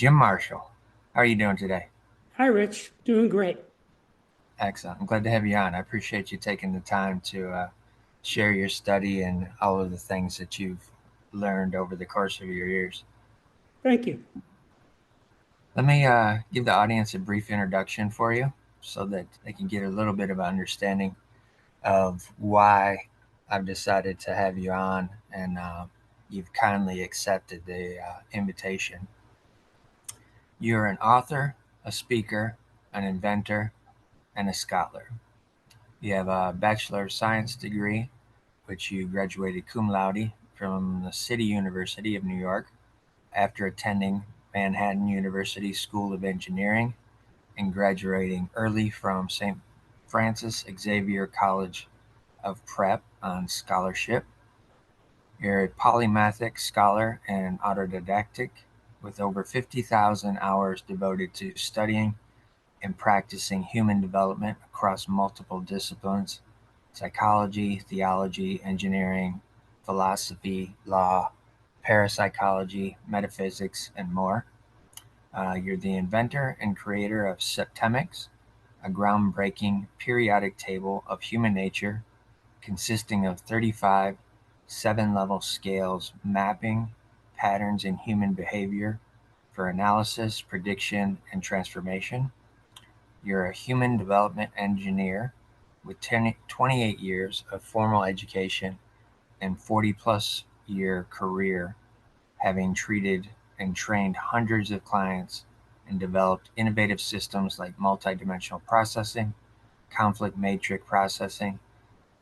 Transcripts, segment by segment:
Jim Marshall. How are you doing today? Hi, Rich. Doing great. Excellent. I'm glad to have you on. I appreciate you taking the time to share your study and all of the things that you've learned over the course of your years. Thank you. Let me give the audience a brief introduction for you so that they can get a little bit of understanding of why I've decided to have you on and you've kindly accepted the invitation. You're an author, a speaker, an inventor, and a scholar. You have a Bachelor of Science degree, which you graduated cum laude from the City University of New York after attending Manhattan University School of Engineering and graduating early from St. Francis Xavier College of Prep on scholarship. You're a polymathic scholar and autodidactic with over 50,000 hours devoted to studying and practicing human development across multiple disciplines: psychology, theology, engineering, philosophy, law, parapsychology, metaphysics, and more. You're the inventor and creator of Septemics, a groundbreaking periodic table of human nature consisting of 35 seven-level scales mapping patterns in human behavior for analysis, prediction, and transformation. You're a human development engineer with 28 years of formal education and 40 plus year career, having treated and trained hundreds of clients and developed innovative systems like multidimensional processing, conflict matrix processing,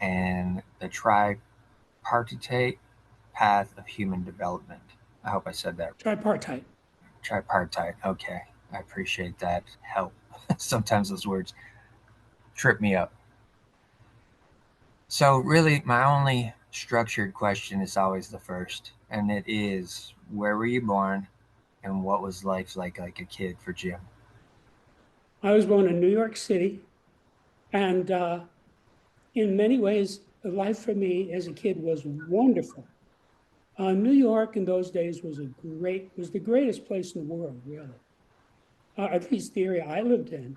and the tripartite path of human development. I hope I said that. Tripartite. Tripartite. Okay. I appreciate that help. Sometimes those words trip me up. So, really, my only structured question is always the first, and it is, where were you born and what was life like a kid for Jim? I was born in New York City, and in many ways, life for me as a kid was wonderful. New York in those days was the greatest place in the world, really. At least the area I lived in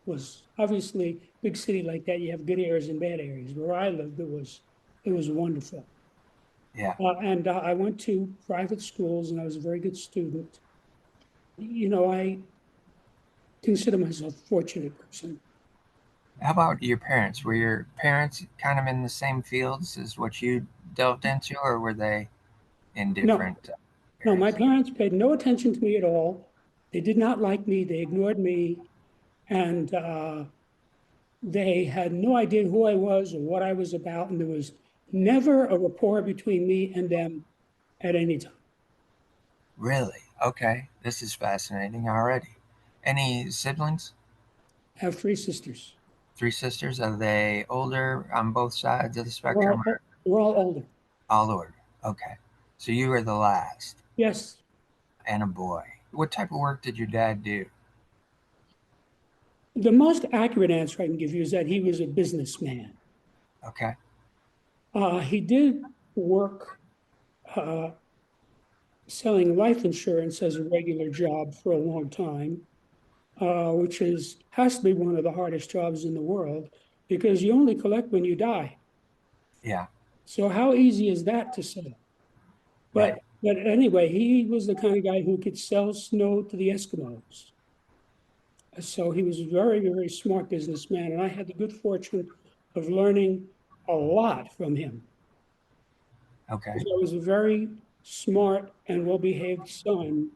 was obviously big city like that. You have good areas and bad areas. Where I lived, it was wonderful. Yeah. And I went to private schools, and I was a very good student. I consider myself a fortunate person. How about your parents? Were your parents kind of in the same fields as what you delved into, or were they in No, different no, my areas? parents paid no attention to me at all. They did not like me. They ignored me, and they had no idea who I was or what I was about. And there was never a rapport between me and them at any time. Really? Okay. This is fascinating already. Any siblings? I have three sisters. Three sisters? Are they older on both sides of the We're spectrum or all, we're all older. all older? Okay. So you were the last Yes, and a boy. What type of work did your dad do? the most accurate answer I can give you is that he was a businessman. Okay. He did work uh, selling life insurance as a regular job for a long time, which has to be one of the hardest jobs in the world because you only collect when you die. Yeah. So how easy is that to sell? Right. But anyway, he was the kind of guy who could sell snow to the Eskimos. So he was a very, very smart businessman, and I had the good fortune of learning a lot from him. Okay. Because I was a very smart and well-behaved son,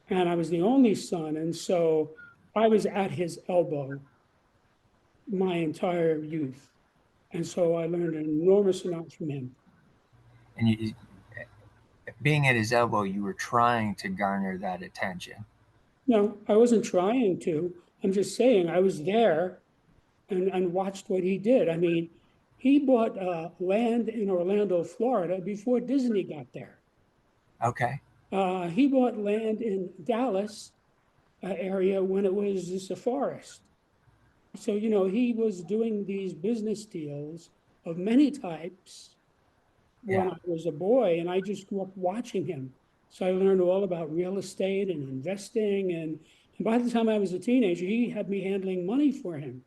and I was the only son, and so I was at his elbow my entire youth. And so I learned an enormous amount from him. And being at his elbow, you were trying to garner that attention. No, I wasn't trying to. I'm just saying I was there and watched what he did. I mean, he bought land in Orlando, Florida before Disney got there. Okay. He bought land in Dallas area when it was just a forest. So, he was doing these business deals of many types when Yeah. I was a boy, and I just grew up watching him. So I learned all about real estate and investing. And by the time I was a teenager, he had me handling money for him.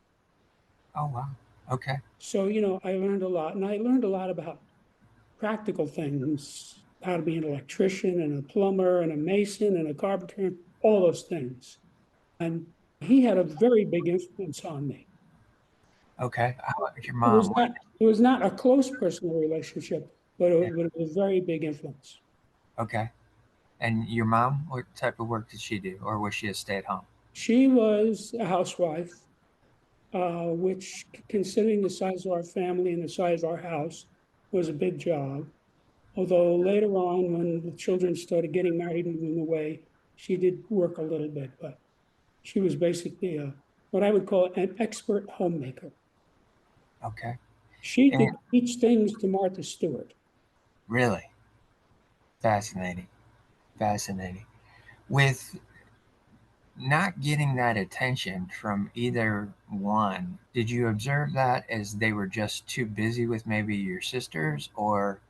Oh, wow. Okay. So, I learned a lot. And I learned a lot about practical things, how to be an electrician and a plumber and a mason and a carpenter, all those things. And he had a very big influence on me. Okay. How about your It mom? was What? not, it was not a close personal relationship, but Yeah. it was a very big influence. Okay. And your mom, what type of work did she do, or was she a stay-at-home? She was a housewife, which, considering the size of our family and the size of our house, was a big job. Although later on, when the children started getting married and moving away, she did work a little bit, but she was basically what I would call an expert homemaker. Okay. She And could teach things to Martha Stewart. really fascinating. Fascinating. With not getting that attention from either one, did you observe that as they were just too busy with maybe your sisters, or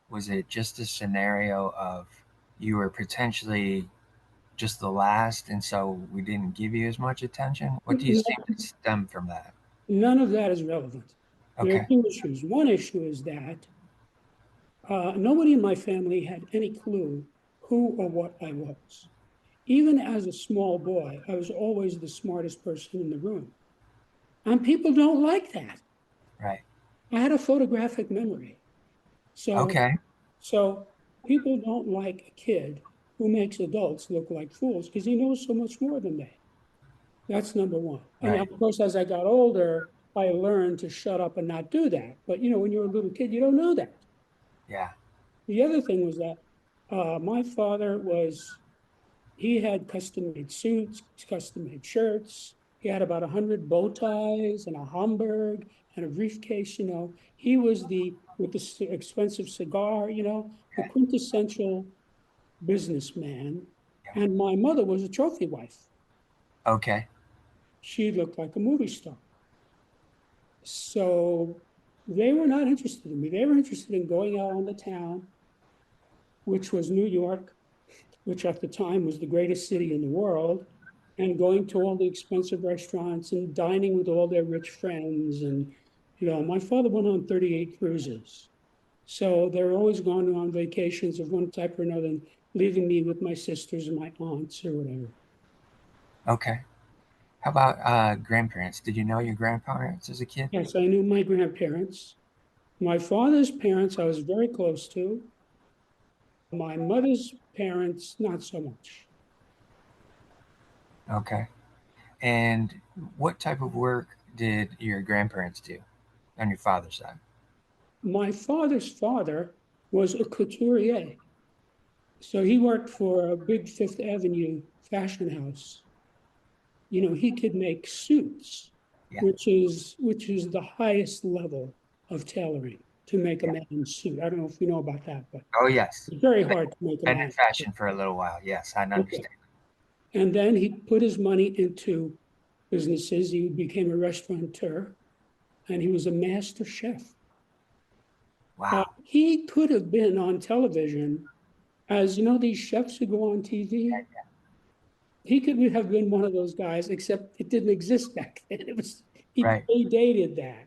was it just a scenario of you were potentially just the last and so we didn't give you as much attention? What do you think stem from that? None of that is relevant. There are Okay. two issues. One issue is that nobody in my family had any clue who or what I was. Even as a small boy, I was always the smartest person in the room. And people don't like that. Right. I had a photographic memory. So, Okay. so people don't like a kid who makes adults look like fools because he knows so much more than they. That's number one. And Right. of course, as I got older, I learned to shut up and not do that. But when you're a little kid, you don't know that. Yeah. The other thing was that my father he had custom made suits, custom made shirts. He had about 100 bow ties and a Homburg and a briefcase. He was with the expensive cigar, the Okay. quintessential businessman. Yeah. And my mother was a trophy wife. Okay. She looked like a movie star. So they were not interested in me. They were interested in going out on the town, which was New York, which at the time was the greatest city in the world, and going to all the expensive restaurants and dining with all their rich friends. And, my father went on 38 cruises. So they're always going on vacations of one type or another, and leaving me with my sisters and my aunts or whatever. Okay. How about grandparents? Did you know your grandparents as a kid? Yes, I knew my grandparents. My father's parents I was very close to. My mother's parents, not so much. Okay. And what type of work did your grandparents do on your father's side? My father's father was a couturier. So he worked for a big Fifth Avenue fashion house. He could make suits, Yeah. which is the highest level of tailoring to make a Yeah. man's suit. I don't know if you know about that, but Oh, yes. it's very hard to make a Been in man's suit. fashion for a little while. Yes, I Okay. understand. And then he put his money into businesses. He became a restaurateur and he was a master chef. Wow. He could have been on television as these chefs who go on TV. He could have been one of those guys, except it didn't exist back then. He Right. predated that.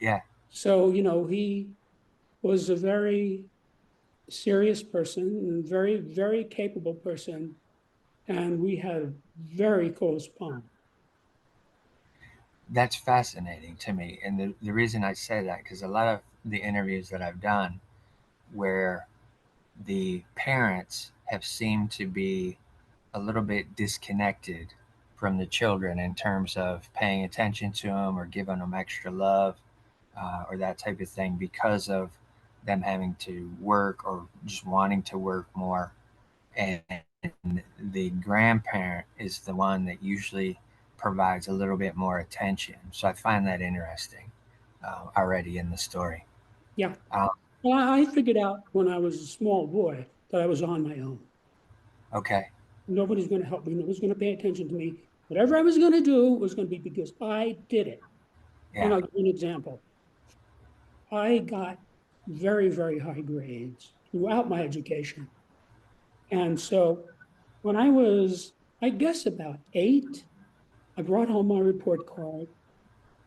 Yeah. So, he was a very serious person and very, very capable person. And we had a very close bond. That's fascinating to me. And the reason I say that, because a lot of the interviews that I've done where the parents have seemed to be a little bit disconnected from the children in terms of paying attention to them or giving them extra love or that type of thing because of them having to work or just wanting to work more. And the grandparent is the one that usually provides a little bit more attention. So I find that interesting already in the story. Yeah. Um, Well, I figured out when I was a small boy that I was on my own. okay. Nobody's going to help me. Nobody's going to pay attention to me. Whatever I was going to do was going to be because I did it. And Yeah. I'll give you an example. I got very, very high grades throughout my education. And so when I was, I guess about 8, I brought home my report card,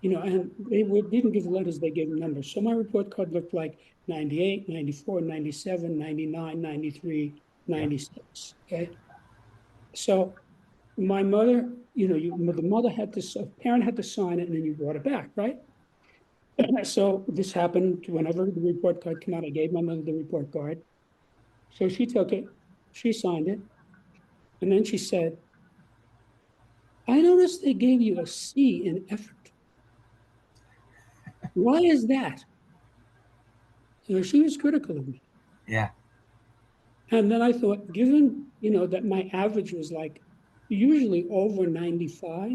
and didn't give letters, they gave numbers. So my report card looked like 98, 94, 97, 99, 93, Yep. 96. Okay. So my mother, the mother had to, parent had to sign it and then you brought it back, right? So this happened whenever the report card came out. I gave my mother the report card. So she took it, she signed it, and then she said, I noticed they gave you a C in effort. Why is that? She was critical of me. Yeah. And then I thought, given, that my average was like usually over 95,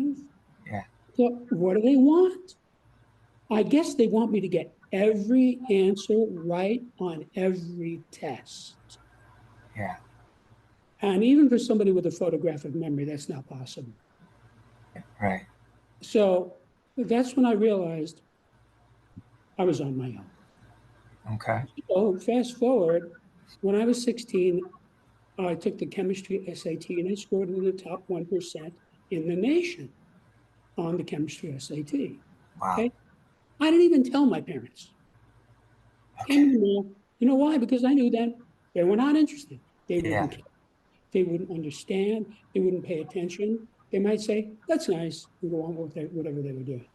Yeah. I thought, what do they want? I guess they want me to get every answer right on every test. Yeah. And even for somebody with a photographic memory, that's not possible. Right. So that's when I realized I was on my own. Okay. So fast forward, when I was 16, I took the chemistry SAT and I scored in the top 1% in the nation on the chemistry SAT. Wow. Okay. I didn't even tell my parents. Came Okay. in the mail. You know why? Because I knew then they were not interested. They Yeah. wouldn't care. They wouldn't understand. They wouldn't pay attention. They might say, that's nice, and go on with whatever they were doing.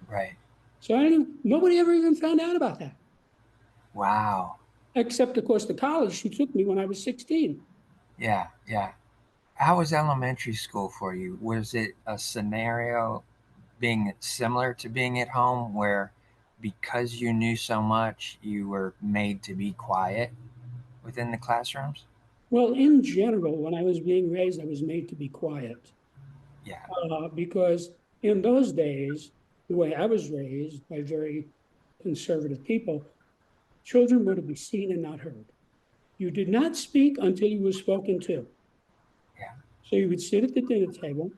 Right. So nobody ever even found out about that. Wow. Except, of course, the college she took me when I was 16. Yeah. Yeah. How was elementary school for you? Was it a scenario being similar to being at home where because you knew so much, you were made to be quiet within the classrooms? Well, in general, when I was being raised, I was made to be quiet Yeah. because in those days, the way I was raised by very conservative people, children were to be seen and not heard. You did not speak until you were spoken to. Yeah. So you would sit at the dinner table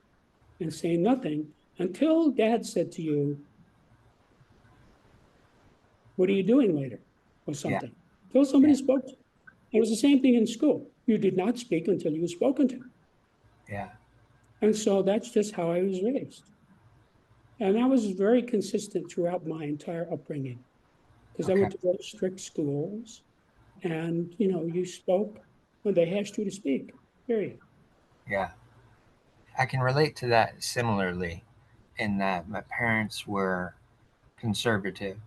and say nothing until dad said to you, what are you doing later? Or Yeah. something. Until somebody Yeah. spoke to you. It was the same thing in school. You did not speak until you were spoken to. Yeah. And so that's just how I was raised. And that was very consistent throughout my entire upbringing because I Okay. went to very strict schools and, you spoke when they asked you to speak, period. Yeah. I can relate to that similarly in that my parents were conservative,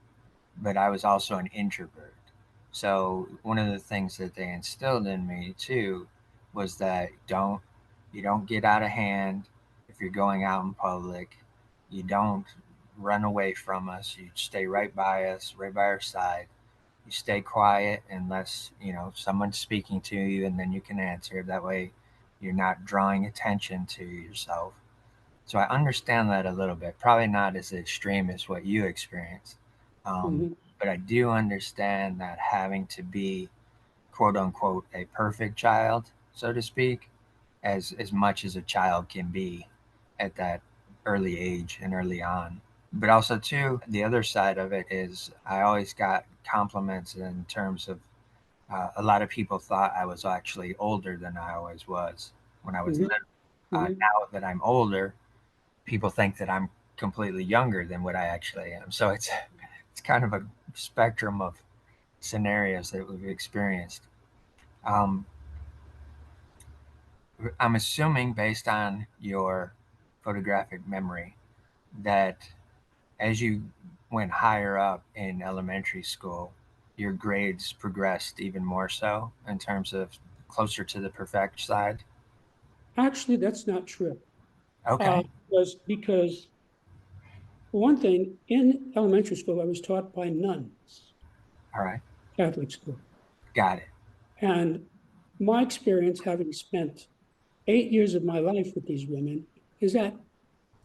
but I was also an introvert. So one of the things that they instilled in me too was that you don't get out of hand if you're going out in public. You don't run away from us. You stay right by us, right by our side. You stay quiet unless, someone's speaking to you and then you can answer. That way you're not drawing attention to yourself. So I understand that a little bit. Probably not as extreme as what you experienced. Mm-hmm. But I do understand that having to be quote unquote a perfect child, so to speak, as much as a child can be at that early age and early on. But also too, the other side of it is I always got compliments in terms of a lot of people thought I was actually older than I always was when I was Mm-hmm. little. Mm-hmm. Now that I'm older, people think that I'm completely younger than what I actually am. So it's kind of a spectrum of scenarios that we've experienced. Um, I'm assuming, based on your photographic memory, that as you went higher up in elementary school, your grades progressed even more so in terms of closer to the perfect side. Actually, that's not true. Okay. Because for one thing, in elementary school, I was taught by nuns, All right. Catholic school. Got it. And my experience, having spent 8 years of my life with these women, is that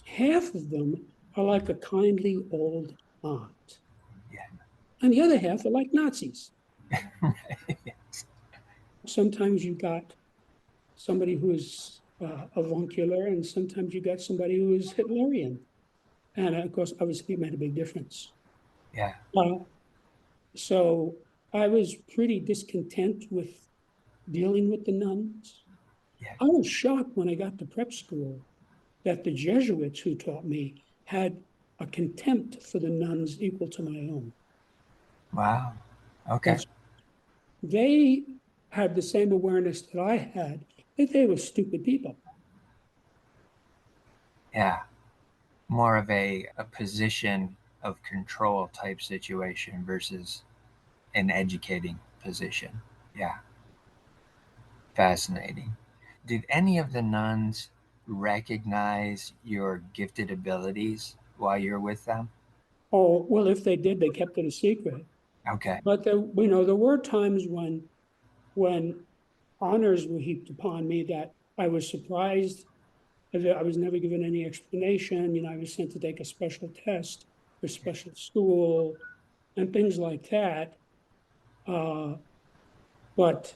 half of them are like a kindly old aunt, Yeah. and the other half are like Nazis. Yes. Sometimes you got somebody who is avuncular, and sometimes you got somebody who is Hitlerian. And of course, obviously, it made a big difference. Yeah. Uh, so I was pretty discontent with dealing with the nuns. Yeah. I was shocked when I got to prep school that the Jesuits who taught me had a contempt for the nuns equal to my own. Wow. Okay. That's they had the same awareness that I had that they were stupid people. Yeah. More of a position of control type situation versus an educating position. Yeah. Fascinating. Did any of the nuns recognize your gifted abilities while you're with them? Oh, well, if they did, they kept it a secret. Okay. But there were times when honors were heaped upon me that I was surprised. I was never given any explanation. I was sent to take a special test for special school and things like that. Uh, but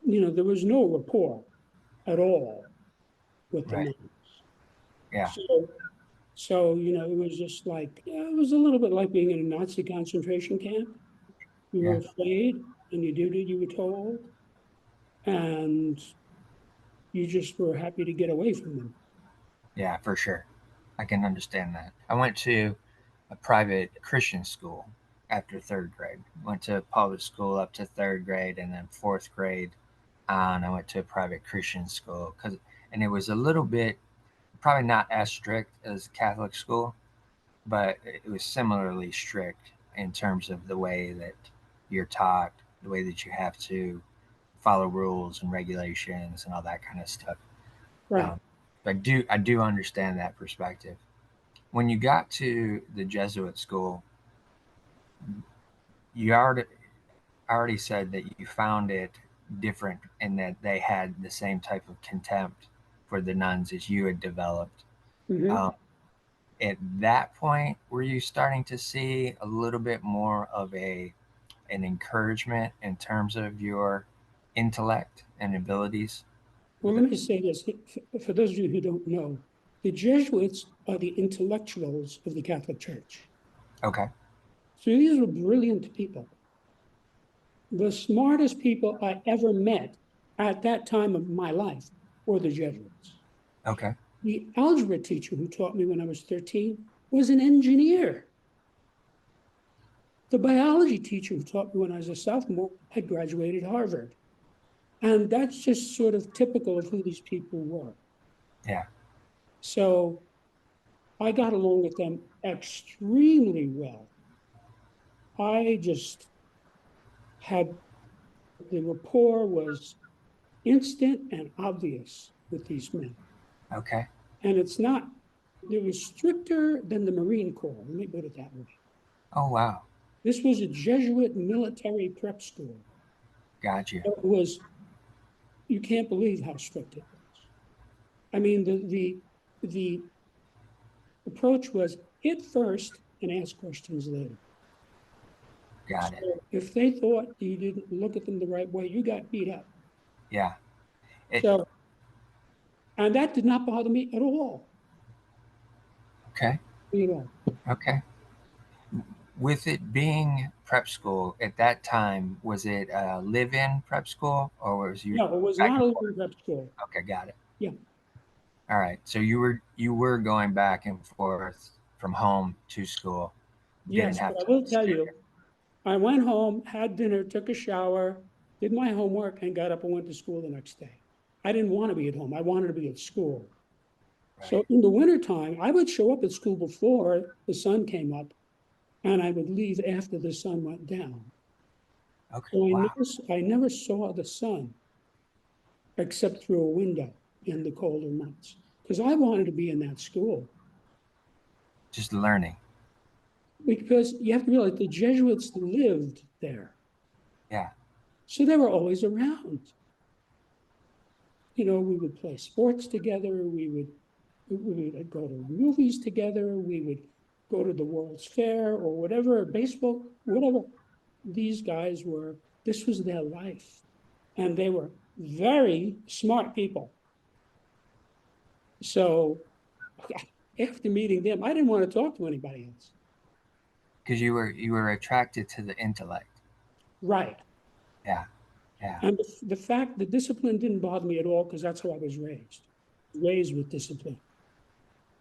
there was no rapport at all with the Right. nuns. Yeah. So, it was just like it was a little bit like being in a Nazi concentration camp. You were Yeah. afraid, and you did what you were told, and you just were happy to get away from them. Yeah, for sure. I can understand that. I went to a private Christian school after third grade. Went to public school up to third grade, and then fourth grade on, I went to a private Christian school and it was a little bit probably not as strict as Catholic school, but it was similarly strict in terms of the way that you're taught, the way that you have to follow rules and regulations and all that kind of stuff. Right. Um, but I do understand that perspective. When you got to the Jesuit school, you already said that you found it different and that they had the same type of contempt for the nuns as you had developed. Mm-hmm. Um, at that point, were you starting to see a little bit more of an encouragement in terms of your intellect and abilities? Well, let me say this for those of you who don't know, the Jesuits are the intellectuals of the Catholic Church. Okay. So these were brilliant people, the smartest people I ever met at that time of my life were the Jesuits. Okay. The algebra teacher who taught me when I was 13 was an engineer. The biology teacher who taught me when I was a sophomore had graduated Harvard. And that's just sort of typical of who these people were. Yeah. So I got along with them extremely well. I just had the rapport was instant and obvious with these men. Okay. And it's not, it was stricter than the Marine Corps. Let me put it that way. Oh, wow. This was a Jesuit military prep school. Got you. It was, you can't believe how strict it was. I mean, the approach was hit first and ask questions later. Got it. So if they thought you didn't look at them the right way, you got beat up. Yeah. It, So, and that did not bother me at all. okay. At all. Okay. With it being prep school at that time, was it a live-in prep school or was you No, it was back not and a forth? living prep school. Okay, got it. Yeah. All right. So you were going back and forth from home to school. Didn't Yes, have but I to will tell stay you, I went home, had dinner, took a shower, did my homework, and got up and went to school the next day. I didn't want to be at home. I wanted to be at school. there. So Right. in the wintertime, I would show up at school before the sun came up, and I would leave after the sun went down. Okay. So Wow. I never saw the sun except through a window in the colder months because I wanted to be in that school. Just learning. Because you have to realize the Jesuits lived there. Yeah. So they were always around. We would play sports together. We would go to movies together. We would go to the World's Fair or whatever, baseball, whatever. These guys were, this was their life. And they were very smart people. So after meeting them, I didn't want to talk to anybody else. Because you were attracted to the intellect. Right. Yeah. Yeah. And the fact that discipline didn't bother me at all because that's how I was raised with discipline.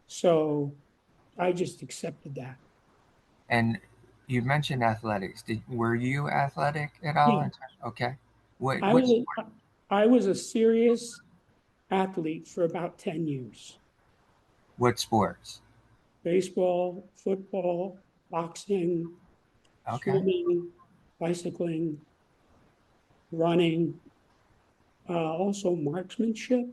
So I just accepted that. And you mentioned athletics. Were you athletic at all? Yeah, Okay. What I what was sport? I was a serious athlete for about 10 years. What sports? Baseball, football, boxing, Okay. swimming, bicycling, running, also marksmanship.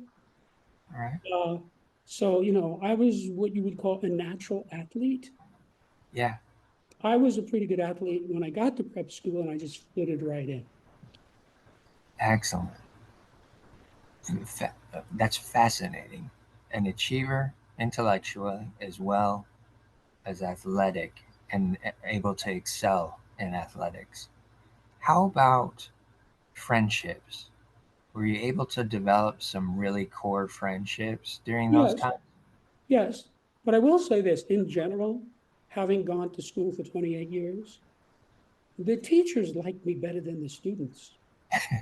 All right. Uh, so, I was what you would call a natural athlete. Yeah. I was a pretty good athlete when I got to prep school and I just fitted right in. Excellent. That's fascinating. An achiever intellectually as well as athletic and able to excel in athletics. How about friendships? Were you able to develop some really core friendships during those Yes, times? yes. But I will say this in general, having gone to school for 28 years, the teachers liked me better than the students.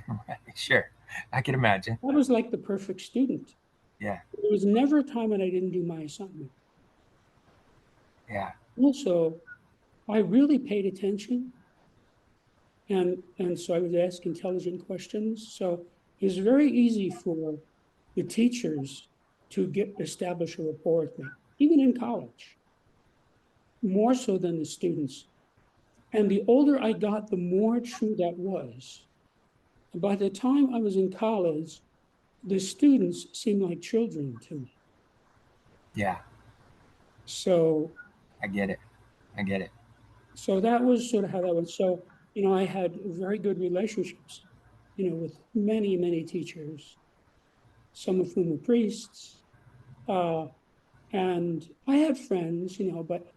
Right. Sure. I can imagine. I was like the perfect student. Yeah. There was never a time when I didn't do my assignment. Yeah. Also, I really paid attention, and so I would ask intelligent questions. So it was very easy for the teachers to establish a rapport with me, even in college, more so than the students. And the older I got, the more true that was. By the time I was in college, the students seemed like children to me. Yeah. So, I get it. I get it. so that was sort of how that went. So, I had very good relationships, with many, many teachers, some of whom were priests. Uh, and I had friends, but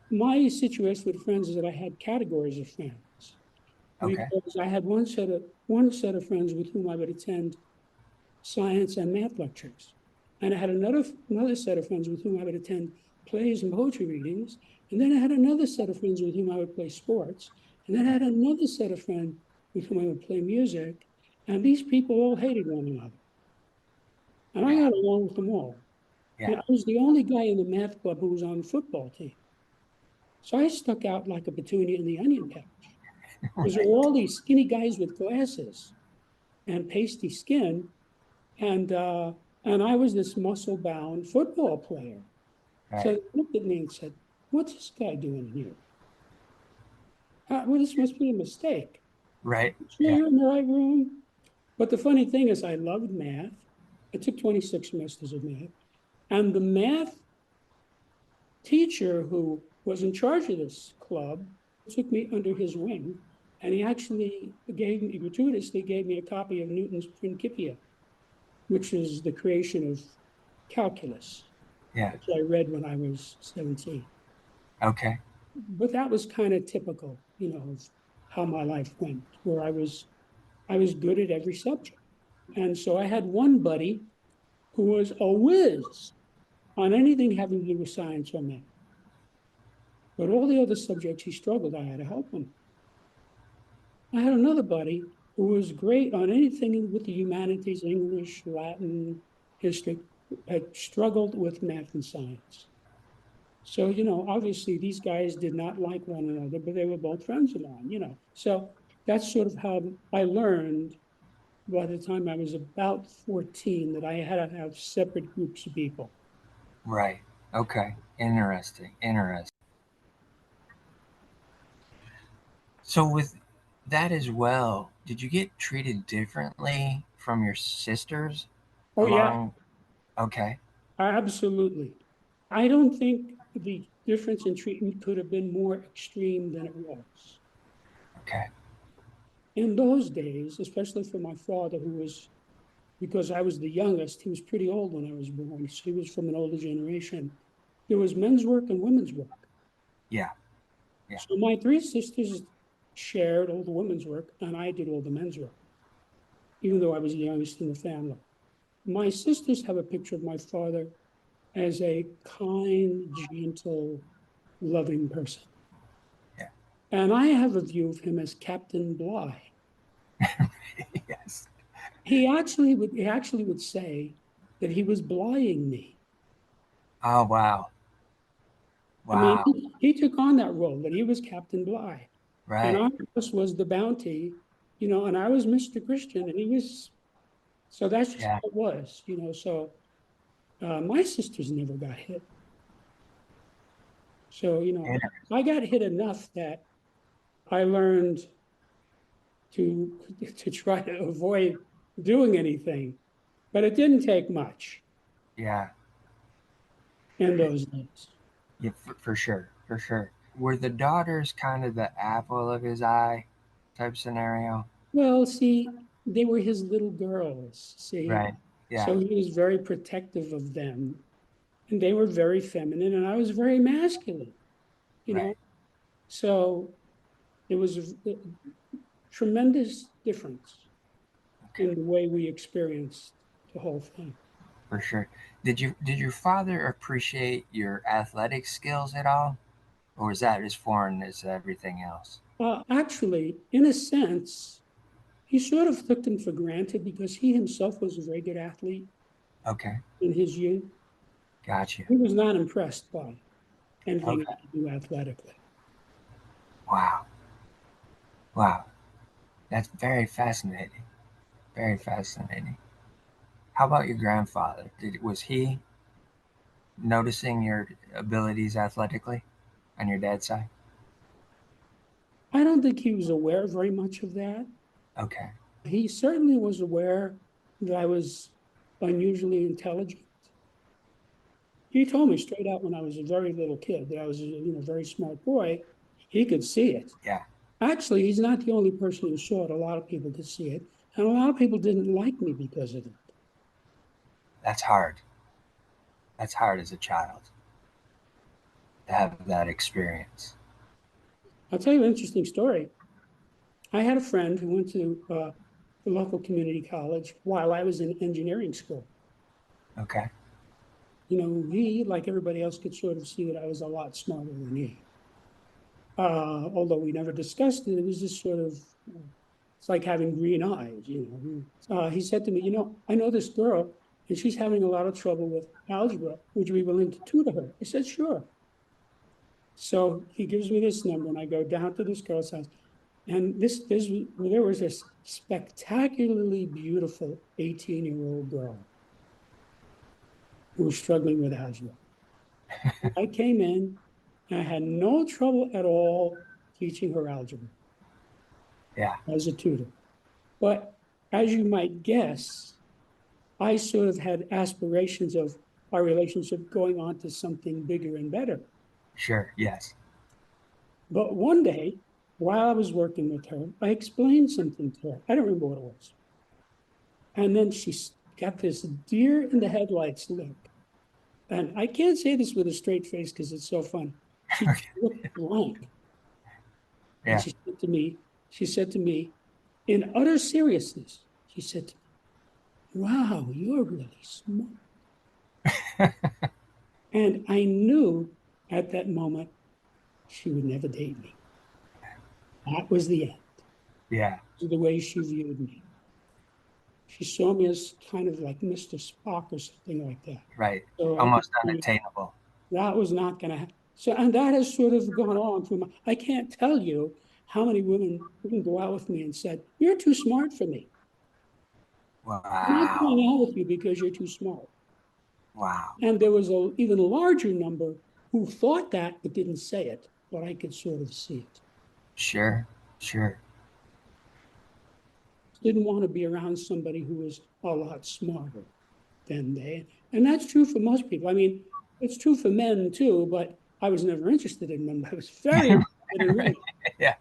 my situation with friends is that I had categories of friends Okay. because I had one set of friends with whom I would attend science and math lectures. And I had another set of friends with whom I would attend plays and poetry readings. And then I had another set of friends with whom I would play sports. And then I had another set of friends with whom I would play music. And these people all hated one another. And I Yeah. got along with them all. Yeah. I was the only guy in the math club who was on the football team. So I stuck out like a petunia in the onion patch. Because there Right. were all these skinny guys with glasses and pasty skin, and I was this muscle-bound football player. So Right. they looked at me and said, "What's this guy doing here? Well, this must be a mistake. Right. Sure, Yeah. you're in the right room." But the funny thing is, I loved math. I took 26 semesters of math, and the math teacher who was in charge of this club took me under his wing, and he actually gratuitously gave me a copy of Newton's Principia, which is the creation of calculus, Yeah. which I read when I was 17. Okay. But that was kind of typical, of how my life went, where I was good at every subject. And so I had one buddy who was a whiz on anything having to do with science or math. But all the other subjects he struggled, I had to help him. I had another buddy who was great on anything with the humanities, English, Latin, history, had struggled with math and science. So, obviously these guys did not like one another, but they were both friends of mine. So that's sort of how I learned by the time I was about 14 that I had to have separate groups of people. Right. Okay. Interesting. Interesting. So with that as well, did you get treated differently from your sisters Oh, yeah, along? Okay. absolutely. I don't think the difference in treatment could have been more extreme than it was. Okay. In those days, especially for my father, who was, because I was the youngest, he was pretty old when I was born. So he was from an older generation. There was men's work and women's work. Yeah. Yeah. So my three sisters shared all the women's work, and I did all the men's work, even though I was the youngest in the family. My sisters have a picture of my father as a kind, gentle, loving person. Yeah. And I have a view of him as Captain Bligh. he actually would say that he was blying me. Oh, wow. I mean, Wow. he took on that role, that he was Captain Bligh. And Right. our house was the bounty, and I was Mr. Christian, and he was, so that's just Yeah. how it was. So my sisters never got hit. So, I got hit enough that I learned to to try to avoid doing anything, but it didn't take much Yeah. in those days. Yeah, for sure. For sure. Were the daughters kind of the apple of his eye type scenario? Well, see, they were his little girls, see. Right. Yeah. So he was very protective of them, and they were very feminine, and I was very masculine, you know. Right. So it was a tremendous difference Okay. in the way we experienced the whole thing. For sure. Did your father appreciate your athletic skills at all? Or was that as foreign as everything else? Actually, in a sense, he sort of took them for granted because he himself was a very good athlete Okay. in his youth. Got you. He was not impressed by anything Okay. I could do athletically. Wow. Wow. That's very fascinating. Very fascinating. How about your grandfather? Was he noticing your abilities athletically on your dad's side? I don't think he was aware very much of that. Okay. He certainly was aware that I was unusually intelligent. He told me straight out when I was a very little kid that I was a very smart boy. He could see it. Yeah. Actually, he's not the only person who saw it. A lot of people could see it, and a lot of people didn't like me because of it. That's hard. That's hard as a child to have that experience. I'll tell you an interesting story. I had a friend who went to the local community college while I was in engineering school. Okay. He, like everybody else, could sort of see that I was a lot smarter than he. Although we never discussed it, it was just sort of, it's like having green eyes. He said to me, I know this girl and she's having a lot of trouble with algebra. Would you be willing to tutor her? I said, sure. So he gives me this number and I go down to this girl's house. And there was this spectacularly beautiful 18-year-old girl who was struggling with algebra. I came in and I had no trouble at all teaching her algebra Yeah. as a tutor. But as you might guess, I sort of had aspirations of our relationship going on to something bigger and better. Sure. Yes. But one day, while I was working with her, I explained something to her. I don't remember what it was. And then she got this deer in the headlights look. And I can't say this with a straight face because it's so funny. She just looked blank. And Yeah. she said to me, in utter seriousness, she said to me, wow, you're really smart. And I knew at that moment she would never date me. That was the end, Yeah. the way she viewed me. She saw me as kind of like Mr. Spock or something like that. Right. So I could Almost see unattainable. that was not going to happen. So, and that has sort of gone on through I can't tell you how many women didn't go out with me and said, you're too smart for me. I'm not Wow. going out with you because you're too smart. Wow. And there was an even larger number who thought that but didn't say it, but I could sort of see it. Sure. Sure. Didn't want to be around somebody who was a lot smarter than they. And that's true for most people. I mean, it's true for men too, but I was never interested in men. I was very interested in Right. women. Yeah.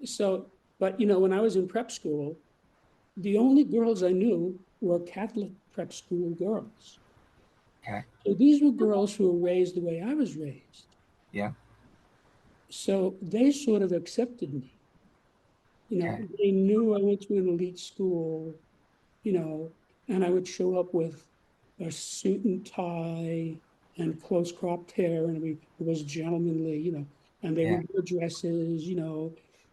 So, but when I was in prep school, the only girls I knew were Catholic prep school girls. Okay. So these were girls who were raised the way I was raised. Yeah. So they sort of accepted me. Okay. They knew I went to an elite school, you know, and I would show up with a suit and tie and close cropped hair, and it was gentlemanly, and they Yeah. would wear dresses.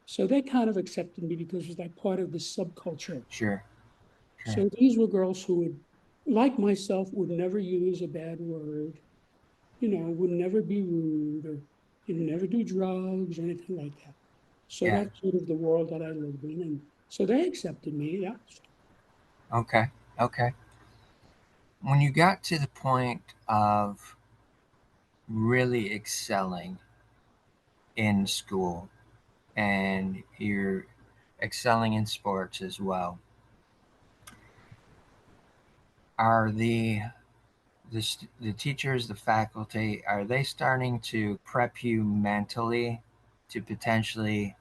So they kind of accepted me because it was like part of the subculture. Sure. Sure. So these were girls who would, like myself, would never use a bad word, would never be rude or never do drugs or anything like that. So Yeah. that's sort of the world that I lived in. And so they accepted me. Yeah. Okay. Okay. When you got to the point of really excelling in school and you're excelling in sports as well, are the teachers, the faculty, are they starting to prep you mentally to potentially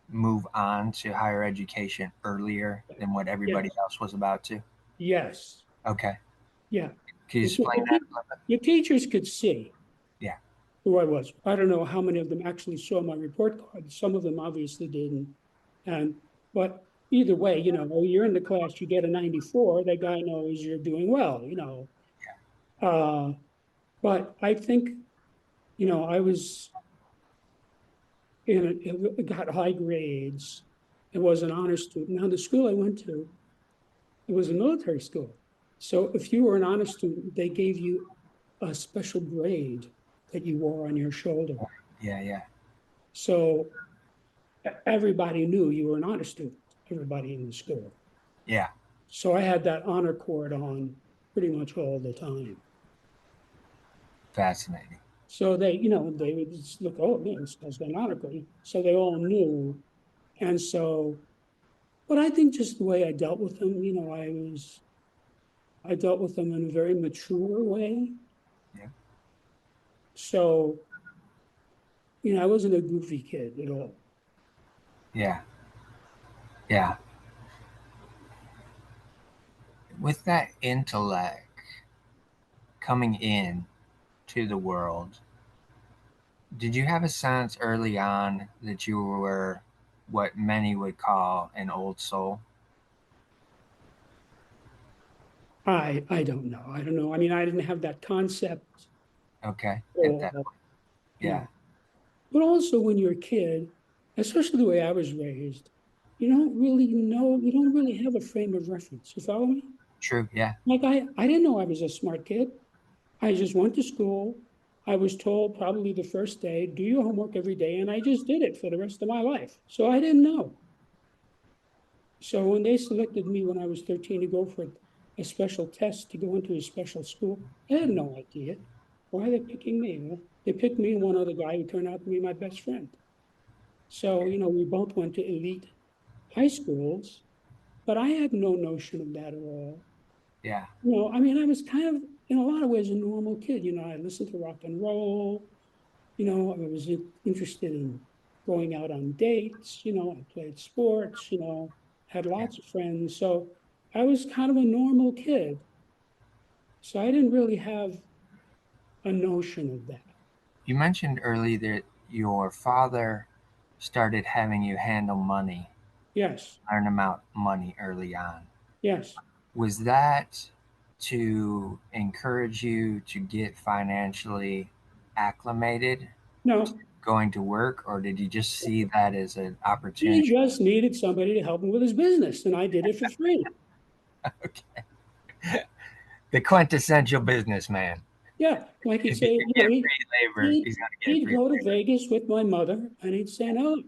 move on to higher education earlier than what everybody Yes. else was about to? Yes. Okay. Yeah. Can you The, explain that a little bit? the teachers could see Yeah. who I was. I don't know how many of them actually saw my report card. Some of them obviously didn't. And but either way, you're in the class, you get a 94, that guy knows you're doing well. Uh, but I think, I was got high grades. It was an honor student. Now the school I went to, it was a military school. So if you were an honor student, they gave you a special braid that you wore on your shoulder. Yeah. Yeah. So everybody knew you were an honor student, everybody in the school. Yeah. So I had that honor cord on pretty much all the time. Fascinating. So they would just look, oh, man, this guy's got an honor cord. So they all knew. And so, but I think just the way I dealt with them, I dealt with them in a very mature way. Yeah. So, I wasn't a goofy kid at all. Yeah. Yeah. With that intellect coming in to the world, did you have a sense early on that you were what many would call an old soul? I don't know. I don't know. I mean, I didn't have that concept. Okay. At that Or, point. you Yeah. know, but also when you're a kid, especially the way I was raised, you don't really have a frame of reference. You follow me? True. Yeah. Like I didn't know I was a smart kid. I just went to school. I was told probably the first day, do your homework every day, and I just did it for the rest of my life. So I didn't know. So when they selected me when I was 13 to go for a special test to go into a special school, I had no idea. Why are they picking me? Well, they picked me and one other guy who turned out to be my best friend. So, we both went to elite high schools, but I had no notion of that at all. Yeah. I mean, I was kind of, in a lot of ways, a normal kid. I listened to rock and roll. I was interested in going out on dates. I played sports, had Yeah. lots of friends. So I was kind of a normal kid. So I didn't really have a notion of that. You mentioned earlier that your father started having you handle money, Yes, learn about money early on. yes. Was that to encourage you to get financially acclimated No, going to work, or did you just see that as an he opportunity? just needed somebody to help him with his business, and I did it for free. Okay. The quintessential businessman. Yeah, like he'd If he say, can get free labor, he'd, he's going to get he'd free go to labor. Vegas with my mother, and he'd say, no,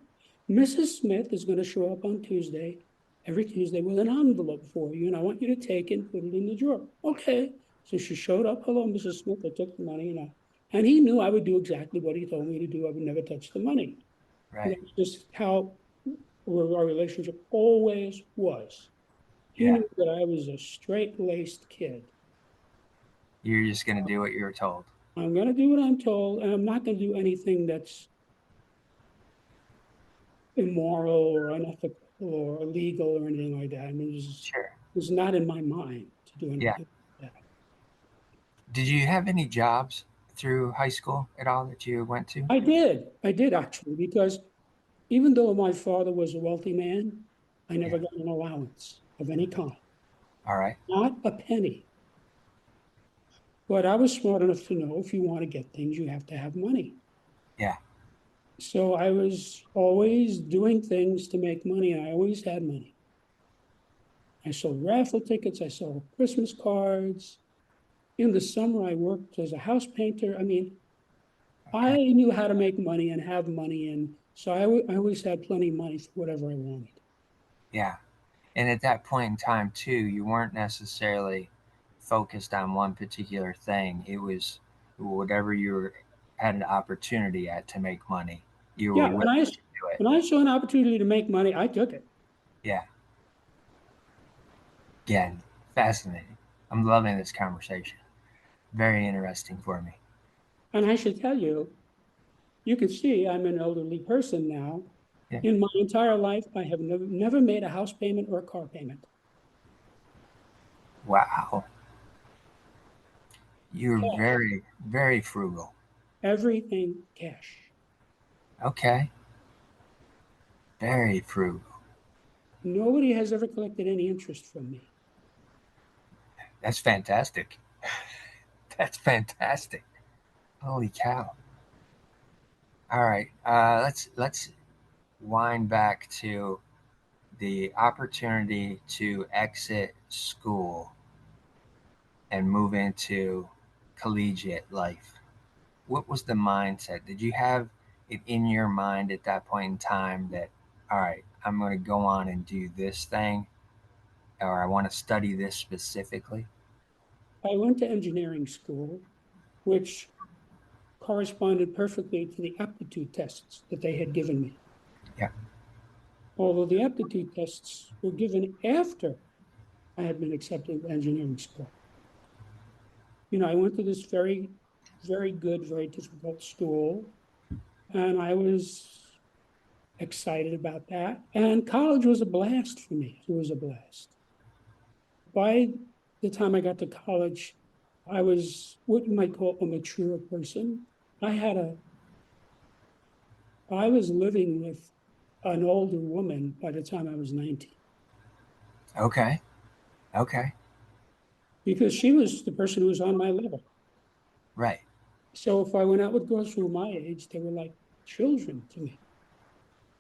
Mrs. Smith is going to show up on Tuesday, every Tuesday with an envelope for you, and I want you to take it and put it in the drawer. Okay. So she showed up. Hello, Mrs. Smith. I took the money, and he knew I would do exactly what he told me to do. I would never touch the money. And Right. that's just how our relationship always was. He Yeah. knew that I was a straight laced kid. You're just going to do what you're told. I'm going to do what I'm told, and I'm not going to do anything that's immoral or unethical or illegal or anything like that. I mean, Sure. it's not in my mind to do Yeah. anything like that. Did you have any jobs through high school at all that you went to? I did actually, because even though my father was a wealthy man, I never Yeah. got an allowance of any kind, All right. not a penny. But I was smart enough to know if you want to get things, you have to have money. Yeah. So I was always doing things to make money, and I always had money. I sold raffle tickets. I sold Christmas cards. In the summer, I worked as a house painter. I mean, I Okay. knew how to make money and have money. And so I always had plenty of money for whatever I wanted. Yeah. And at that point in time, too, you weren't necessarily focused on one particular thing. It was whatever had an opportunity at to make money. You were Yeah, willing to do it. when I saw an opportunity to make money, I took it. Yeah. Again, fascinating. I'm loving this conversation. Very interesting for me. And I should tell you, you can see I'm an elderly person now. Yeah. In my entire life, I have never made a house payment or a car payment. Wow. You're Cash, very, very frugal. everything cash. Okay. Very frugal. Nobody has ever collected any interest from me. That's fantastic. That's fantastic. Holy cow. All right. Let's wind back to the opportunity to exit school and move into collegiate life. What was the mindset? Did you have it in your mind at that point in time that, all right, I'm going to go on and do this thing, or I want to study this specifically? I went to engineering school, which corresponded perfectly to the aptitude tests that they had given me. Yeah. Although the aptitude tests were given after I had been accepted to engineering school. I went to this very, very good, very difficult school, and I was excited about that. And college was a blast for me. It was a blast. By the time I got to college, I was what you might call a mature person. I had a, I was living with an older woman by the time I was 19 Okay. Okay. because she was the person who was on my level. Right. So if I went out with girls who were my age, they were like children to me.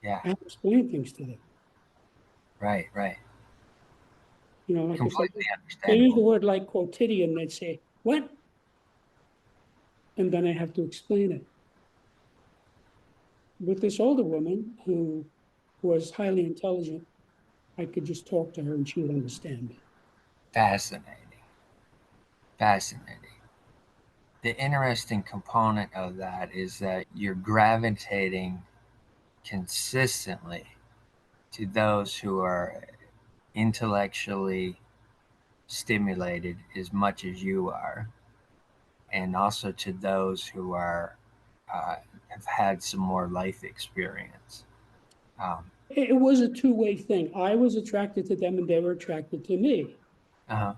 Yeah. I had to explain things to them. Right. Right. Like if Completely they use the understandable. word like quotidian, they'd say, "What?" And then I have to explain it. With this older woman who was highly intelligent, I could just talk to her and she would understand me. Fascinating. Fascinating. The interesting component of that is that you're gravitating consistently to those who are intellectually stimulated as much as you are, and also to those who are uh, have had some more life experience. Um, It was a two-way thing. I was attracted to them and they were attracted to me. uh-huh.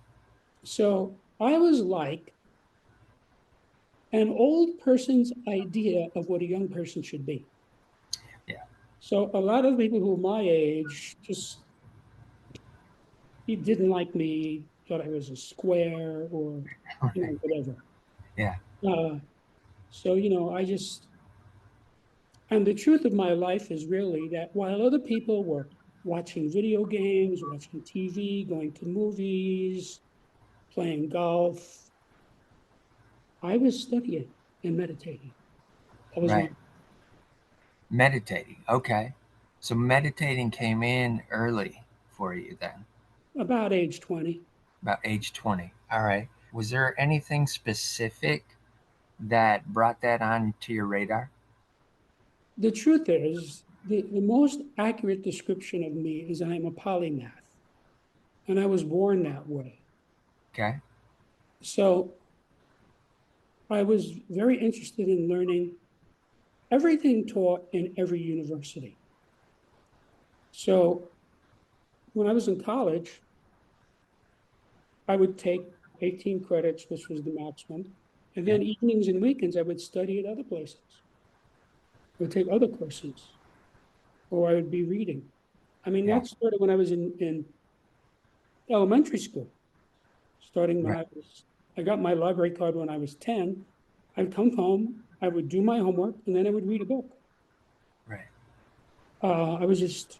So I was like an old person's idea of what a young person should be. Yeah. So a lot of people who are my age just he didn't like me, thought I was a square or whatever. Yeah. Uh, so I just and the truth of my life is really that while other people were watching video games, watching TV, going to movies, playing golf, I was studying and meditating. That was my Right. Meditating. Okay. So meditating came in early for you then, about age 20. about age 20. All right. Was there anything specific that brought that on to your radar? The truth is, the most accurate description of me is I'm a polymath, and I was born that way. Okay. So I was very interested in learning everything taught in every university. So when I was in college, I would take 18 credits, which was the maximum. And Yeah. then evenings and weekends, I would study at other places. I would take other courses, or I would be reading. I mean, Yeah. that started when I was in elementary school, starting when Right. I got my library card when I was 10. I'd come home, I would do my homework, and then I would read a book. Right. I was just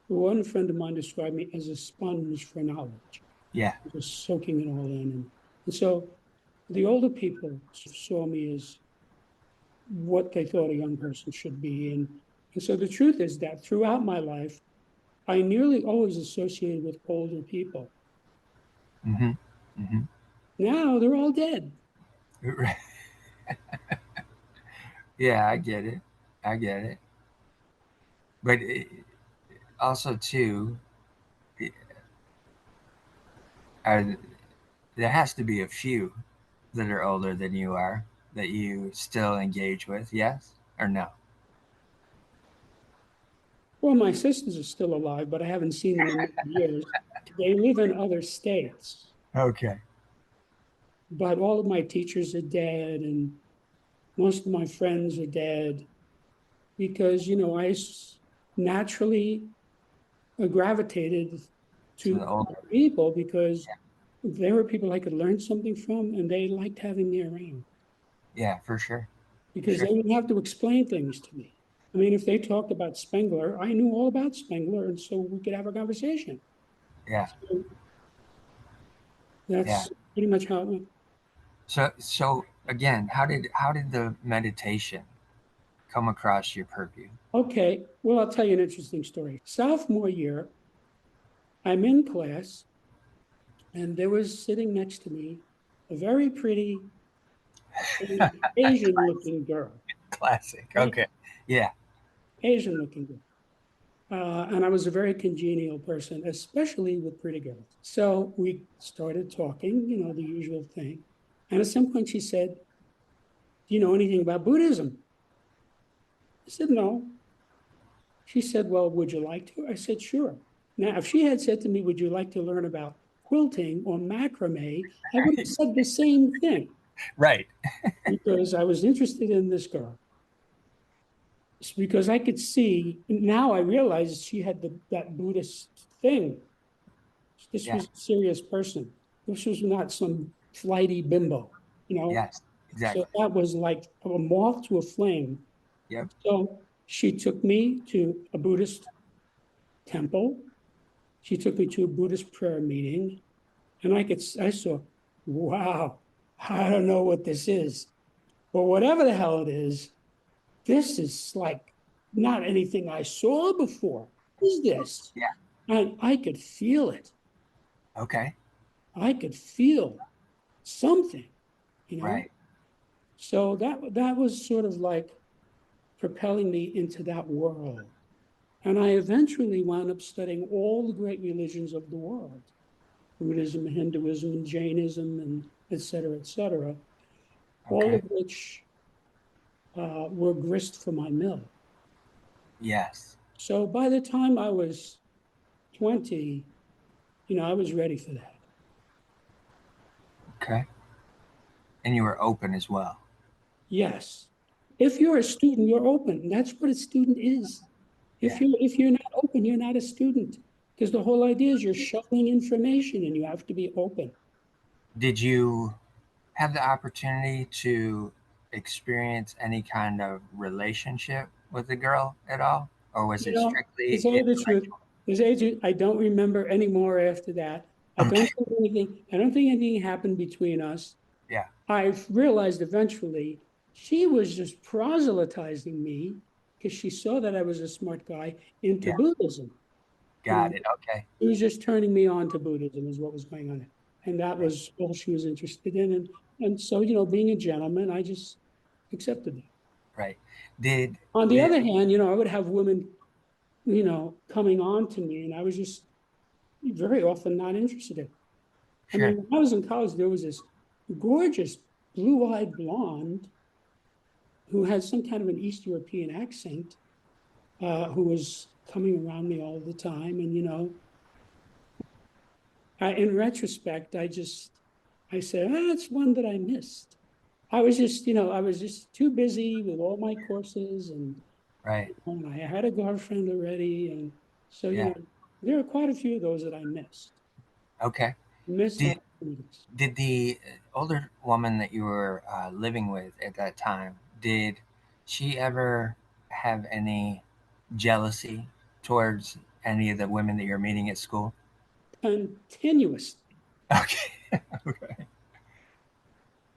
One friend of mine described me as a sponge for knowledge, Yeah. just soaking it all in. And so the older people saw me as what they thought a young person should be. And so the truth is that throughout my life, I nearly always associated with older people. Mm-hmm. Mm-hmm. Now they're all dead. Yeah, I get it. I get it. But also too, are, there has to be a few that are older than you are that you still engage with. Yes or no? Well, my sisters are still alive, but I haven't seen them in many years. They live in other states, Okay. but all of my teachers are dead, and most of my friends are dead because, I naturally gravitated To to the older. people because they were people I could learn something from, and they liked having me around Yeah, for sure. For because sure. they didn't have to explain things to me. I mean, if they talked about Spengler, I knew all about Spengler, and so we could have a conversation. Yeah. So Yeah. that's pretty much how it went. So again, how did the meditation come across your purview? Okay, well, I'll tell you an interesting story. Sophomore year, I'm in class, and there was sitting next to me a very pretty Asian looking girl, Classic. right? Okay. Yeah. Asian looking girl. And I was a very congenial person, especially with pretty girls. So we started talking, the usual thing. And at some point she said, "Do you know anything about Buddhism?" I said, "No." She said, "Well, would you like to?" I said, "Sure." Now, if she had said to me, "Would you like to learn about quilting or macrame?" I would have said the same thing Right. because I was interested in this girl. It's because I could see, now I realized she had that Buddhist thing. This Yeah. was a serious person. This was not some flighty bimbo, you know. Yes. So Exactly. that was like a moth to a flame. Yep. So she took me to a Buddhist temple. She took me to a Buddhist prayer meeting, and I saw, wow, I don't know what this is, but whatever the hell it is, this is like not anything I saw before. What is this? Yeah. And I could feel it. Okay. I could feel something, you know. Right. So that was sort of like propelling me into that world. And I eventually wound up studying all the great religions of the world: Buddhism, Hinduism, and Jainism, and et cetera, all Okay. of which were grist for my mill. Yes. So by the time I was 20, I was ready for that. Okay. And you were open as well. Yes. If you're a student, you're open. That's what a student is. If Yeah. you're not open, you're not a student. Because the whole idea is you're shoveling information and you have to be open. Did you have the opportunity to experience any kind of relationship with the girl at all? Or was You it know, to strictly tell you the truth, intellectual? I don't remember any more after that. Okay. I don't think anything happened between us. Yeah. I've realized eventually she was just proselytizing me because she saw that I was a smart guy into Yeah. Buddhism. You know, Got it. Okay. she was just turning me on to Buddhism is what was going on. And that Right. was all she was interested in. And so, being a gentleman, I just accepted that. Right. Did On the did other hand, I would have women, coming on to me, and I was just very often not interested in. I sure. mean, when I was in college, there was this gorgeous blue-eyed blonde who had some kind of an East European accent, who was coming around me all the time. And, in retrospect, I said, that's one that I missed. I was just too busy with all my courses, Right. and I had a girlfriend already. And so, Yeah. there are quite a few of those that I Okay. missed Did opportunities. did the older woman that you were living with at that time, did she ever have any jealousy towards any of the women that you're meeting at school? continuously. Okay. Okay.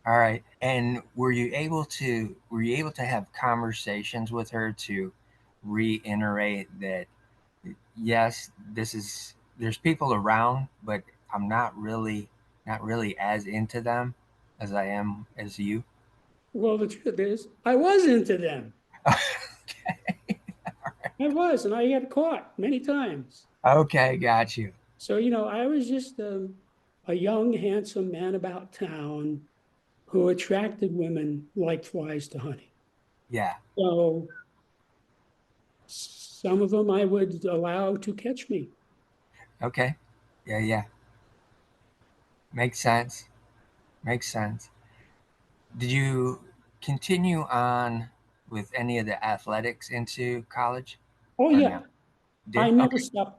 All right. And were you able to have conversations with her to reiterate that yes, this is there's people around, but I'm not really as into them as I am as you. Well, the truth is, I was into them. Okay. I was, and I got caught many times. Okay, got you. So, I was just a young, handsome man about town who attracted women like flies to honey. Yeah. So, some of them I would allow to catch me. Okay. Yeah, yeah. Makes sense. Makes sense. Did you continue on with any of the athletics into college Oh, or yeah. no? Did? Okay.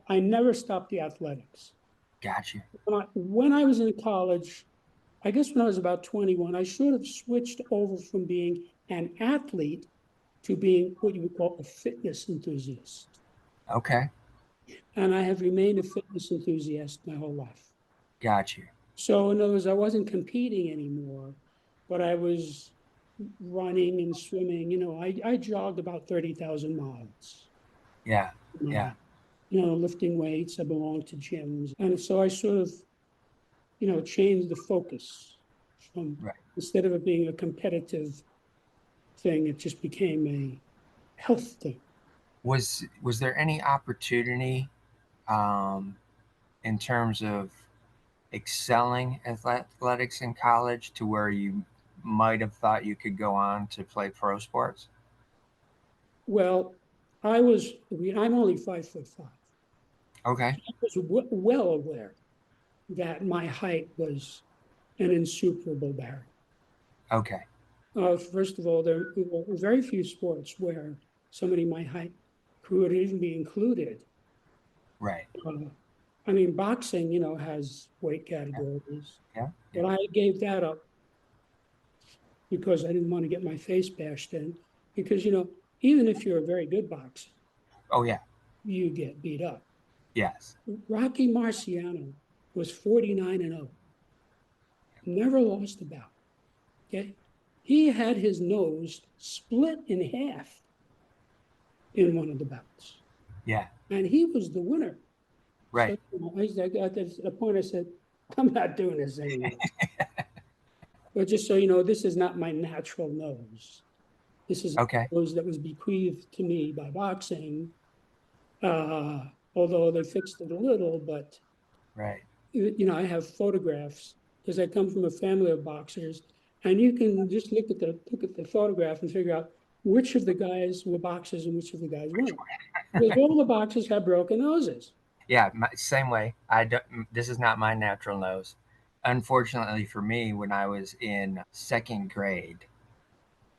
I never stopped the athletics. Got you. When I was in college, I guess when I was about 21, I should have switched over from being an athlete to being what you would call a fitness enthusiast. Okay. And I have remained a fitness enthusiast my whole life. Got you. So, in other words, I wasn't competing anymore, but I was running and swimming. I jogged about 30,000 miles Yeah. in my Yeah. life, lifting weights. I belonged to gyms. And so I sort of, changed the focus from Right. instead of it being a competitive thing, it just became a health thing. Was there any opportunity um, in terms of excelling at athletics in college to where you might have thought you could go on to play pro sports? Well, I'm only 5'5". Okay. I was well aware that my height was an insuperable barrier. Okay. First of all, there are very few sports where somebody my height could even be included. Right. Uh, I mean, boxing, has weight Yeah. categories, Yeah. but Yeah. I gave that up because I didn't want to get my face bashed in. Because, even if you're a very good boxer, Oh yeah. you get beat up. Yes. Rocky Marciano was 49-0, never lost a bout. Okay. He had his nose split in half in one of the bouts, Yeah. and he was the winner. Right. So I got to the point I said, I'm not doing this anymore. But just so you know, this is not my natural nose. This is Okay. a nose that was bequeathed to me by boxing, although they fixed it a little. But Right. I have photographs because I come from a family of boxers, and you can just look at the photograph and figure out which of the guys were boxers and which of the guys weren't. Because all the boxers have broken noses. Yeah. Same way. I don't. This is not my natural nose. Unfortunately for me, when I was in second grade,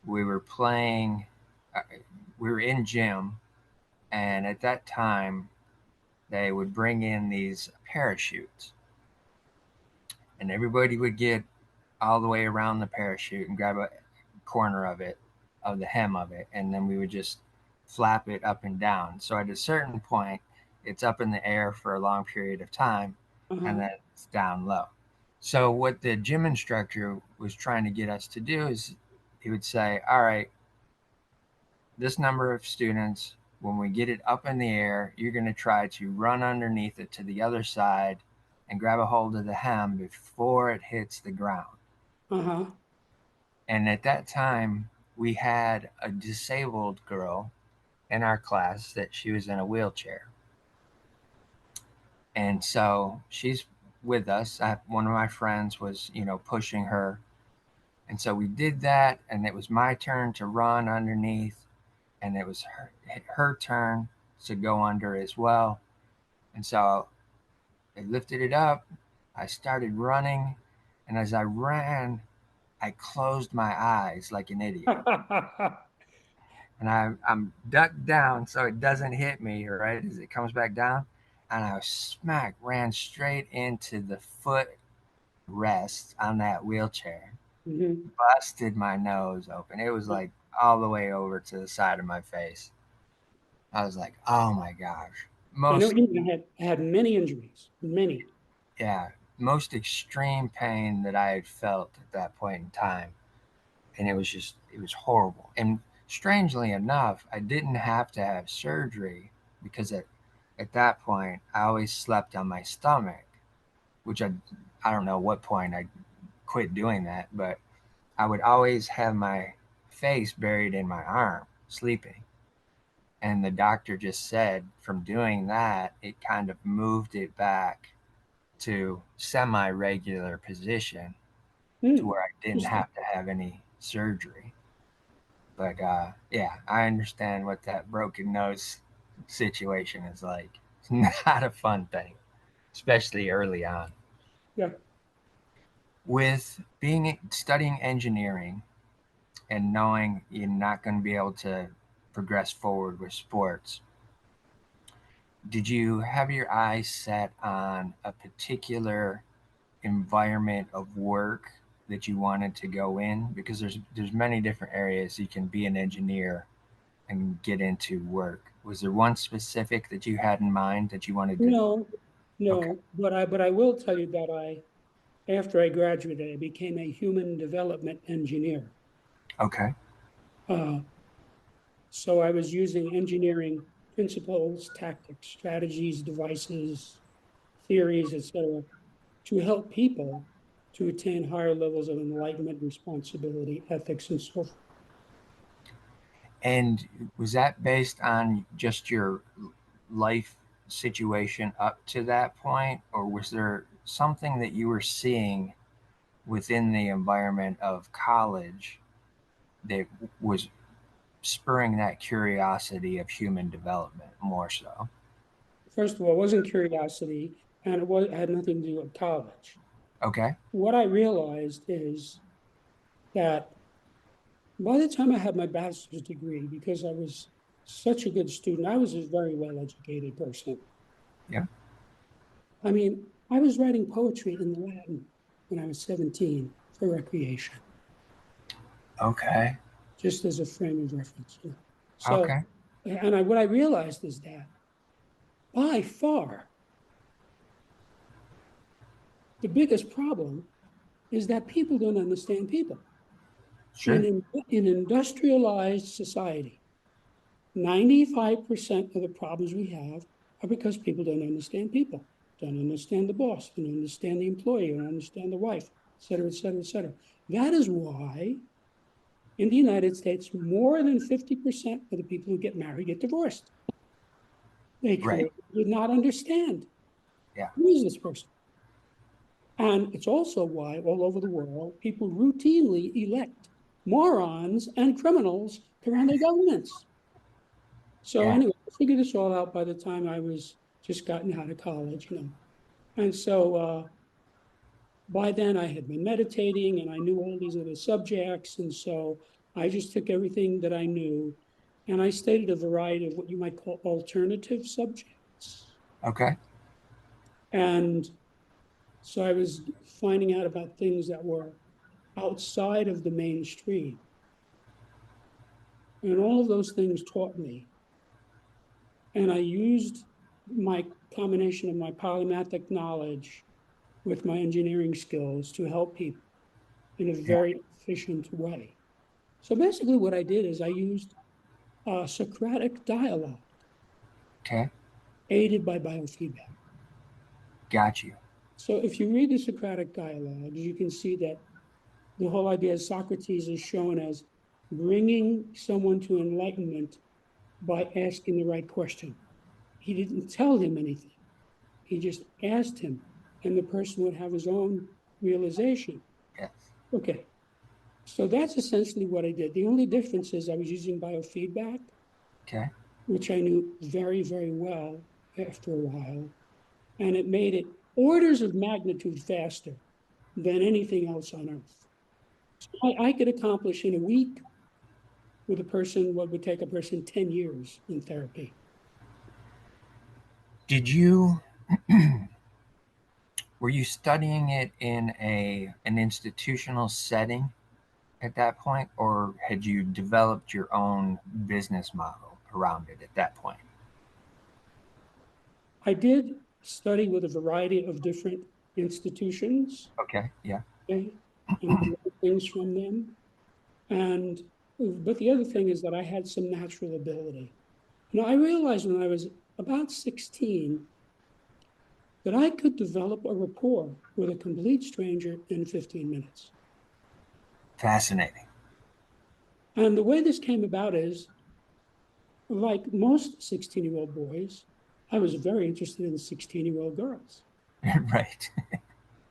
we were playing. Uh, we were in gym, and at that time, they would bring in these parachutes, and everybody would get all the way around the parachute and grab a corner of it, of the hem of it, and then we would just flap it up and down. So at a certain point, it's up in the air for a long period of time, and Uh-huh. then it's down low. So what the gym instructor was trying to get us to do is he would say, "All right, this number of students, when we get it up in the air, you're going to try to run underneath it to the other side and grab a hold of the hem before it hits the ground." Uh-huh. And at that time, we had a disabled girl in our class that she was in a wheelchair. And so she's with us. One of my friends was, pushing her. And so we did that. And it was my turn to run underneath. And it was her turn to go under as well. And so I lifted it up. I started running. And as I ran, I closed my eyes like an idiot. And I'm ducked down so it doesn't hit me right as it comes back down. And I ran straight into the foot rest on that wheelchair, Mhm. busted my nose open. It was like all the way over to the side of my face. I was like, oh my gosh. I know most, even I had many injuries, many. yeah, most extreme pain that I had felt at that point in time. And it was horrible. And strangely enough, I didn't have to have surgery because at that point, I always slept on my stomach, which I don't know what point I quit doing that, but I would always have my face buried in my arm, sleeping. And the doctor just said from doing that, it kind of moved it back to semi regular position to Hmm. where I didn't Interesting. have to have any surgery. But yeah, I understand what that broken nose situation is like. It's not a fun thing, especially early on. Yeah. With being studying engineering and knowing you're not going to be able to progress forward with sports, did you have your eyes set on a particular environment of work that you wanted to go in? Because there's many different areas you can be an engineer and get into work. Was there one specific that you had in mind that you wanted to? No, Okay. no, but I will tell you that after I graduated, I became a human development engineer. Okay. Uh, so I was using engineering principles, tactics, strategies, devices, theories, etc., to help people to attain higher levels of enlightenment, responsibility, ethics, and so forth. And was that based on just your life situation up to that point, or was there something that you were seeing within the environment of college that was spurring that curiosity of human development more so? First of all, it wasn't curiosity, and it had nothing to do with college. Okay. What I realized is that by the time I had my bachelor's degree, because I was such a good student, I was a very well educated person. Yeah. I mean, I was writing poetry in Latin when I was 17 for recreation, Okay. just as a frame of reference. So, Okay. what I realized is that by far the biggest problem is that people don't understand people. Sure. In industrialized society, 95% of the problems we have are because people don't understand people, don't understand the boss, don't understand the employee, don't understand the wife, et cetera, et cetera, et cetera. That is why in the United States, more than 50% of the people who get married get divorced. They Right. clearly did not understand Yeah. who is this person. And it's also why all over the world, people routinely elect morons and criminals to run their governments. So Yeah. anyway, I figured this all out by the time I was just gotten out of college. And so by then I had been meditating and I knew all these other subjects. And so I just took everything that I knew and I studied a variety of what you might call alternative subjects. Okay. And so I was finding out about things that were outside of the mainstream. And all of those things taught me. And I used my combination of my polymathic knowledge with my engineering skills to help people in a Yeah. very efficient way. So basically, what I did is I used Socratic dialogue Okay. aided by biofeedback. Got you. So if you read the Socratic dialogue, you can see that the whole idea of Socrates is shown as bringing someone to enlightenment by asking the right question. He didn't tell him anything, he just asked him, and the person would have his own realization. Yes. Okay, so that's essentially what I did. The only difference is I was using biofeedback, Okay. which I knew very, very well after a while, and it made it orders of magnitude faster than anything else on earth. I could accomplish in a week with a person what would take a person 10 years in therapy. Did you were you studying it in a an institutional setting at that point, or had you developed your own business model around it at that point? I did study with a variety of different institutions, Okay. Yeah. okay, and I learned things from them. And but the other thing is that I had some natural ability. I realized when I was about 16 that I could develop a rapport with a complete stranger in 15 minutes. Fascinating. And the way this came about is, like most 16-year-old boys, I was very interested in 16-year-old girls. Right.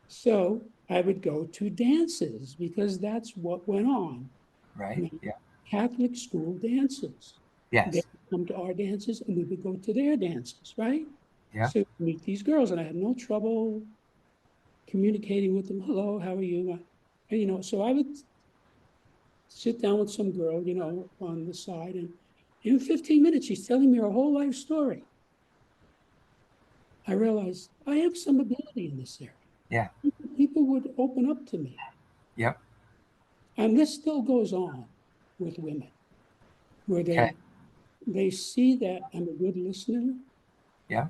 So I would go to dances because that's what went on. Right. Yeah. Catholic school dances. They Yes. would come to our dances and we would go to their dances, right? Yeah. So meet these girls, and I had no trouble communicating with them. Hello, how are you? And, so I would sit down with some girl, on the side, and in 15 minutes, she's telling me her whole life story. I realized I have some ability in this area. Yeah. People would open up to me. Yep. And this still goes on with women, where Okay. they see that I'm a good listener. Yeah.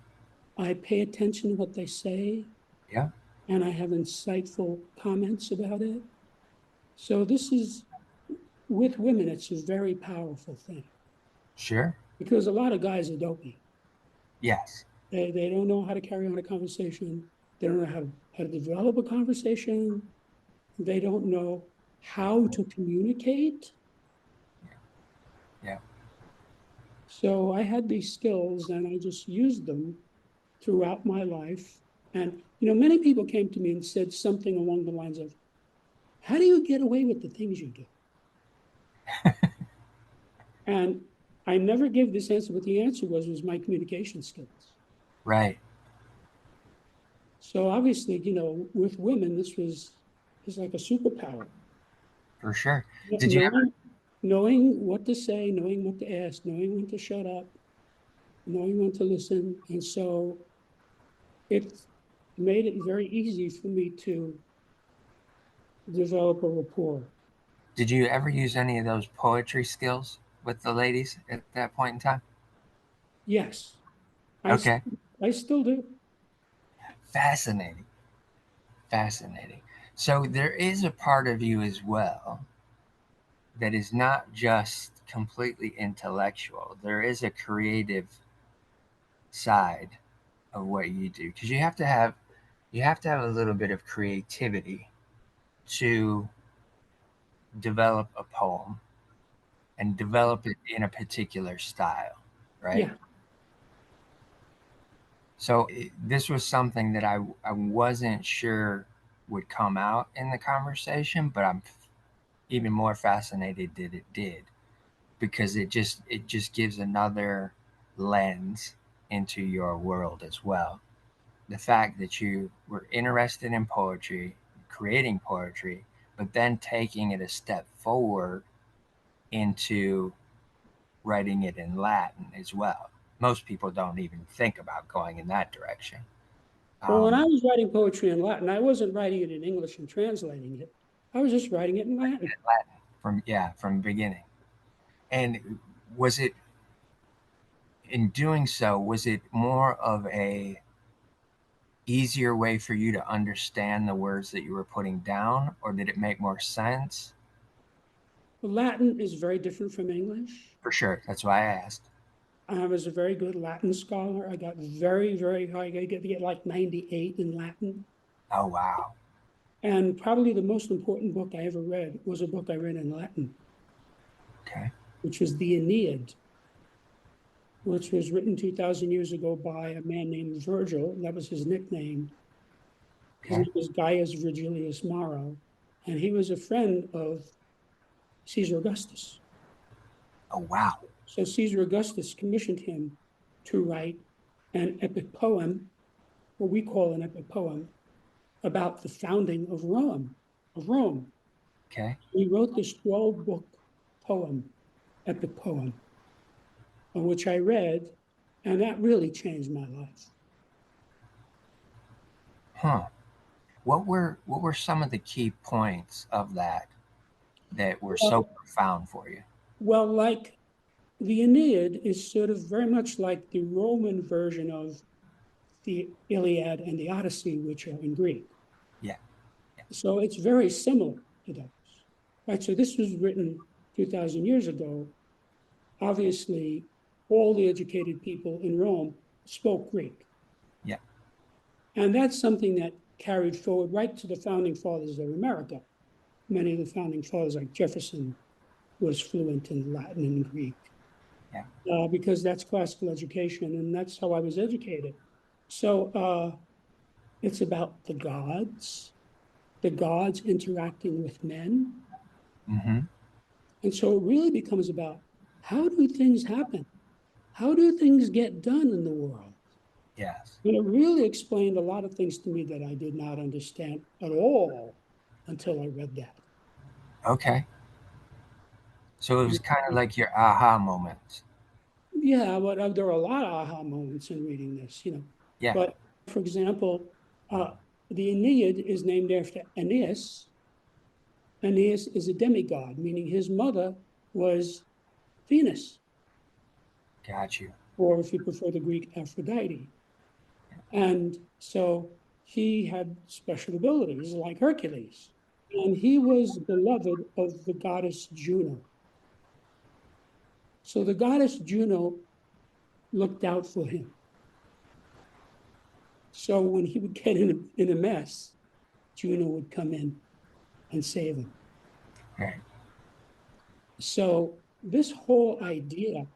I pay attention to what they say, Yeah. and I have insightful comments about it. So this is with women, it's a very powerful thing Sure. because a lot of guys are dopey. Yes. They don't know how to carry on a conversation. They don't know how to develop a conversation. They don't know how to communicate. Yeah. So I had these skills and I just used them throughout my life. And, many people came to me and said something along the lines of, how do you get away with the things you do? And I never gave this answer, but the answer was my communication skills. Right. So obviously, with women, this is like a superpower. For sure. Did you ever? Knowing what to say, knowing what to ask, knowing when to shut up, knowing when to listen. And so it made it very easy for me to develop a rapport. Did you ever use any of those poetry skills with the ladies at that point in time? Yes, I, Okay. I still do. Fascinating. Fascinating. So there is a part of you as well that is not just completely intellectual. There is a creative side of what you do because you have to have a little bit of creativity to develop a poem and develop it in a particular style, right? Yeah. So this was something that I wasn't sure would come out in the conversation, but I'm even more fascinated that it did because it just gives another lens into your world as well. The fact that you were interested in poetry, creating poetry, but then taking it a step forward into writing it in Latin as well. Most people don't even think about going in that direction. Well, when I Um, was writing poetry in Latin, I wasn't writing it in English and translating it. I was just writing it in Latin. Latin from the beginning. And was it in doing so? Was it more of a easier way for you to understand the words that you were putting down, or did it make more sense? Latin is very different from English. For sure, that's why I asked. I was a very good Latin scholar. I got very, very high. I get like 98 in Latin. Oh wow. And probably the most important book I ever read was a book I read in Latin, Okay. which was the Aeneid, which was written 2,000 years ago by a man named Virgil. That was his nickname. His Okay. name was Gaius Virgilius Maro, and he was a friend of Caesar Augustus. Oh wow. So Caesar Augustus commissioned him to write an epic poem, what we call an epic poem, about the founding of Rome. Of Rome. Okay. He wrote this 12-book poem, epic poem, on which I read, and that really changed my life. Huh. What were some of the key points of that were so Well, profound for you? like the Aeneid is sort of very much like the Roman version of the Iliad and the Odyssey, which are in Greek. Yeah. So it's very similar to those. Right. So this was written 2,000 years ago. Obviously, all the educated people in Rome spoke Greek. Yeah. And that's something that carried forward right to the founding fathers of America. Many of the founding fathers, like Jefferson, was fluent in Latin and Greek Yeah. because that's classical education, and that's how I was educated. So it's about the gods interacting with men. Mm-hmm. And so it really becomes about how do things happen? How do things get done in the world? Yes. And it really explained a lot of things to me that I did not understand at all until I read that. Okay. So it was kind of like your aha moment. Yeah, but there are a lot of aha moments in reading this. Yeah. But for example, the Aeneid is named after Aeneas. Aeneas is a demigod, meaning his mother was Venus, Got you. or if you prefer the Greek, Aphrodite. And so he had special abilities like Hercules. And he was beloved of the goddess Juno. So the goddess Juno looked out for him. So when he would get in a mess, Juno would come in and save him. Right. So this whole idea,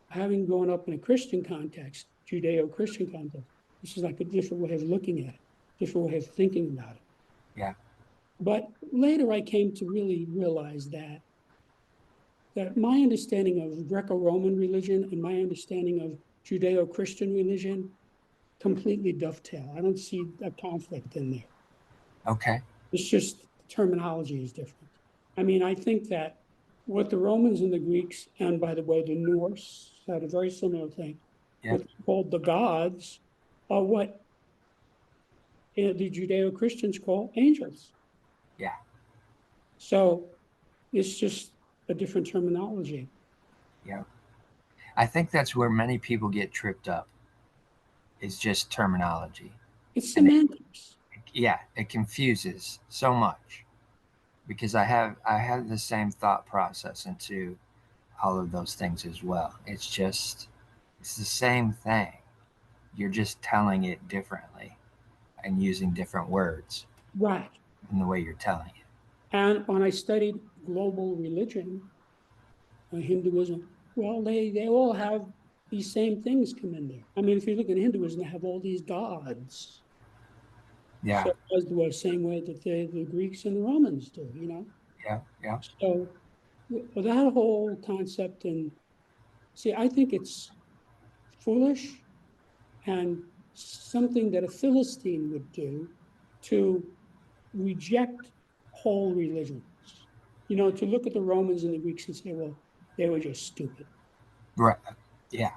having grown up in a Christian context, Judeo-Christian context, this is like a different way of looking at it, different way of thinking about it. Yeah. But later I came to really realize that my understanding of Greco-Roman religion and my understanding of Judeo-Christian religion completely dovetail. I don't see a conflict in there. Okay. It's just terminology is different. I mean, I think that what the Romans and the Greeks, and by the way, the Norse had a very similar thing, Yeah. what they called the gods are what the Judeo-Christians call angels. Yeah. So it's just a different terminology. Yeah. I think that's where many people get tripped up. Is just terminology, It's and semantics. yeah, it confuses so much because I have the same thought process into all of those things as well. It's the same thing. You're just telling it differently and using different words Right. in the way you're telling it. And when I studied global religion, Hinduism, well, they all have these same things come in there. I mean, if you look at Hinduism, they have all these gods. Yeah. So as the same way that the Greeks and the Romans do. Yeah. Yeah. So that whole concept, and see, I think it's foolish and something that a Philistine would do to reject whole religions. To look at the Romans and the Greeks and say, well, they were just stupid. Right. Yeah.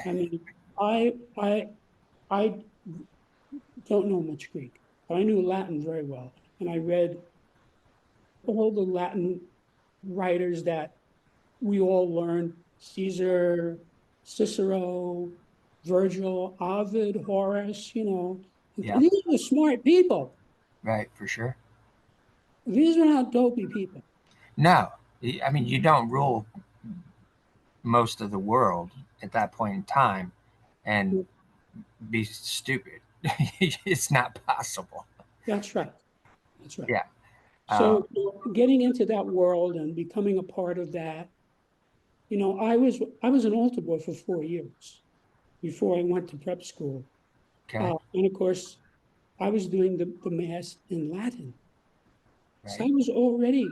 I mean, I I I don't know much Greek, but I knew Latin very well, and I read all the Latin writers that we all learned: Caesar, Cicero, Virgil, Ovid, Horace. Yeah. These were smart people. Right. For sure. These were not dopey people. No. I mean, you don't rule most of the world at that point in time and be stupid. It's not possible. That's right. That's right. Yeah. So getting into that world and becoming a part of that, I was an altar boy for 4 years before I went to prep school. Okay. And of course, I was doing the mass in Latin. So I Right. was already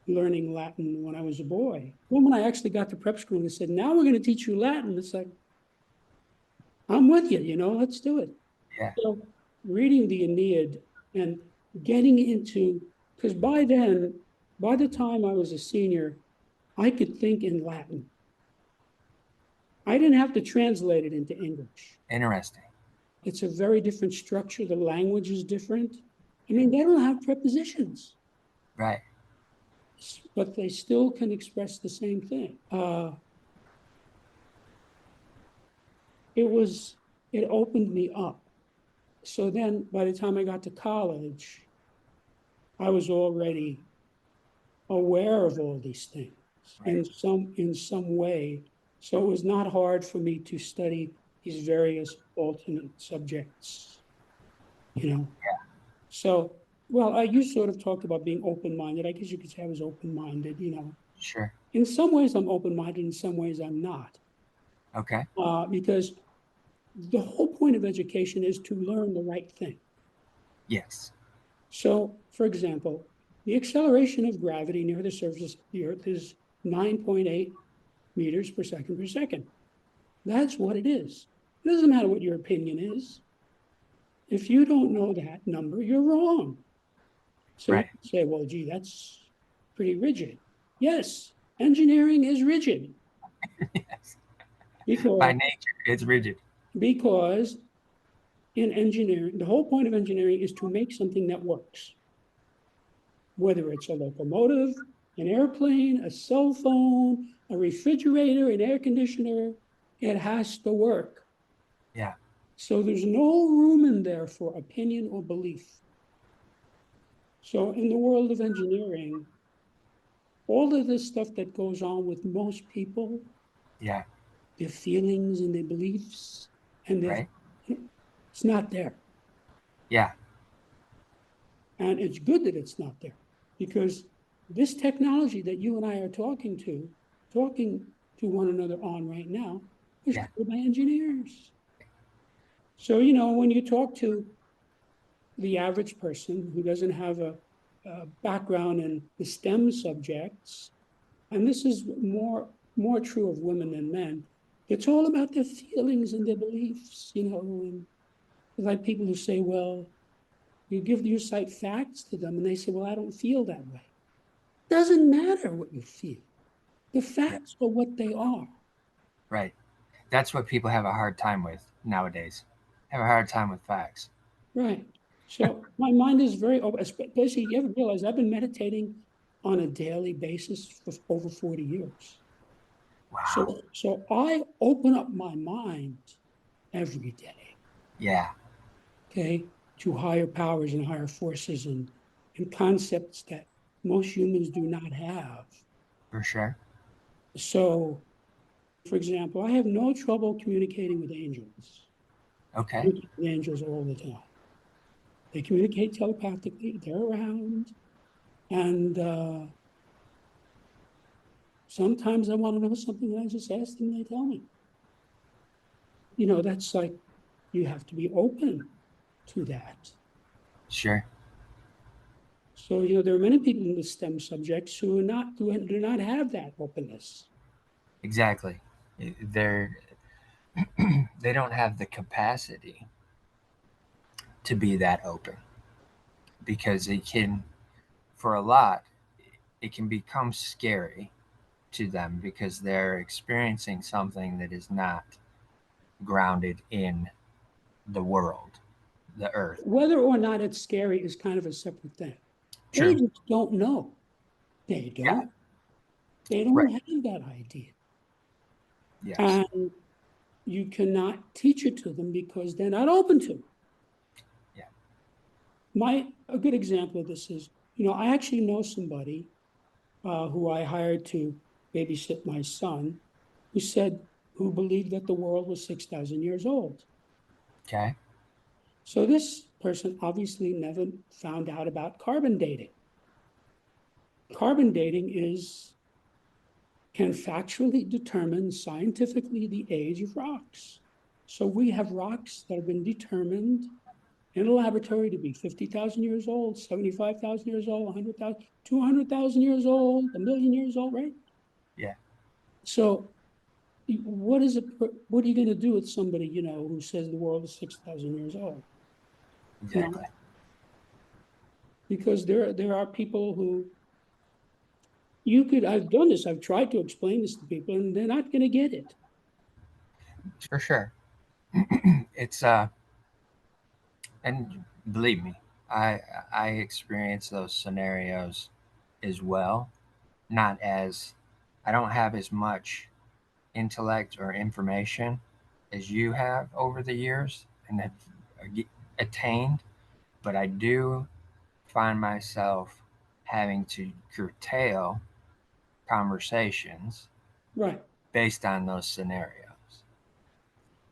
learning Latin when I was a boy. Then when I actually got to prep school, they said, now we're going to teach you Latin. It's like, I'm with you, let's do it. Yeah. So reading the Aeneid and getting into, because by the time I was a senior, I could think in Latin. I didn't have to translate it into English. Interesting. It's a very different structure. The language is different. I mean, they don't have prepositions, Right. but they still can express the same thing. It was it opened me up. So then by the time I got to college, I was already aware of all these things Right. in some way. So it was not hard for me to study these various alternate subjects, you know. Yeah. So, well, you sort of talked about being open-minded. I guess you could say I was open-minded, you know. Sure. In some ways, I'm open-minded. In some ways, I'm not, Okay. because the whole point of education is to learn the right thing. Yes. So, for example, the acceleration of gravity near the surface of the Earth is 9.8 meters per second per second. That's what it is. It doesn't matter what your opinion is. If you don't know that number, you're wrong. So you Right. can say, well, gee, that's pretty rigid. Yes, engineering is rigid Yes. By because nature, it's rigid. because in engineering, the whole point of engineering is to make something that works, whether it's a locomotive, an airplane, a cell phone, a refrigerator, an air conditioner, it has to work. Yeah. So there's no room in there for opinion or belief. So in the world of engineering, all of this stuff that goes on with most people, Yeah. their feelings and their beliefs, and their, Right. it's not there. Yeah. And it's good that it's not there because this technology that you and I are talking to one another on right now, was Yeah. created by engineers. So, when you talk to the average person who doesn't have a background in the STEM subjects, and this is more true of women than men, it's all about their feelings and their beliefs, and like people who say, well, you cite facts to them and they say, well, I don't feel that way. Doesn't matter what you feel. The Yeah. facts are what they are. Right. That's what people have a hard time with nowadays. Have a hard time with facts. Right. So my mind is very open. Especially, you ever realize I've been meditating on a daily basis for over 40 years. Wow. So I open up my mind every day, Yeah. okay, to higher powers and higher forces and concepts that most humans do not have. For sure. So, for example, I have no trouble communicating with angels. I Okay. communicate with angels all the time. They communicate telepathically. They're around, and sometimes I want to know something, and I just ask them, and they tell me. That's like you have to be open to that. Sure. So there are many people in the STEM subjects who do not have that openness. Exactly. They're they don't have the capacity to be that open because it can, for a lot, it can become scary to them because they're experiencing something that is not grounded in the world, the earth. Whether or not it's scary is kind of a separate thing. They True. just don't know. They Yeah. don't. They don't Right. have that idea. Yes. And you cannot teach it to them because they're not open to it. Yeah. A good example of this is, I actually know somebody who I hired to babysit my son, who said who believed that the world was 6,000 years old. Okay. So this person obviously never found out about carbon dating. Carbon dating is can factually determine scientifically the age of rocks. So we have rocks that have been determined in a laboratory to be 50,000 years old, 75,000 years old, 100,000, 200,000 years old, a million years old, right? Yeah. So what is it? What are you going to do with somebody, who says the world is 6,000 years old? You know, Exactly. because there are people who I've done this. I've tried to explain this to people and they're not going to get it. For sure. It's and believe me, I I experience those scenarios as well. Not as I don't have as much intellect or information as you have over the years and have attained, but I do find myself having to curtail conversations Right. based on those scenarios.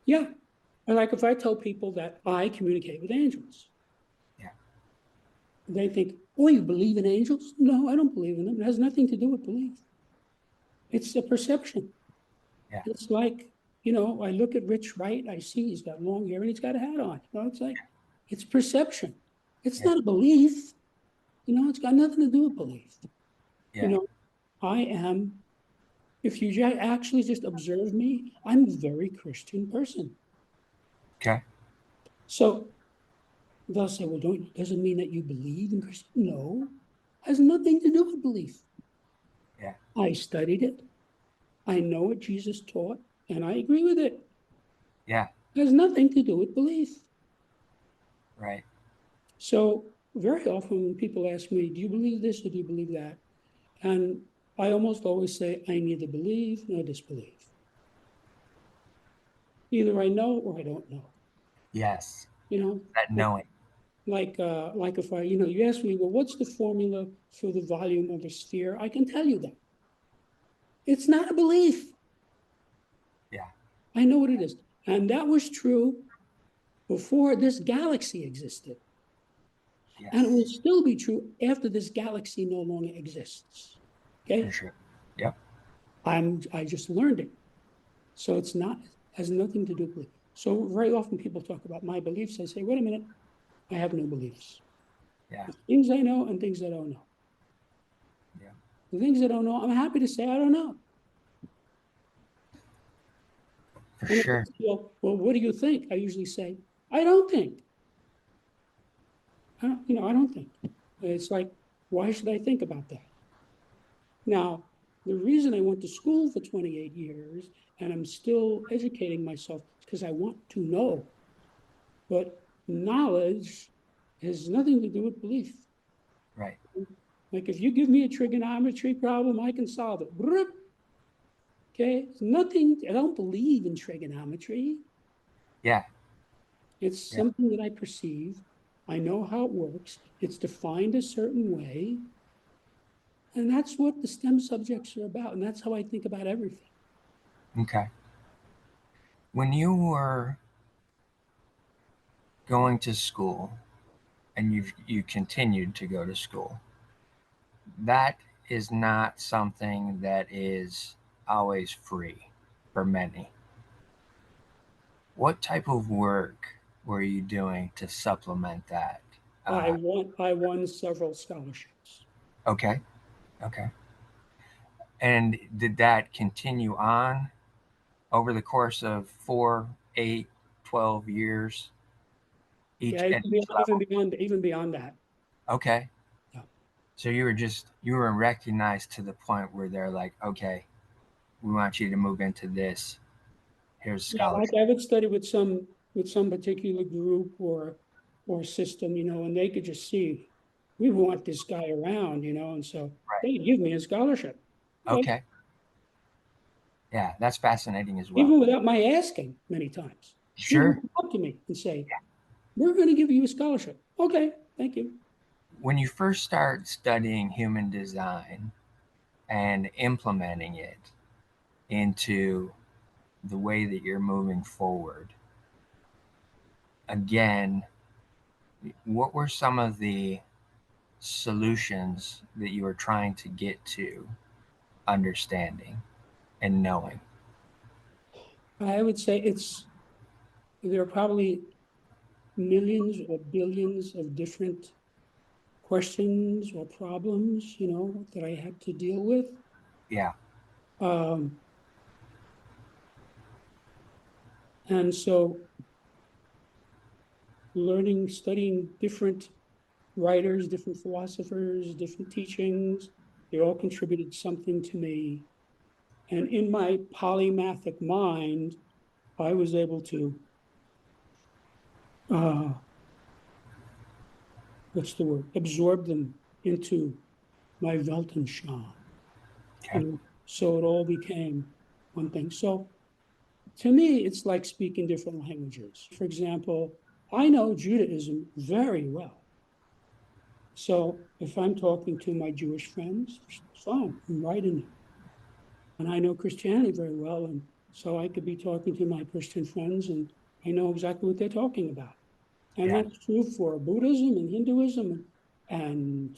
Yeah. And like if I tell people that I communicate with angels, Yeah, they think, oh, you believe in angels? No, I don't believe in them. It has nothing to do with belief. It's a perception. yeah, It's like, I look at Rich Wright, I see he's got long hair and he's got a hat on. It's like, it's perception. It's yeah, not a belief. It's got nothing to do with belief. You yeah. know, I am, if you actually just observe me, I'm a very Christian person. Okay. So they'll say, well, doesn't mean that you believe in Christian. No, has nothing to do with belief. Yeah, I studied it. I know what Jesus taught, and I agree with it. yeah, It has nothing to do with belief. right. So very often people ask me, do you believe this or do you believe that? And I almost always say, I neither believe nor disbelieve. Either I know or I don't know. Yes, You know, that knowing. like if you ask me, well, what's the formula for the volume of a sphere? I can tell you that. It's not a belief. Yeah, I know what it is. And that was true before this galaxy existed. And it will yes, still be true after this galaxy no longer exists. for Okay. sure. Yep. I just learned it. So it's not, has nothing to do with belief. So very often people talk about my beliefs. I say, wait a minute, I have no beliefs. Yeah, There's things I know and things I don't know. yeah, The things I don't know, I'm happy to say I don't know. for And if sure. it's, well, what do you think? I usually say, I don't think. I don't think. It's like, why should I think about that? Now, the reason I went to school for 28 years and I'm still educating myself is because I want to know. But knowledge has nothing to do with belief. Right. Like if you give me a trigonometry problem, I can solve it. Okay, it's nothing. I don't believe in trigonometry. Yeah, It's yeah. something that I perceive. I know how it works. It's defined a certain way. And that's what the STEM subjects are about. And that's how I think about everything. Okay. When you were going to school and you continued to go to school, that is not something that is always free for many. What type of work were you doing to supplement that? Uh, I won several scholarships. okay, okay. And did that continue on over the course of 4, 8, 12 years, each Yeah, at each level? even beyond that. Okay. Yeah. So you were recognized to the point where they're like, okay, we want you to move into this. Here's Yeah, like scholarship. I would study with some particular group or system, and they could just see we want this guy around, and so Right. they give me a scholarship. Okay. Okay. Yeah, that's fascinating as well. Even without my asking many times. People Sure. come up to me and say, we're going to give you a scholarship. Okay, thank you. When you first start studying human design and implementing it into the way that you're moving forward, again, what were some of the solutions that you were trying to get to understanding and knowing? I would say there are probably millions or billions of different questions or problems, that I had to deal with. Yeah. Um, and so studying different writers, different philosophers, different teachings, they all contributed something to me. And in my polymathic mind, I was able to, uh, what's the word, absorb them into my Weltanschauung. Okay. So it all became one thing. So To me, it's like speaking different languages. For example, I know Judaism very well. So if I'm talking to my Jewish friends, fine, I'm right in there. And I know Christianity very well. And so I could be talking to my Christian friends and I know exactly what they're talking about. And Yeah. that's true for Buddhism and Hinduism and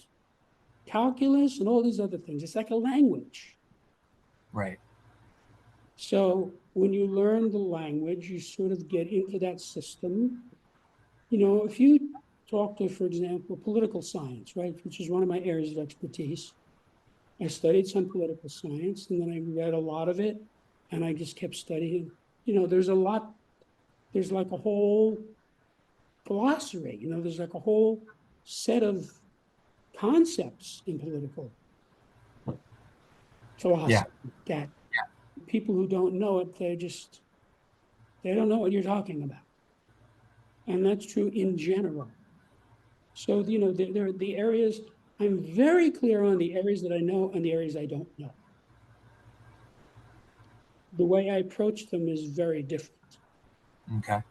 calculus and all these other things. It's like a language. Right. So when you learn the language, you sort of get into that system. You know, if you talk to, for example, political science, right, which is one of my areas of expertise, I studied some political science and then I read a lot of it and I just kept studying. You know, there's like a whole glossary, you know, there's like a whole set of concepts in political Yeah. philosophy that people who don't know it, they don't know what you're talking about. And that's true in general. So, you know, there are the areas, I'm very clear on the areas that I know and the areas I don't know. The way I approach them is very different. Okay.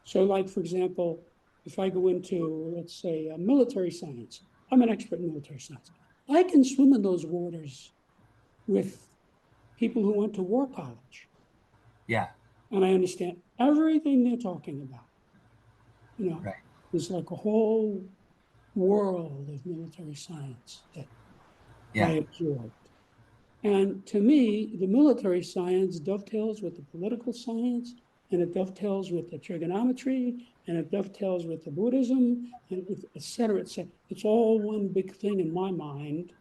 So, like, for example, if I go into, let's say, military science, I'm an expert in military science. I can swim in those waters with people who went to war college, Yeah. and I understand everything they're talking about. You know, Right. there's like a whole world of military science that I Yeah. absorbed. And to me, the military science dovetails with the political science, and it dovetails with the trigonometry, and it dovetails with the Buddhism, and et cetera, et cetera. It's all one big thing in my mind.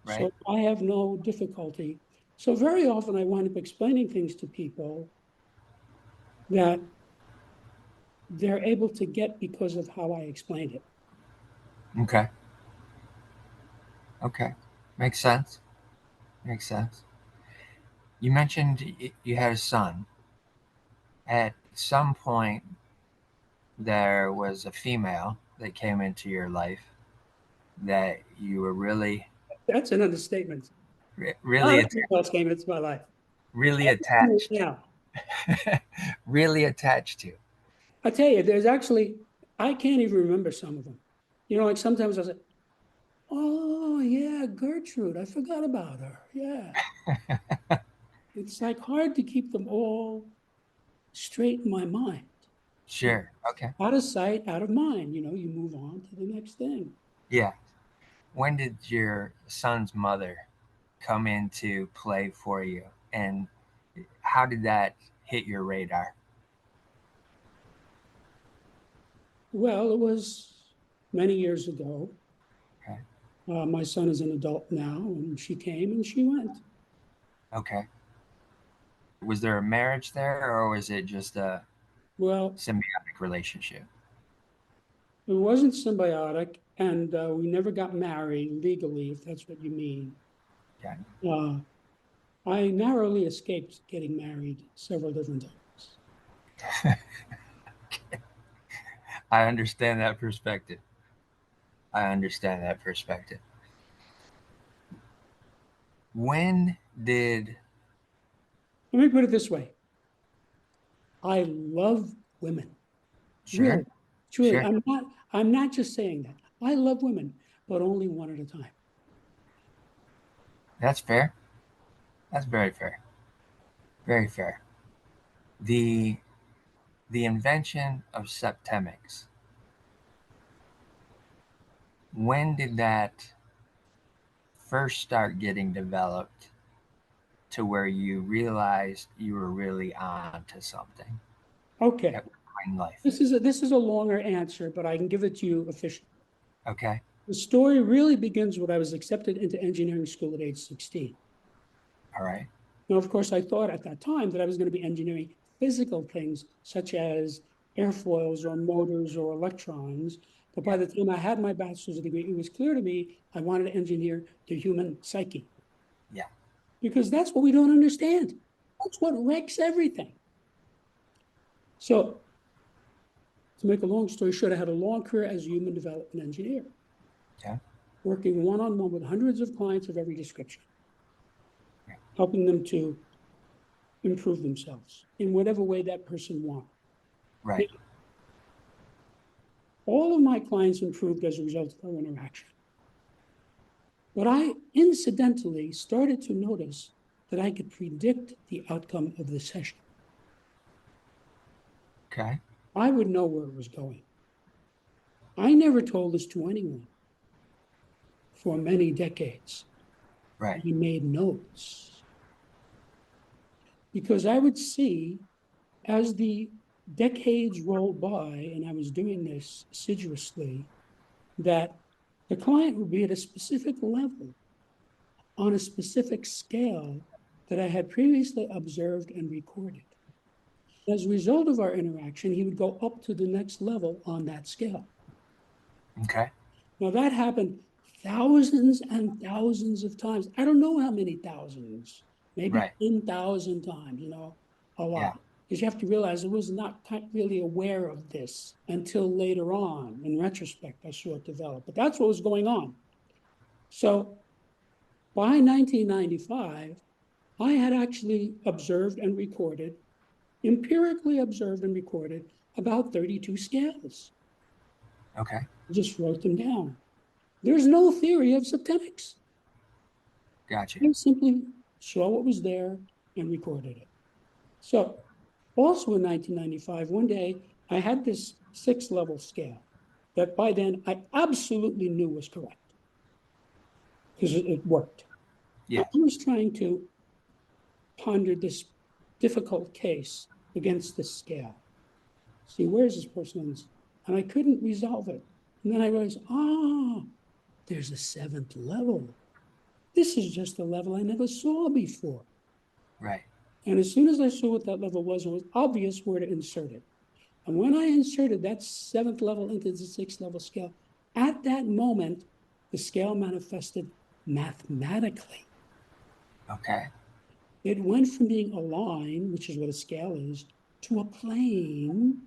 Right. So I have no difficulty. So very often I wind up explaining things to people that they're able to get because of how I explained it. Okay. Okay. Makes sense. Makes sense. You mentioned you had a son. At some point, there was a female that came into your life that you were That's an understatement. A really, lot of people came into my life. really attached, Yeah. really attached to. I tell you, there's actually, I can't even remember some of them. You know, like sometimes I say, oh, yeah, Gertrude, I forgot about her. Yeah. It's like hard to keep them all straight in my mind. But Sure. Okay. out of sight, out of mind, you know, you move on to the next thing. Yeah. When did your son's mother come into play for you, and how did that hit your radar? Well, it was many years ago. Okay. My son is an adult now, and she came and she went. Okay. Was there a marriage there, or was it just a Well, symbiotic relationship? it wasn't symbiotic, and we never got married legally, if that's what you mean. Okay. Uh, I narrowly escaped getting married several different times. I understand that perspective. I understand that perspective. When did Let me put it this way. I love women. Really, sure, truly. sure. I'm not just saying that. I love women, but only one at a time. That's fair. That's very fair. Very fair. The the invention of septemics. When did that first start getting developed to where you realized you were really on to something Okay. at one point in life? This is a longer answer, but I can give it to you officially. Okay. The story really begins when I was accepted into engineering school at age 16. All right. Now, of course, I thought at that time that I was going to be engineering physical things such as airfoils or motors or electrons. But by Yeah. the time I had my bachelor's degree, it was clear to me I wanted to engineer the human psyche Yeah. because that's what we don't understand. That's what wrecks everything. So, to make a long story short, I had a long career as a human development engineer, Yeah. working one on one with hundreds of clients of every description, Yeah. helping them to improve themselves in whatever way that person wanted. Right. All of my clients improved as a result of our interaction. But I incidentally started to notice that I could predict the outcome of the session. Okay. I would know where it was going. I never told this to anyone for many decades. Right. I made notes because I would see as the decades rolled by, and I was doing this assiduously, that the client would be at a specific level on a specific scale that I had previously observed and recorded. As a result of our interaction, he would go up to the next level on that scale. Okay. Now, that happened thousands and thousands of times. I don't know how many thousands, maybe Right. 10,000 times, a Yeah. lot. Because you have to realize I was not really aware of this until later on. In retrospect, I saw it develop. But that's what was going on. So by 1995, I had actually observed and recorded, empirically observed and recorded about 32 scales. Okay. I just wrote them down. There's no theory of septemics. Gotcha. I simply saw what was there and recorded it. So, also in 1995, one day I had this 6 level scale that by then I absolutely knew was correct because it worked. I Yeah. was trying to ponder this difficult case against this scale. See, where's this person on this? And I couldn't resolve it. And then I realized, there's a 7th level. This is just a level I never saw before. Right. And as soon as I saw what that level was, it was obvious where to insert it. And when I inserted that 7th level into the 6th level scale, at that moment, the scale manifested mathematically. Okay. It went from being a line, which is what a scale is, to a plane,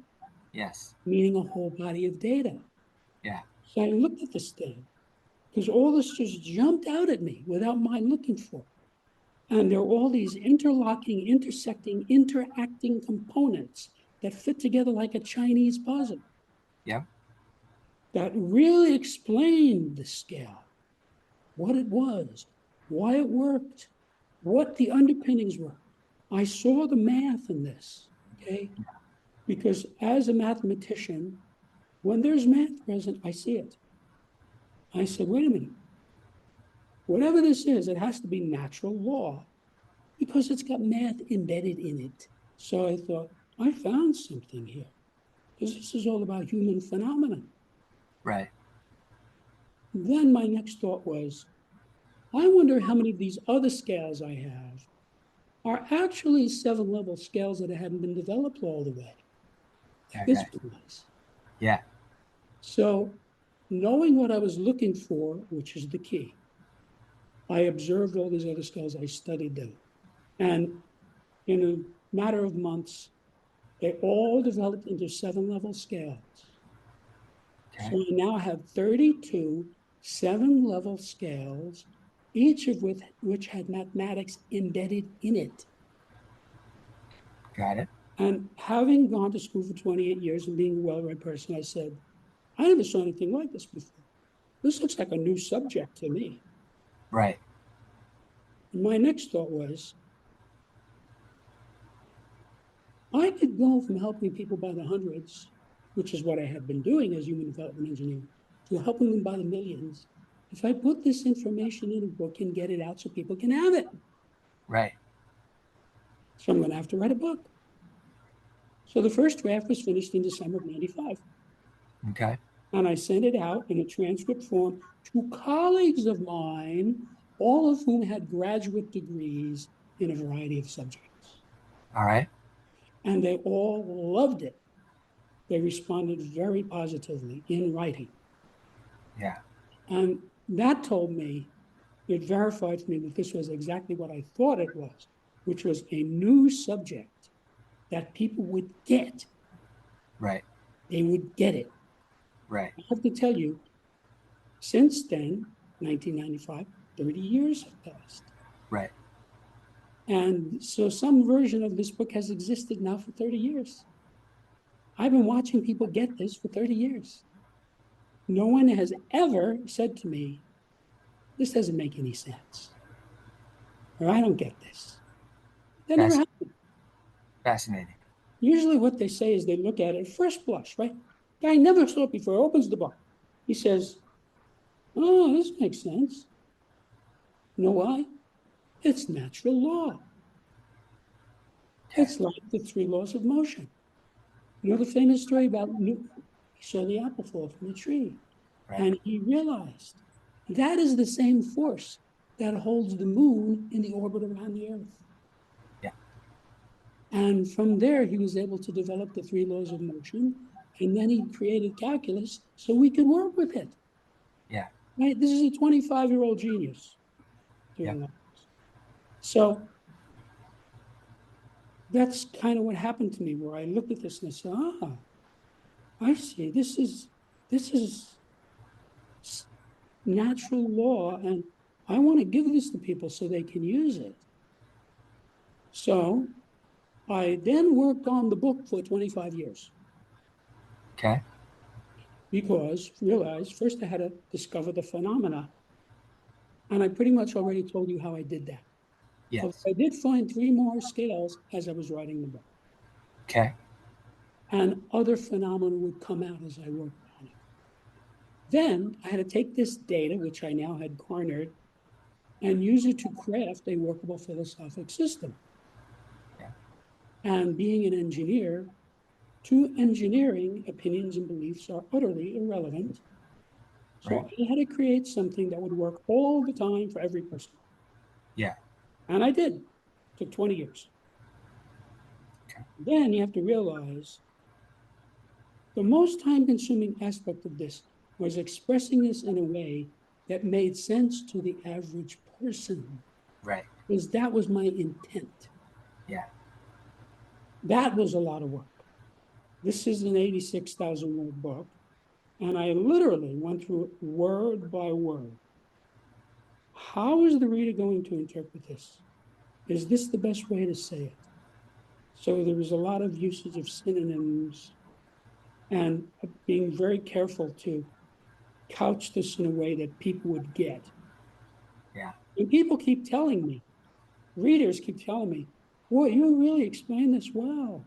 Yes. meaning a whole body of data. Yeah. So I looked at this thing because all this just jumped out at me without my looking for it. And there are all these interlocking, intersecting, interacting components that fit together like a Chinese puzzle Yep. that really explained the scale, what it was, why it worked, what the underpinnings were. I saw the math in this, okay? Because as a mathematician, when there's math present, I see it. I said, wait a minute, whatever this is, it has to be natural law because it's got math embedded in it. So I thought, I found something here because this is all about human phenomena. Right. Then my next thought was, I wonder how many of these other scales I have are actually 7-level scales that hadn't been developed all the way, like this Okay. place. Yeah. So knowing what I was looking for, which is the key, I observed all these other scales, I studied them. And in a matter of months, they all developed into 7-level scales. So Okay. I now have 32 7-level scales, each of which had mathematics embedded in it. Got it. And having gone to school for 28 years and being a well-read person, I said, I never saw anything like this before. This looks like a new subject to me. Right. And my next thought was, I could go from helping people by the hundreds, which is what I had been doing as human development engineer, to helping them by the millions. If I put this information in a book and get it out so people can have it. Right. So I'm going to have to write a book. So the first draft was finished in December of 95. Okay. And I sent it out in a transcript form to colleagues of mine, all of whom had graduate degrees in a variety of subjects. All right. And they all loved it. They responded very positively in writing. Yeah. And that told me, it verified for me that this was exactly what I thought it was, which was a new subject that people would get. Right. They would get it. Right. I have to tell you, since then, 1995, 30 years have passed. Right. And so some version of this book has existed now for 30 years. I've been watching people get this for 30 years. No one has ever said to me, this doesn't make any sense, or I don't get this. That never Fasc- happened. Fascinating. Usually what they say is they look at it first blush, right? Guy never saw it before, opens the book. He says, oh, this makes sense. You know why? It's natural law. Okay. It's like the three laws of motion. You know the famous story about Newton? He saw the apple fall from the tree, Right. and he realized that is the same force that holds the moon in the orbit around the Earth. Yeah. And from there, he was able to develop the three laws of motion, and then he created calculus so we could work with it. Yeah. Right? This is a 25-year-old genius Yep. doing that. So that's kind of what happened to me, where I looked at this and I said, ah, I see. This is natural law, and I want to give this to people so they can use it. So I then worked on the book for 25 years Okay. because realized first I had to discover the phenomena. And I pretty much already told you how I did that. Although Yes. I did find three more scales as I was writing the book. Okay. And other phenomena would come out as I worked on it. Then I had to take this data, which I now had garnered, and use it to craft a workable philosophic system. Yeah. And being an engineer, to engineering, opinions and beliefs are utterly irrelevant. Right. So I had to create something that would work all the time for every person. Yeah. And I did. It took 20 years. Okay. Then you have to realize the most time consuming aspect of this was expressing this in a way that made sense to the average person, Right. because that was my intent. Yeah. That was a lot of work. This is an 86,000 word book, and I literally went through it word by word. How is the reader going to interpret this? Is this the best way to say it? So there was a lot of usage of synonyms and being very careful to couch this in a way that people would get. Yeah. And people keep telling me, readers keep telling me, boy, you really explain this well.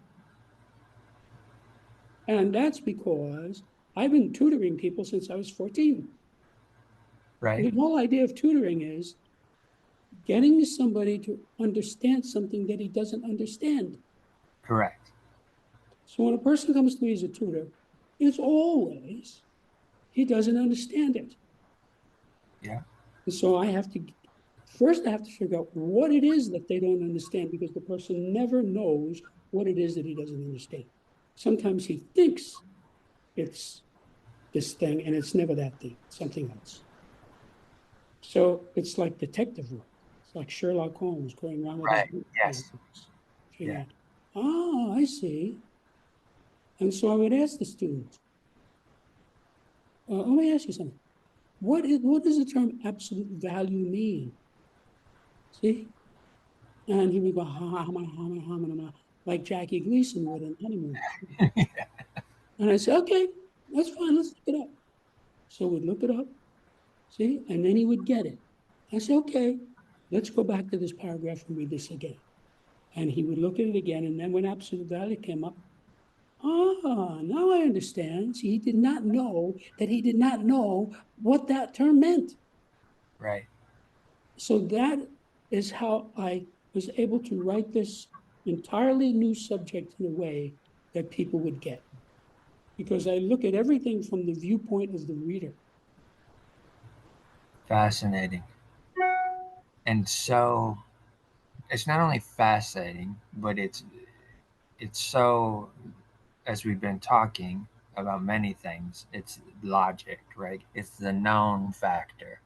And that's because I've been tutoring people since I was 14. Right. The whole idea of tutoring is getting somebody to understand something that he doesn't understand. Correct. So when a person comes to me as a tutor, it's always he doesn't understand it. Yeah. And so first I have to figure out what it is that they don't understand, because the person never knows what it is that he doesn't understand. Sometimes he thinks it's this thing and it's never that thing, it's something else. So it's like detective work. It's like Sherlock Holmes going around with his Right. Yes. figuring Yeah. out, oh, I see. And so I would ask the student, let me ask you something. What does the term absolute value mean? See? And he would go, ha, ha, ha, ha, ha, like Jackie Gleason would in Honeymoon. And I said, okay, that's fine. Let's look it up. So we'd look it up, see? And then he would get it. I said, okay, let's go back to this paragraph and read this again. And he would look at it again. And then when absolute value came up, ah, now I understand. See, he did not know that he did not know what that term meant. Right. So that is how I was able to write this entirely new subject in a way that people would get. Because I look at everything from the viewpoint of the reader. Fascinating. And so it's not only fascinating, but it's so, as we've been talking about many things, it's logic, right? It's the known factor.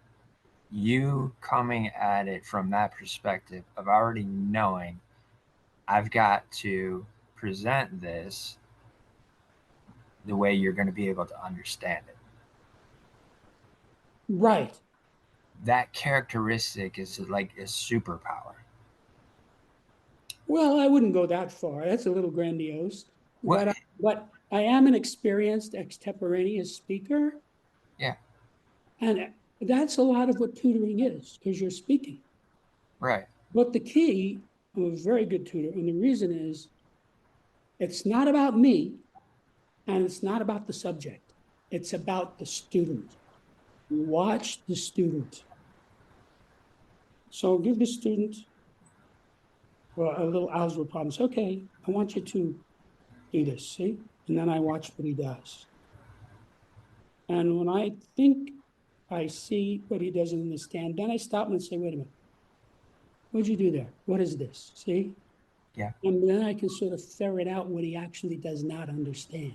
You coming at it from that perspective of already knowing I've got to present this the way you're going to be able to understand it. Right. That characteristic is like a superpower. Well, I wouldn't go that far. That's a little grandiose, What? but I am an experienced extemporaneous speaker, Yeah, and that's a lot of what tutoring is because you're speaking. right. But the key, I'm a very good tutor, and the reason is it's not about me and it's not about the subject. It's about the student. Watch the student. So give the student a little algebra problem. Say, okay, I want you to do this, see? And then I watch what he does. And when I think I see what he doesn't understand, then I stop and say, wait a minute, what'd you do there? What is this? See? Yeah. And then I can sort of ferret out what he actually does not understand.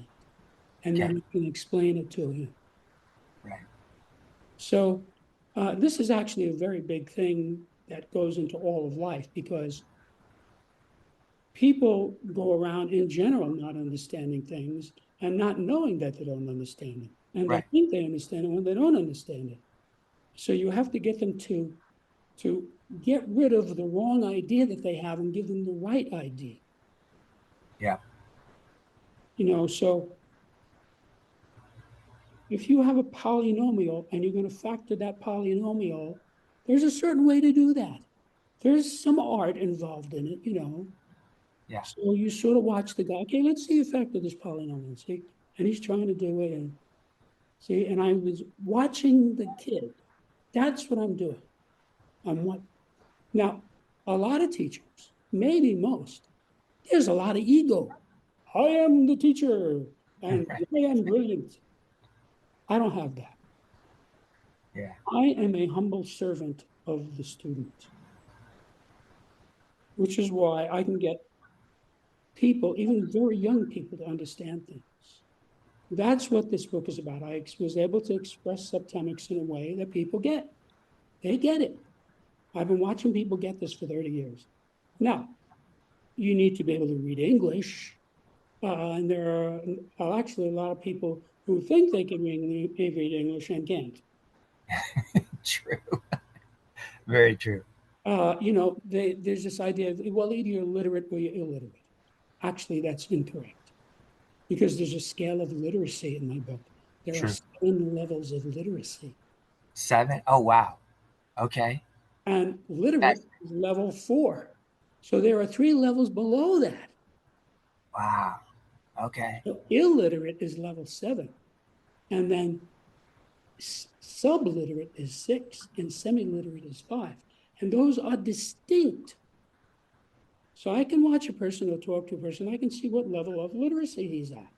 And then Okay. I can explain it to him. Right. So this is actually a very big thing that goes into all of life because people go around in general not understanding things and not knowing that they don't understand them. And they Right. think they understand it when they don't understand it. So you have to get them to get rid of the wrong idea that they have and give them the right idea. Yeah. So if you have a polynomial and you're going to factor that polynomial, there's a certain way to do that. There's some art involved in it. Yeah. So you sort of watch the guy, okay, let's see the effect of this polynomial, see? And he's trying to do it and see, and I was watching the kid. That's what I'm doing. I'm what now a lot of teachers, maybe most, there's a lot of ego. I am the teacher and Right. I am brilliant. I don't have that. Yeah. I am a humble servant of the student, which is why I can get people, even very young people, to understand things. That's what this book is about. I was able to express septemics in a way that people get. They get it. I've been watching people get this for 30 years. Now, you need to be able to read English. And there are actually a lot of people who think they can read English and can't. True. Very true. There's this idea of, well, either you're literate or you're illiterate. Actually, that's incorrect because there's a scale of literacy in my book. There are True. 7 levels of literacy. Seven. Oh wow. Okay. And literate That's is level 4. So there are 3 levels below that. wow. Okay. So illiterate is level 7. And then subliterate is 6, and semi-literate is 5. And those are distinct. So I can watch a person or talk to a person. I can see what level of literacy he's at.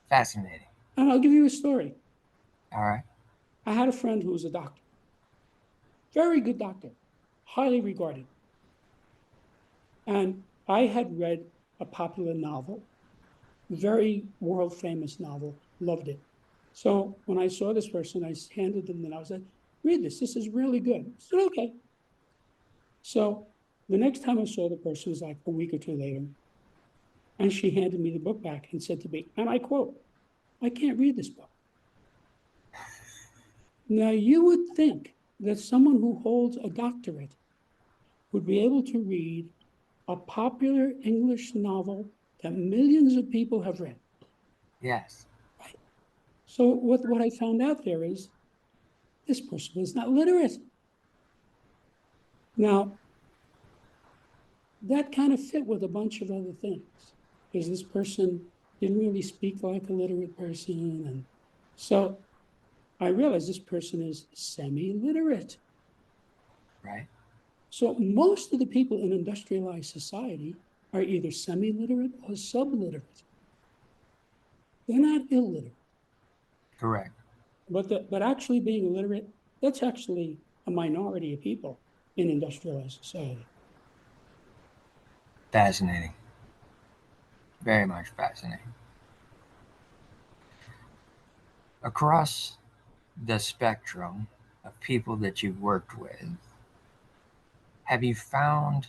Fascinating. And I'll give you a story. All right. I had a friend who was a doctor, very good doctor, highly regarded. And I had read a popular novel, very world famous novel, loved it. So when I saw this person, I handed them and I was like, read this. This is really good. I said, okay. So the next time I saw the person was like a week or two later. And she handed me the book back and said to me, and I quote, I can't read this book. Now, you would think that someone who holds a doctorate would be able to read a popular English novel that millions of people have read. Yes. Right? So what I found out there is this person was not literate. Now, that kind of fit with a bunch of other things because this person didn't really speak like a literate person. And so I realized this person is semi-literate. Right. So most of the people in industrialized society are either semi-literate or subliterate. They're not illiterate. Correct. But actually being illiterate, that's actually a minority of people in industrialized society. Fascinating. Very much fascinating. Across the spectrum of people that you've worked with, have you found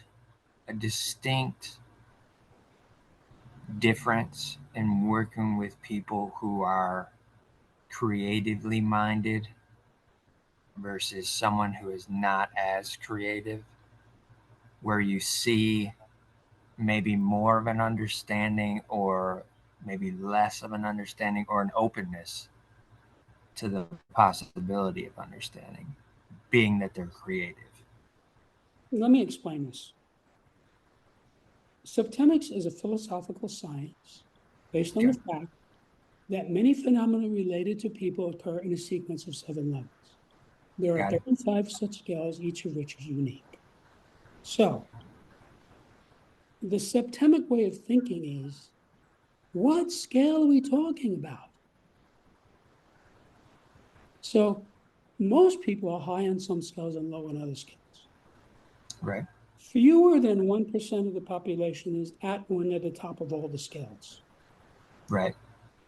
a distinct difference in working with people who are creatively minded versus someone who is not as creative, where you see maybe more of an understanding, or maybe less of an understanding, or an openness to the possibility of understanding, being that they're creative. Let me explain this. Septemics is a philosophical science based on the Okay, fact that many phenomena related to people occur in a sequence of 7 levels. There are got it. 35 such scales, each of which is unique. So, the septemic way of thinking is, what scale are we talking about? So, most people are high on some scales and low on other scales. Right, Fewer than 1% of the population is at or near the top of all the scales. right.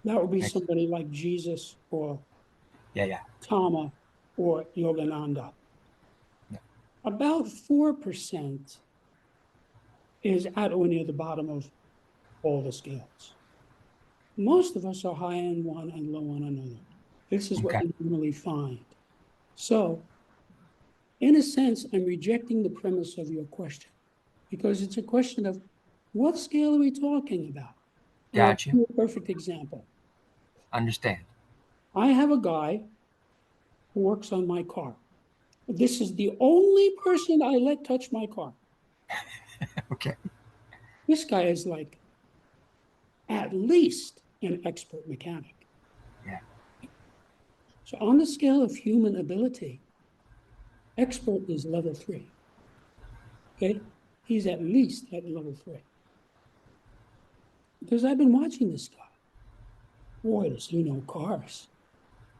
That would be Makes, somebody like Jesus or yeah, yeah, Tama or Yogananda. yeah. About 4% is at or near the bottom of all the scales. Most of us are high on one and low on another. This is what Okay, you normally find. So, in a sense, I'm rejecting the premise of your question because it's a question of what scale are we talking about? And I'll give got you. you a perfect example. Understand. I have a guy who works on my car. This is the only person I let touch my car. Okay, This guy is like at least an expert mechanic. yeah, So, on the scale of human ability, expert is level 3. Okay. He's at least at level 3 because I've been watching this guy. Boy, does he know cars.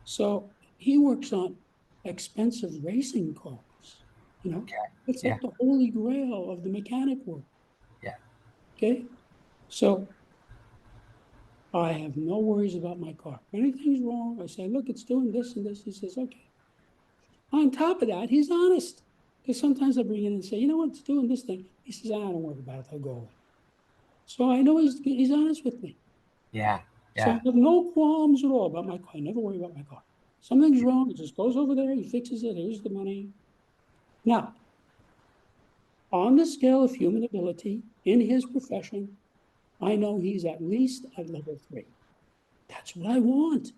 So, he works on expensive racing cars. You know, okay, it's yeah, like the holy grail of the mechanic world. yeah, Okay. So, I have no worries about my car. If anything's wrong, I say, look, it's doing this and this. He says, okay. On top of that, he's honest. Because sometimes I bring in and say, you know what, it's doing this thing. He says, ah, don't worry about it, I'll go away. So I know he's honest with me. yeah, So I yeah, have no qualms at all about my car. I never worry about my car. Something's wrong, he just goes over there, he fixes it, here's the money. Now, on the scale of human ability in his profession, I know he's at least at level 3. That's what I want.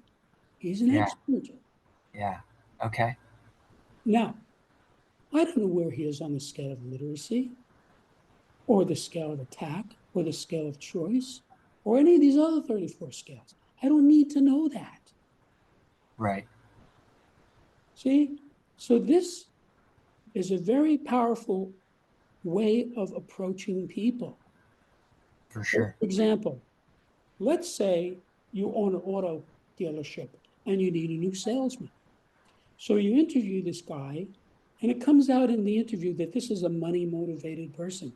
He's an yeah, expert. yeah. Okay, Now, I don't know where he is on the scale of literacy, or the scale of attack, or the scale of choice, or any of these other 34 scales. I don't need to know that. right, See? So, this is a very powerful way of approaching people. for For sure. example, let's say you own an auto dealership and you need a new salesman. So, you interview this guy, and it comes out in the interview that this is a money motivated person.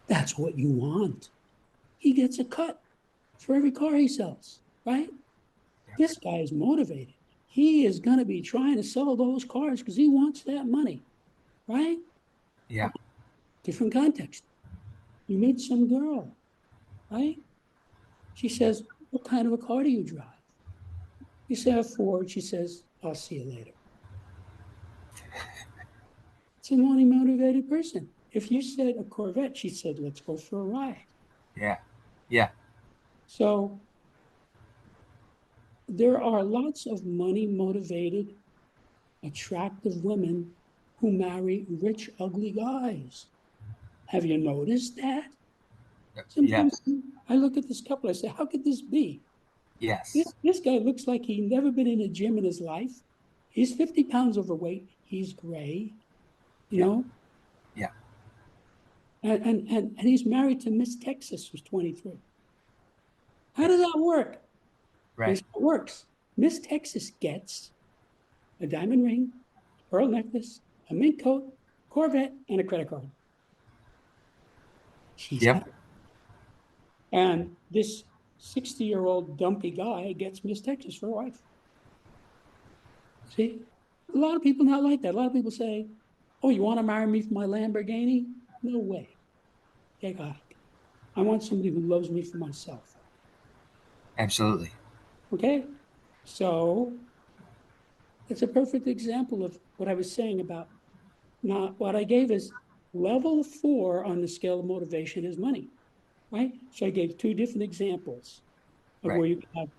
That's what you want. He gets a cut for every car he sells, right? Yeah, This guy is motivated. He is going to be trying to sell those cars because he wants that money, right? yeah, Different context. You meet some girl, right? She says, what kind of a car do you drive? You say a Ford. She says, I'll see you later. It's a money motivated person. If you said a Corvette, she said, let's go for a ride. yeah, yeah, So there are lots of money motivated, attractive women who marry rich, ugly guys. Have you noticed that? Sometimes yes, I look at this couple, I say, how could this be? yes, This guy looks like he's never been in a gym in his life. He's 50 pounds overweight. He's gray, you yeah, know, yeah, and he's married to Miss Texas, who's 23. How yeah, does that work? right. Here's how it works. Miss Texas gets a diamond ring, a pearl necklace, a mink coat, Corvette, and a credit card. She's Yep, happy. And this 60-year-old dumpy guy gets Miss Texas for a wife. See, a lot of people not like that. A lot of people say, "Oh, you want to marry me for my Lamborghini?" No way. Take a hike. I want somebody who loves me for myself. absolutely. Okay, so it's a perfect example of what I was saying about not what I gave is Level 4 on the scale of motivation is money, right? So I gave two different examples of Right. where you can have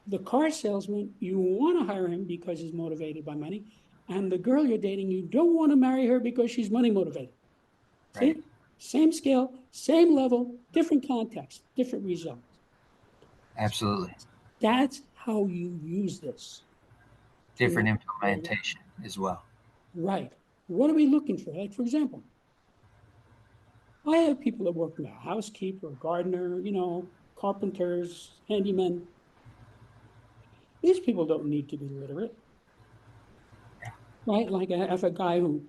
the car salesman, you want to hire him because he's motivated by money. And the girl you're dating, you don't want to marry her because she's money motivated. Right. See? Same scale, same level, different context, different results. Absolutely. That's how you use this. Different implementation as well. Right. What are we looking for? Like, for example, I have people that work now, housekeeper, gardener, carpenters, handymen. These people don't need to be literate, Yeah. right? Like I have a guy who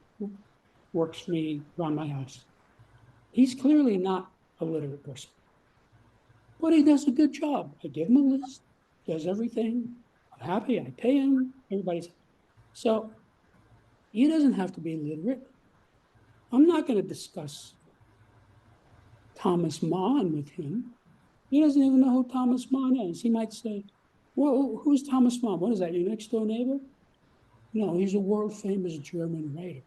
works for me around my house. He's clearly not a literate person, but he does a good job. I give him a list, does everything. I'm happy. I pay him. Everybody's so he doesn't have to be literate. I'm not going to discuss Thomas Mann with him. He doesn't even know who Thomas Mann is. He might say, "Well, who's Thomas Mann? What is that? Your next door neighbor?" No, he's a world famous German writer.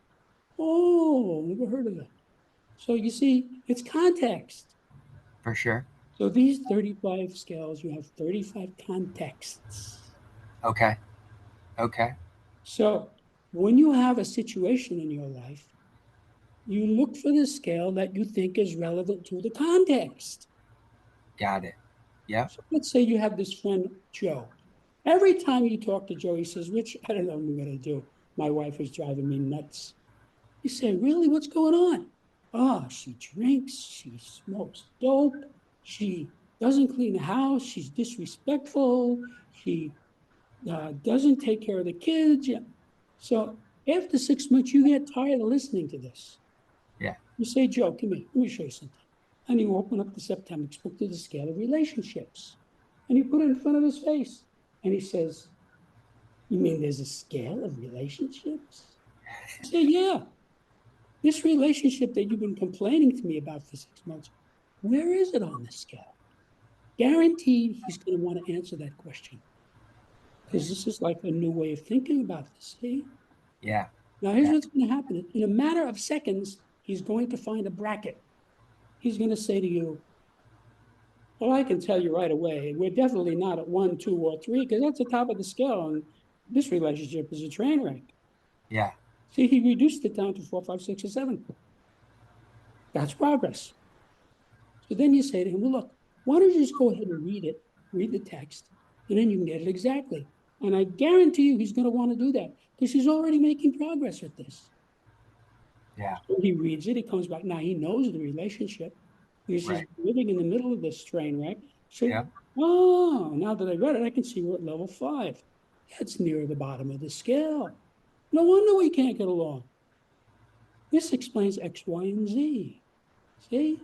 Oh, never heard of that. So you see, it's context. For sure. So these 35 scales, you have 35 contexts. Okay. Okay. So when you have a situation in your life, you look for the scale that you think is relevant to the context. Got it. Yep. So let's say you have this friend, Joe. Every time you talk to Joe, he says, Rich, I don't know what I'm going to do. My wife is driving me nuts. You say, really? What's going on? Oh, she drinks, she smokes dope, she doesn't clean the house, she's disrespectful, she doesn't take care of the kids. Yeah. So after 6 months, you get tired of listening to this. Yeah. You say, Joe, come here, let me show you something. And you open up the Septemics book to the scale of relationships. And you put it in front of his face. And he says, you mean there's a scale of relationships? You say, yeah. This relationship that you've been complaining to me about for 6 months, where is it on the scale? Guaranteed he's going to want to answer that question because this is like a new way of thinking about this. See? Yeah. Now, here's Yeah. what's going to happen. In a matter of seconds, he's going to find a bracket. He's going to say to you, well, I can tell you right away, we're definitely not at 1, 2, or 3, because that's the top of the scale. And this relationship is a train wreck. Yeah. See, he reduced it down to 4, 5, 6, or 7. That's progress. So then you say to him, well, look, why don't you just go ahead and read it, read the text, and then you can get it exactly. And I guarantee you he's going to want to do that because he's already making progress at this. Yeah. So he reads it, he comes back. Now he knows the relationship because he's Right. living in the middle of this train wreck. So, Yep. oh, now that I read it, I can see we're at level 5. That's near the bottom of the scale. No wonder we can't get along. This explains X, Y, and Z. See?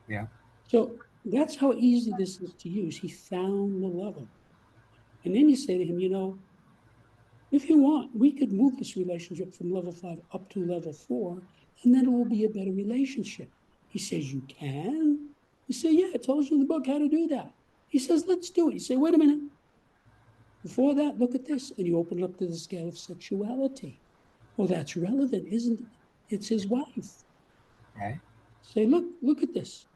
Yeah. So that's how easy this is to use. He found the level. And then you say to him, if you want, we could move this relationship from level 5 up to level 4, and then it will be a better relationship. He says, you can? You say, yeah, it tells you in the book how to do that. He says, let's do it. You say, wait a minute. Before that, look at this. And you open it up to the scale of sexuality. Well, that's relevant, isn't it? It's his wife. Right. Say, look at this.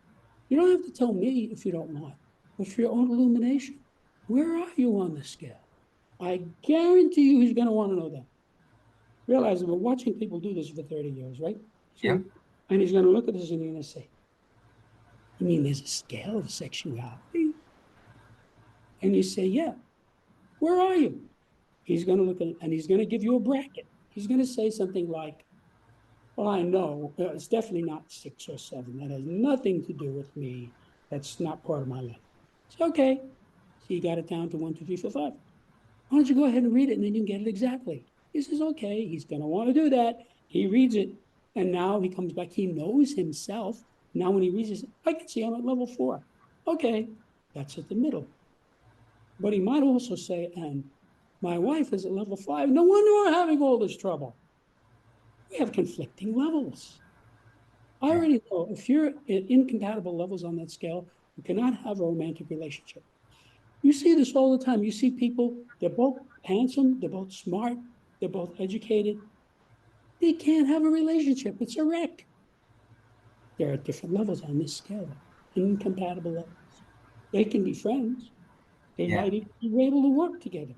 You don't have to tell me if you don't want, but for your own illumination. Where are you on the scale? I guarantee you he's going to want to know that. Realize I've been watching people do this for 30 years, right? Yep. So, and he's going to look at this and he's going to say, you mean there's a scale of sexuality? And you say, yeah. Where are you? He's going to look at it and he's going to give you a bracket. He's going to say something like, well, I know it's definitely not 6 or 7. That has nothing to do with me. That's not part of my life. It's okay. So you got it down to 1, 2, 3, 4, 5. Why don't you go ahead and read it and then you can get it exactly? He says, okay, he's going to want to do that. He reads it and now he comes back. He knows himself. Now when he reads it, I can see I'm at level 4. Okay, that's at the middle. But he might also say, and my wife is at level 5. No wonder we're having all this trouble. We have conflicting levels. I Yeah. already know if you're at incompatible levels on that scale, you cannot have a romantic relationship. You see this all the time. You see people, they're both handsome, they're both smart, they're both educated. They can't have a relationship. It's a wreck. There are different levels on this scale, incompatible levels. They can be friends. They Yeah. might even be able to work together.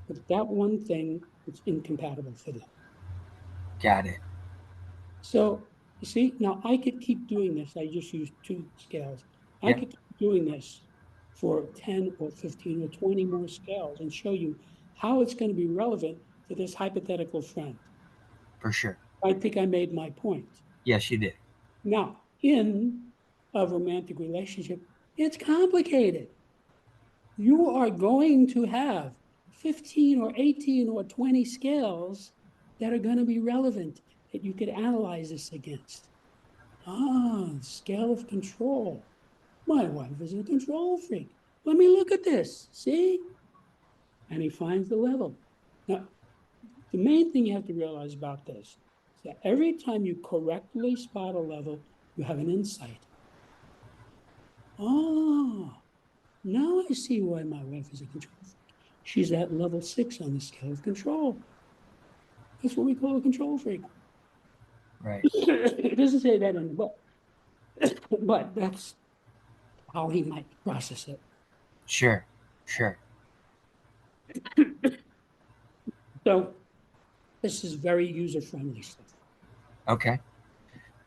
But that one thing is incompatible for them. Got it. So you see, now I could keep doing this. I just used two scales. I Yep. could keep doing this for 10 or 15 or 20 more scales and show you how it's going to be relevant to this hypothetical friend. For sure. I think I made my point. Yes, you did. Now, in a romantic relationship, it's complicated. You are going to have 15 or 18 or 20 scales that are going to be relevant that you could analyze this against. Ah, scale of control. My wife is a control freak. Let me look at this. See? And he finds the level. Now, the main thing you have to realize about this is that every time you correctly spot a level, you have an insight. Oh, now I see why my wife is a control freak. She's at level 6 on the scale of control. That's what we call a control freak. Right. It doesn't say that in the book, but that's how he might process it. Sure. Sure. So this is very user friendly stuff. Okay.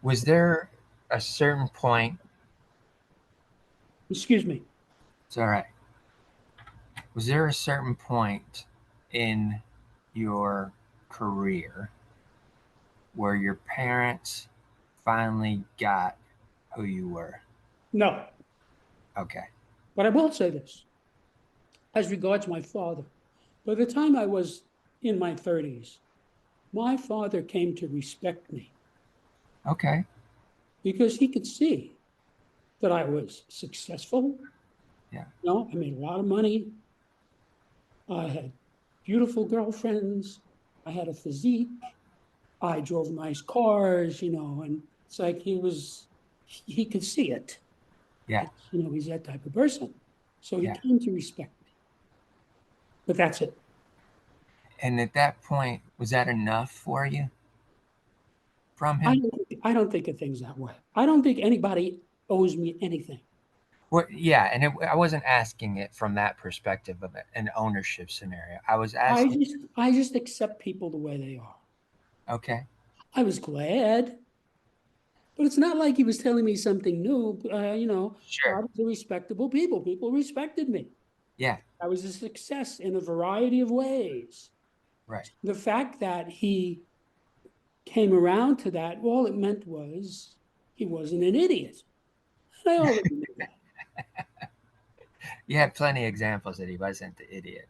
Was there a certain point? Excuse me. It's all right. Was there a certain point in your career where your parents finally got who you were? No, Okay. but I will say this as regards my father. By the time I was in my 30s, my father came to respect me Okay. because he could see that I was successful. Yeah. You know, I made a lot of money. I had beautiful girlfriends. I had a physique. I drove nice cars, and it's like he could see it. Yeah. He's that type of person. So he Yeah. came to respect me. But that's it. And at that point, was that enough for you from I him? don't, I don't think of things that way. I don't think anybody owes me anything. Well, yeah, and I wasn't asking it from that perspective of an ownership scenario. I was I asking, just I just accept people the way they are. okay, I was glad, but it's not like he was telling me something new. I sure, was a respectable people. People respected me. yeah, I was a success in a variety of ways. right. The fact that he came around to that, all it meant was he wasn't an idiot. And I already knew that. You had plenty of examples that he wasn't the idiot.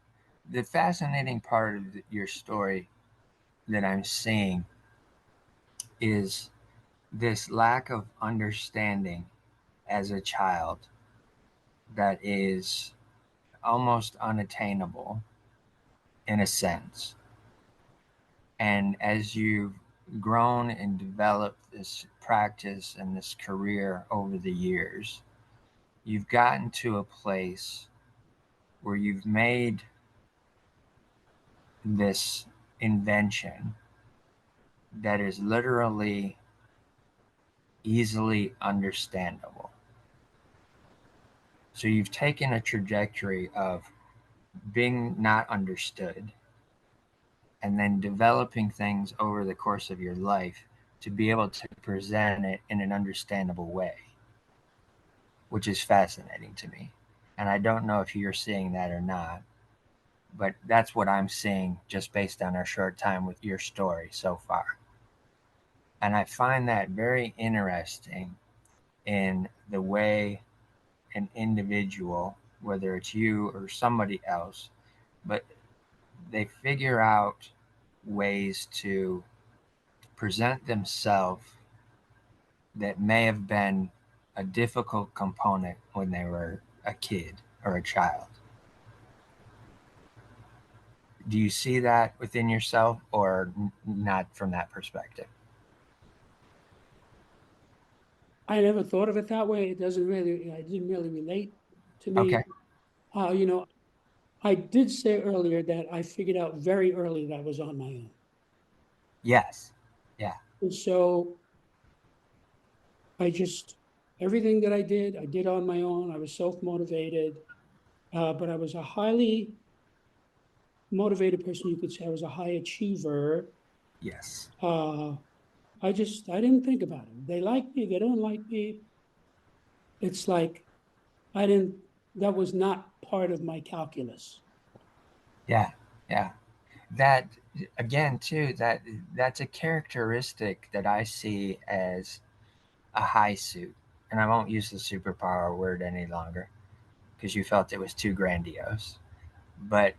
The fascinating part of your story that I'm seeing is this lack of understanding as a child that is almost unattainable in a sense. And as you've grown and developed this practice and this career over the years, you've gotten to a place where you've made this invention that is literally easily understandable. So you've taken a trajectory of being not understood and then developing things over the course of your life to be able to present it in an understandable way, which is fascinating to me. And I don't know if you're seeing that or not, but that's what I'm seeing just based on our short time with your story so far. And I find that very interesting in the way an individual, whether it's you or somebody else, but they figure out ways to present themselves that may have been a difficult component when they were a kid or a child. Do you see that within yourself or not from that perspective? I never thought of it that way. I didn't really relate to me. Okay. Uh, you know, I did say earlier that I figured out very early that I was on my own. Yes. Yeah. And so I just, everything that I did on my own. I was self-motivated, but I was a highly motivated person. You could say I was a high achiever. Yes. Uh, I didn't think about it. They like me, they don't like me. It's like, I didn't, that was not part of my calculus. Yeah. Yeah. That again too, that's a characteristic that I see as a high suit. And I won't use the superpower word any longer because you felt it was too grandiose. But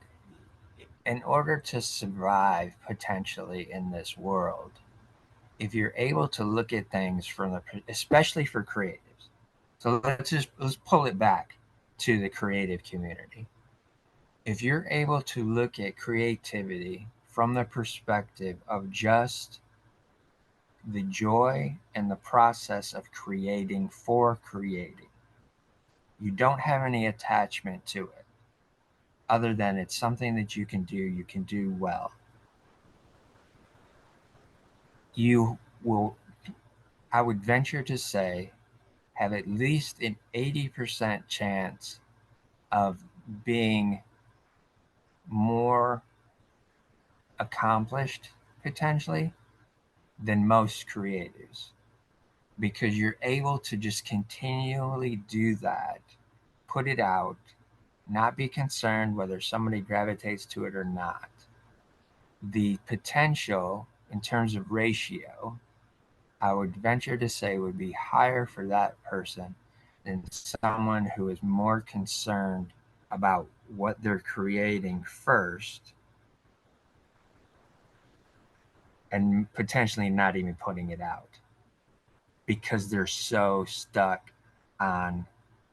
in order to survive potentially in this world, if you're able to look at things from the, especially for creatives, so let's pull it back to the creative community. If you're able to look at creativity from the perspective of just the joy and the process of creating for creating, you don't have any attachment to it other than it's something that you can do well. You will, I would venture to say, have at least an 80% chance of being more accomplished potentially than most creatives because you're able to just continually do that, put it out, not be concerned whether somebody gravitates to it or not. The potential in terms of ratio, I would venture to say, would be higher for that person than someone who is more concerned about what they're creating first and potentially not even putting it out because they're so stuck on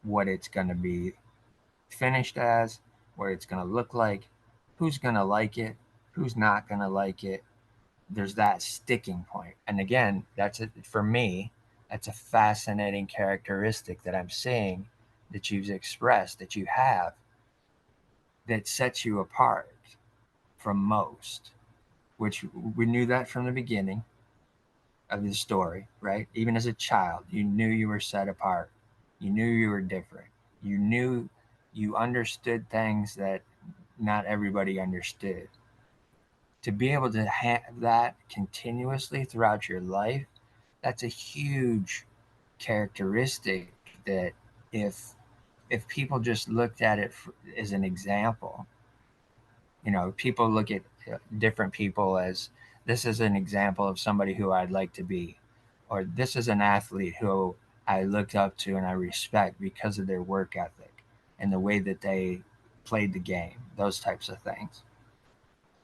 what it's going to be finished as, what it's going to look like, who's going to like it, who's not going to like it. There's that sticking point. And again, that's it for me. That's a fascinating characteristic that I'm seeing that you've expressed, that you have, that sets you apart from most, which we knew that from the beginning of the story, right? Even as a child, you knew you were set apart. You knew you were different. You knew you understood things that not everybody understood. To be able to have that continuously throughout your life, that's a huge characteristic that if if people just looked at it as an example, people look at different people as this is an example of somebody who I'd like to be, or this is an athlete who I looked up to and I respect because of their work ethic and the way that they played the game, those types of things.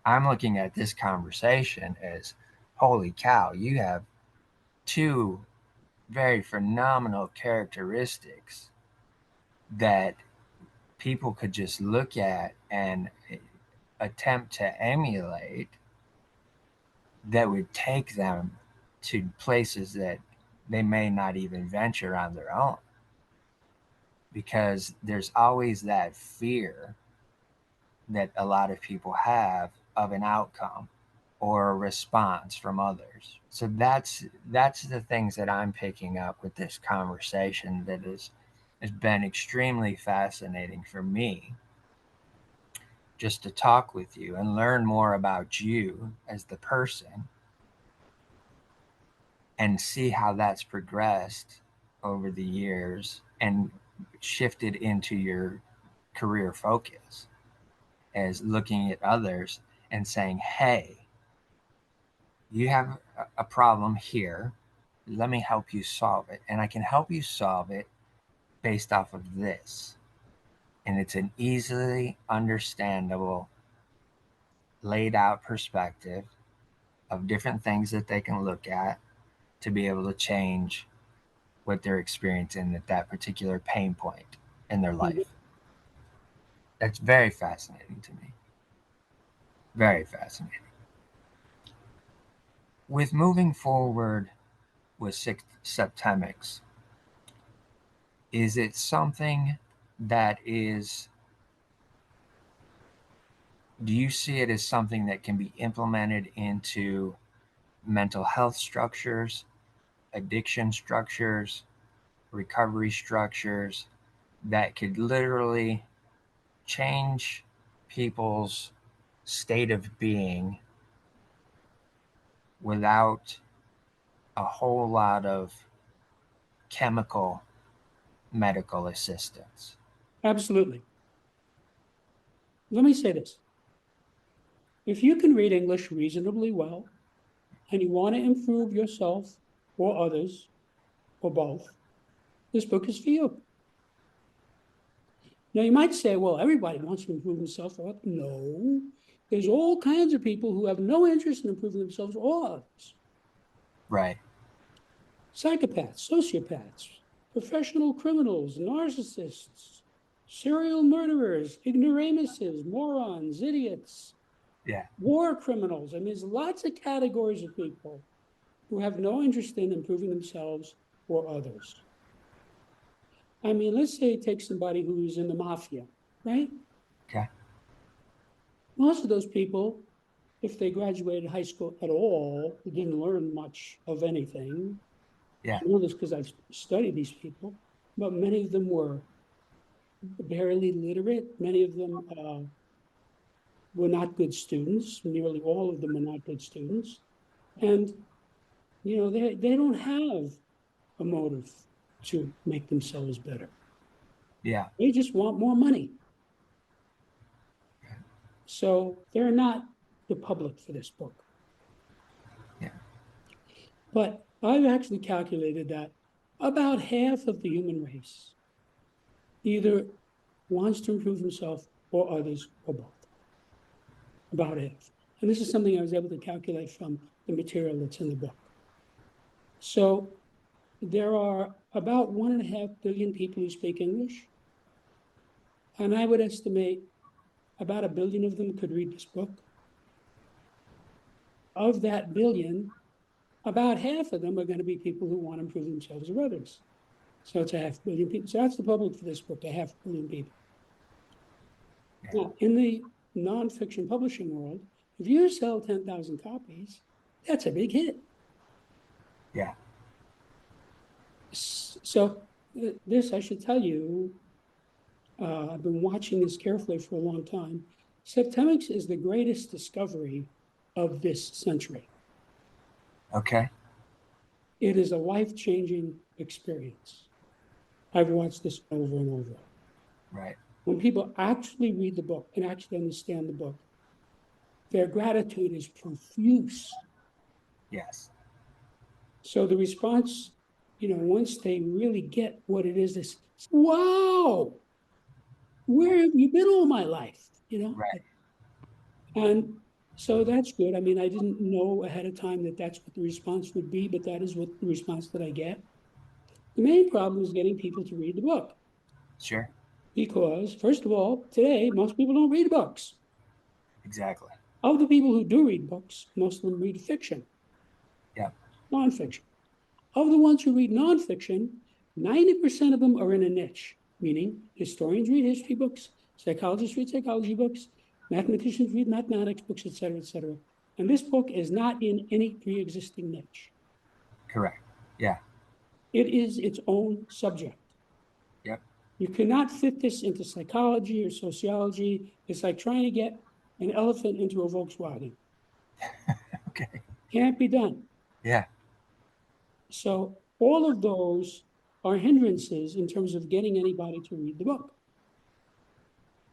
I'm looking at this conversation as holy cow, you have two very phenomenal characteristics that people could just look at and attempt to emulate that would take them to places that they may not even venture on their own because there's always that fear that a lot of people have of an outcome or a response from others. So that's the things that I'm picking up with this conversation that has been extremely fascinating for me just to talk with you and learn more about you as the person and see how that's progressed over the years and shifted into your career focus as looking at others and saying, hey, you have a problem here. Let me help you solve it. And I can help you solve it based off of this. And it's an easily understandable, laid out perspective of different things that they can look at to be able to change what they're experiencing at that particular pain point in their Mhm. life. That's very fascinating to me. Very fascinating. With moving forward with Septemics, is it something that is, do you see it as something that can be implemented into mental health structures, addiction structures, recovery structures that could literally change people's state of being without a whole lot of chemical medical assistance. Absolutely. Let me say this. If you can read English reasonably well and you want to improve yourself or others or both, this book is for you. Now, you might say, well, everybody wants to improve themselves. No, there's all kinds of people who have no interest in improving themselves or others. Right. Psychopaths, sociopaths, professional criminals, narcissists, serial murderers, ignoramuses, morons, idiots, Yeah. war criminals. I mean, there's lots of categories of people who have no interest in improving themselves or others. I mean, let's say take somebody who's in the mafia, right? Okay. Most of those people, if they graduated high school at all, didn't learn much of anything. Yeah. I know this because I've studied these people, but many of them were barely literate. Many of them were not good students. Nearly all of them were not good students. And, they don't have a motive to make themselves better. Yeah. They just want more money. So they're not the public for this book. Yeah. But I've actually calculated that about half of the human race either wants to improve himself or others or both. About half. And this is something I was able to calculate from the material that's in the book. So there are about 1.5 billion people who speak English. And I would estimate about 1 billion of them could read this book. Of that billion, about half of them are going to be people who want to improve themselves or others. So it's 500 million people. So that's the public for this book, 500 million people. Yeah. Now, in the nonfiction publishing world, if you sell 10,000 copies, that's a big hit. Yeah. So this, I should tell you, I've been watching this carefully for a long time. Septemics is the greatest discovery of this century. Okay. It is a life-changing experience. I've watched this over and over. Right. When people actually read the book and actually understand the book, their gratitude is profuse. Yes. So the response, once they really get what it is, wow, where have you been all my life? Right. And so that's good. I mean, I didn't know ahead of time that that's what the response would be, but that is what the response that I get. The main problem is getting people to read the book Sure. because, first of all, today, most people don't read books. Exactly. Of the people who do read books, most of them read fiction, Yeah. nonfiction. Of the ones who read nonfiction, 90% of them are in a niche, meaning historians read history books, psychologists read psychology books, mathematicians read mathematics books, et cetera, et cetera. And this book is not in any pre-existing niche. Correct. Yeah. It is its own subject. Yep. You cannot fit this into psychology or sociology. It's like trying to get an elephant into a Volkswagen. Okay. Can't be done. Yeah. So all of those are hindrances in terms of getting anybody to read the book.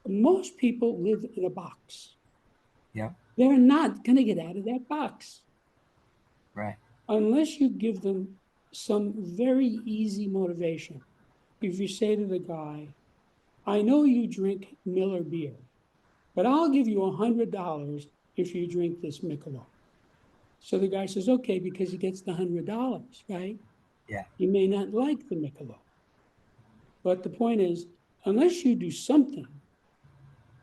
Most people live in a box. Yep. They're not going to get out of that box Right. unless you give them some very easy motivation. If you say to the guy, I know you drink Miller beer, but I'll give you $100 if you drink this Michelob. So the guy says, okay, because he gets the $100, right? Yeah. He may not like the Michelob. But the point is, unless you do something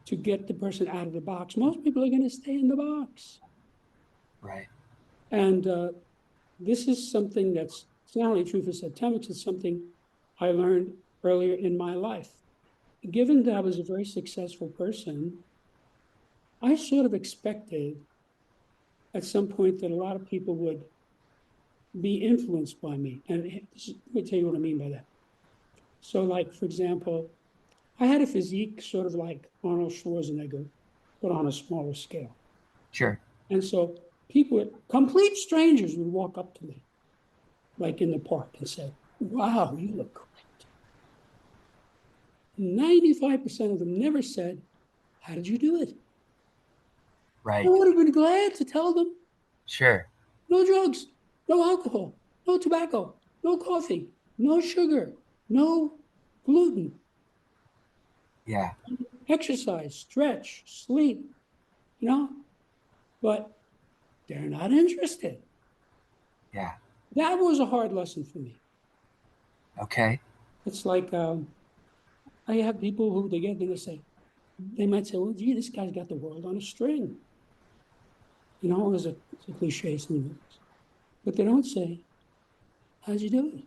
to get the person out of the box, most people are going to stay in the box. Right. And this is something it's not only true for Septemics, it's something I learned earlier in my life. Given that I was a very successful person, I sort of expected at some point that a lot of people would be influenced by me. And let me tell you what I mean by that. So, like, for example, I had a physique sort of like Arnold Schwarzenegger, but on a smaller scale. Sure. And so people, complete strangers, would walk up to me, like in the park, and say, "Wow, you look great." 95% of them never said, "How did you do it?" I Right. would have been glad to tell them. Sure. No drugs, no alcohol, no tobacco, no coffee, no sugar, no gluten, Yeah. exercise, stretch, sleep, you know, but they're not interested. Yeah. That was a hard lesson for me. Okay. It's like I have people who they get, and they say, they might say, well, gee, this guy's got the world on a string, as a cliche sometimes. But they don't say, how'd you do it?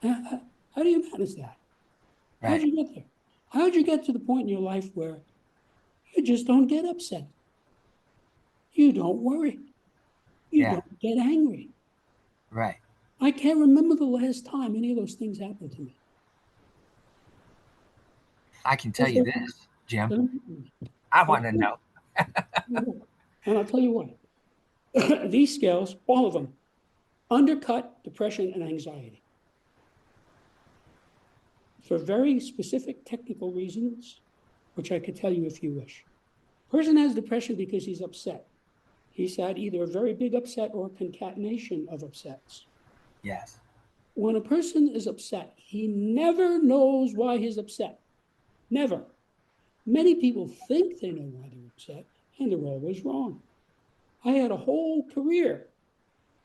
How do you manage that? How'd Right. you get there? How'd you get to the point in your life where you just don't get upset? You don't worry. You Yeah. don't get angry. Right. I can't remember the last time any of those things happened to me. I can tell you And this, Jim. I want to know. I'll tell you what, these scales, all of them, undercut depression and anxiety for very specific technical reasons, which I could tell you if you wish. Person has depression because he's upset. He's had either a very big upset or a concatenation of upsets. Yes. When a person is upset, he never knows why he's upset. Never. Many people think they know why they're upset, and they're always wrong. I had a whole career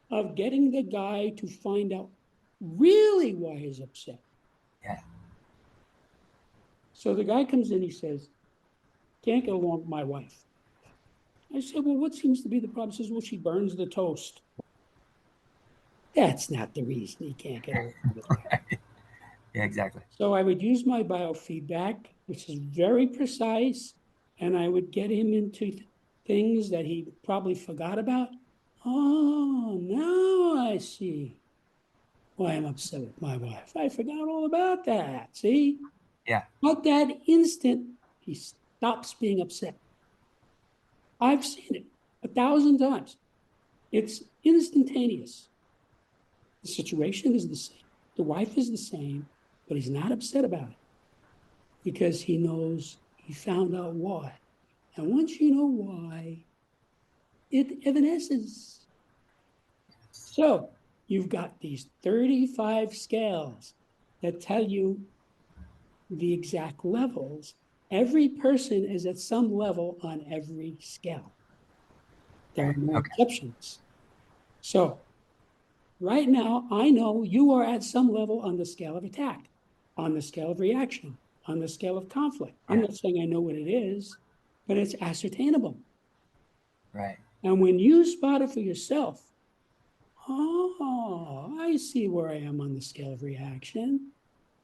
of getting the guy to find out really why he's upset. Yeah. So the guy comes in, he says, can't get along with my wife. I said, well, what seems to be the problem? He says, well, she burns the toast. That's not the reason he can't get along with her. Right. Yeah. Exactly. So I would use my biofeedback, which is very precise, and I would get him into things that he probably forgot about. Oh, now I see why I'm upset with my wife. I forgot all about that. See? Yeah. At that instant, he stops being upset. I've seen it 1,000 times. It's instantaneous. The situation is the same. The wife is the same, but he's not upset about it because he knows he found out why. And once you know why, it evanesces. So you've got these 35 scales that tell you the exact levels. Every person is at some level on every scale. There are Right. no Okay. exceptions. So right now, I know you are at some level on the scale of attack, on the scale of reaction, on the scale of conflict. I'm Yeah. not saying I know what it is, but it's ascertainable. Right. And when you spot it for yourself, oh, I see where I am on the scale of reaction.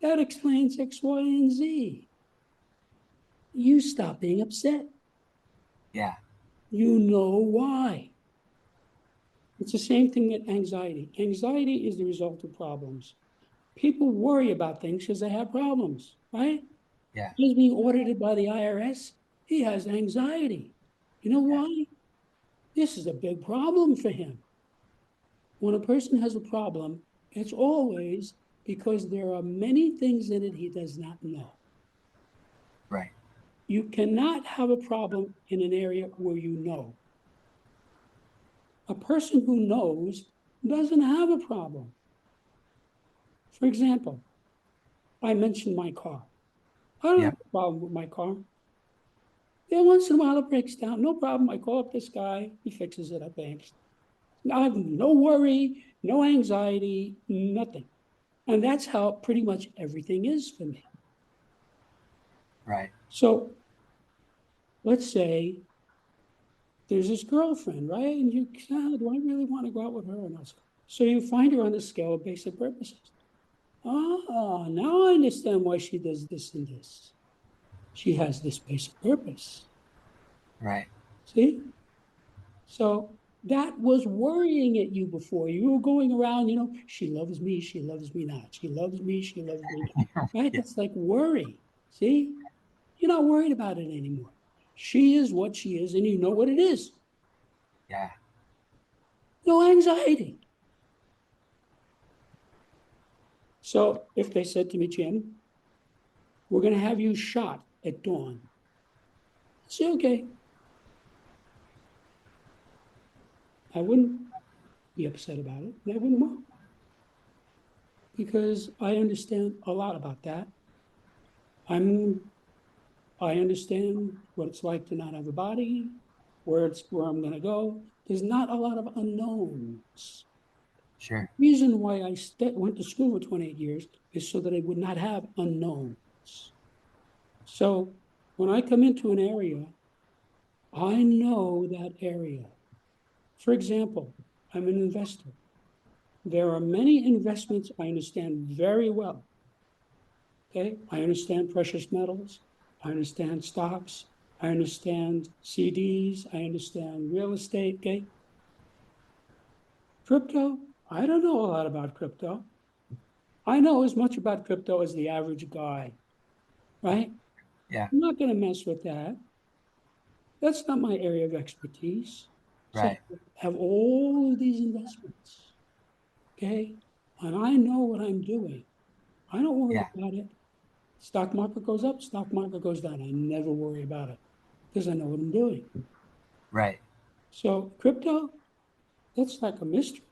That explains X, Y, and Z. You stop being upset. Yeah. You know why. It's the same thing with anxiety. Anxiety is the result of problems. People worry about things because they have problems, right? Yeah. He's being audited by the IRS. He has anxiety. You know Yeah. why? This is a big problem for him. When a person has a problem, it's always because there are many things in it he does not know. Right. You cannot have a problem in an area where you know. A person who knows doesn't have a problem. For example, I mentioned my car. I don't have Yep. a problem with my car. Yeah, once in a while it breaks down. No problem. I call up this guy. He fixes it. I think. I have no worry, no anxiety, nothing. And that's how pretty much everything is for me. Right. So let's say there's this girlfriend, right? And you, do I really want to go out with her or not? So you find her on the scale of basic purposes. Ah, now I understand why she does this and this. She has this basic purpose. Right. See? So That was worrying at you before. You were going around, she loves me, she loves me not. She loves me, she loves me not. Right? Yeah. That's like worry. See? You're not worried about it anymore. She is what she is, and you know what it is. Yeah. No anxiety. So if they said to me, Jim, we're going to have you shot at dawn, I say, okay. I wouldn't be upset about it. And I wouldn't want because I understand a lot about that. I'm I understand what it's like to not have a body, where I'm going to go. There's not a lot of unknowns. The Sure. reason why I went to school for 28 years is so that I would not have unknowns. So when I come into an area, I know that area. For example, I'm an investor. There are many investments I understand very well. Okay, I understand precious metals. I understand stocks. I understand CDs. I understand real estate. Okay, crypto. I don't know a lot about crypto. I know as much about crypto as the average guy, right? Yeah. I'm not going to mess with that. That's not my area of expertise. So Right. I have all of these investments, okay? And I know what I'm doing. I don't worry Yeah. about it. Stock market goes up, stock market goes down. I never worry about it because I know what I'm doing. Right. So crypto, that's like a mystery.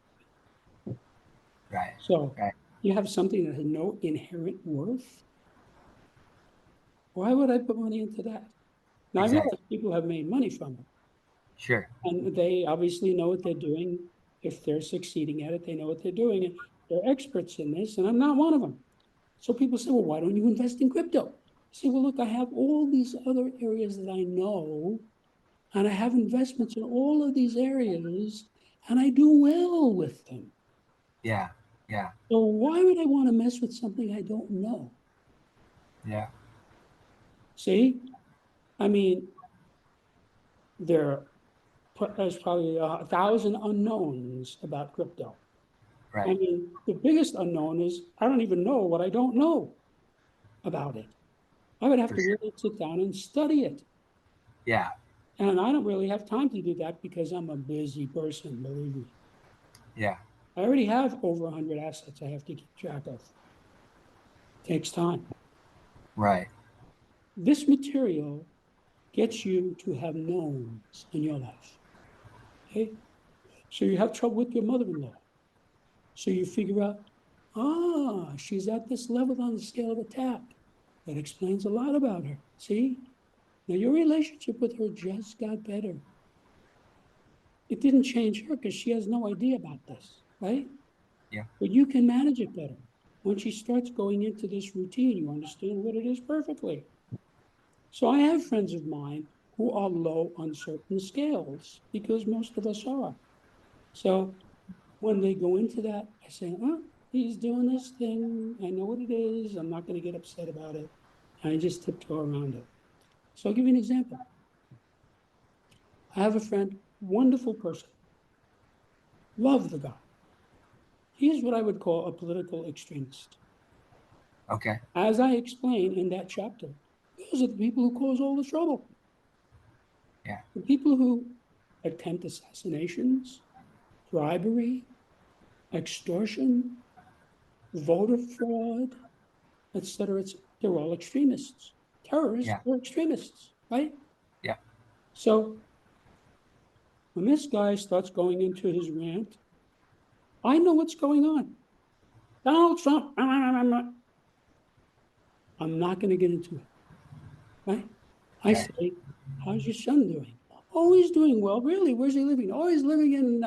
Right. So Right. you have something that has no inherent worth. Why would I put money into that? Now I realize Exactly. people have made money from it, Sure. and they obviously know what they're doing. If they're succeeding at it, they know what they're doing, and they're experts in this. And I'm not one of them. So people say, well, why don't you invest in crypto? I say, well, look, I have all these other areas that I know, and I have investments in all of these areas, and I do well with them. Yeah. Yeah. So why would I want to mess with something I don't know? Yeah. See, I mean, there's probably 1,000 unknowns about crypto. I Right. mean, the biggest unknown is I don't even know what I don't know about it. I would have For to sure. really sit down and study it. Yeah. And I don't really have time to do that because I'm a busy person, believe me. Yeah. I already have over 100 assets I have to keep track of. It takes time. Right. This material gets you to have knowns in your life. Okay? So you have trouble with your mother in law. So you figure out, she's at this level on the scale of a tap. That explains a lot about her. See? Now your relationship with her just got better. It didn't change her because she has no idea about this, right? Yeah. But you can manage it better. When she starts going into this routine, you understand what it is perfectly. So I have friends of mine who are low on certain scales because most of us are. So when they go into that, I say, he's doing this thing. I know what it is. I'm not going to get upset about it. And I just tiptoe around it. So I'll give you an example. I have a friend, wonderful person, love the guy. He's what I would call a political extremist. Okay. As I explain in that chapter, those are the people who cause all the trouble. Yeah. The people who attempt assassinations, bribery, extortion, voter fraud, etc. They're all extremists. Terrorists Yeah. are extremists, right? Yeah. So when this guy starts going into his rant, I know what's going on. Donald Trump, I'm not going to get into it, right? I Okay. say, how's your son doing? Oh, he's doing well. Really? Where's he living? Oh, he's living in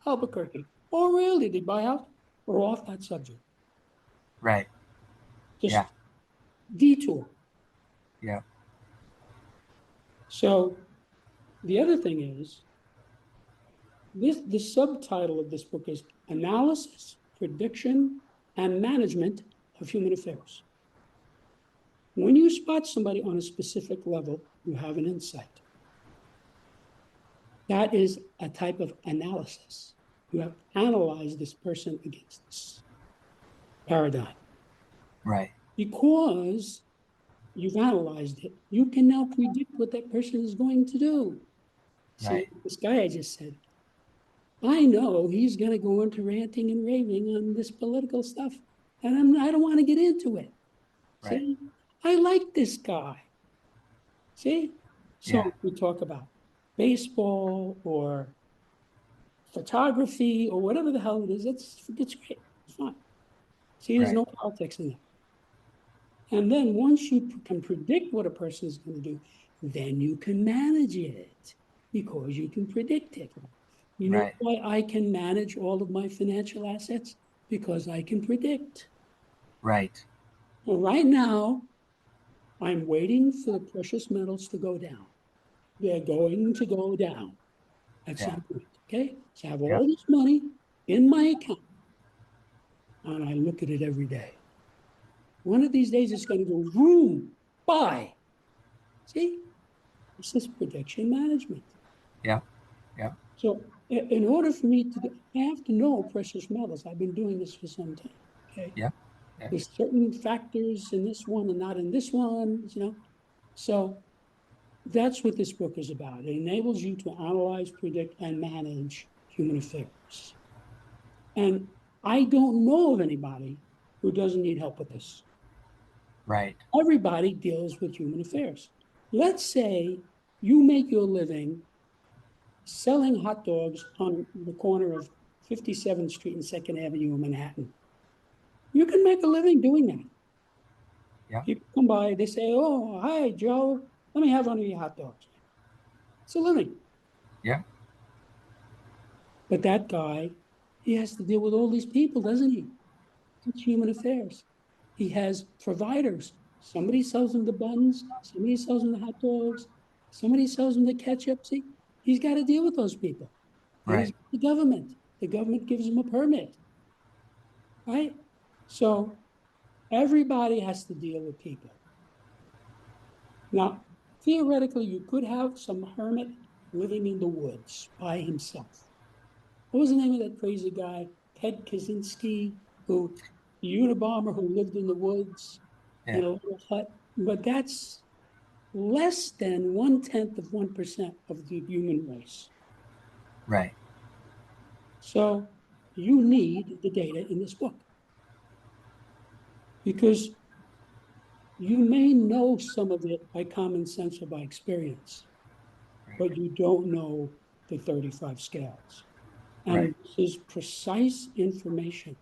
Albuquerque. Oh, really? Did he buy out? We're off that subject. Right. Yeah. Just detour. Yeah. So the other thing is, the subtitle of this book is Analysis, Prediction, and Management of Human Affairs. When you spot somebody on a specific level, you have an insight. That is a type of analysis. You have analyzed this person against this paradigm. Right. Because you've analyzed it, you can now predict what that person is going to do. See, Right. this guy I just said, I know he's going to go into ranting and raving on this political stuff, and I don't want to get into it. Right. See, I like this guy. See, Yeah. so we talk about baseball or photography or whatever the hell it is. It's great. It's fine. See, there's Right. no politics in that. And then once you can predict what a person is going to do, then you can manage it because you can predict it. You know Right. why I can manage all of my financial assets? Because I can predict. Right. Well, right now, I'm waiting for the precious metals to go down. They're going to go down at Yeah. some point. Okay. So I have Yep. all this money in my account and I look at it every day. One of these days, it's going to go boom, buy. See, this is prediction management. Yep. Yep. So, in order for me to, I have to know precious metals. I've been doing this for some time. Okay. Yep. Yep. There's certain factors in this one and not in this one, you know. So, that's what this book is about. It enables you to analyze, predict, and manage human affairs. And I don't know of anybody who doesn't need help with this. Right. Everybody deals with human affairs. Let's say you make your living selling hot dogs on the corner of 57th Street and 2nd Avenue in Manhattan. You can make a living doing that. Yep. People come by, they say, "Oh, hi, Joe. Let me have one of your hot dogs." It's a living. Yep. But that guy, he has to deal with all these people, doesn't he? It's human affairs. He has providers. Somebody sells him the buns, somebody sells him the hot dogs, somebody sells him the ketchup. See, he's got to deal with those people. Then he's Right. got the government. The government gives him a permit, right? So everybody has to deal with people. Now, theoretically, you could have some hermit living in the woods by himself. What was the name of that crazy guy? Ted Kaczynski, who the Unabomber who lived in the woods Yeah. in a little hut. But that's less than 1/10 of 1% of the human race. Right. So you need the data in this book because you may know some of it by common sense or by experience, Right. but you don't know the 35 scales. Right. And this is precise information.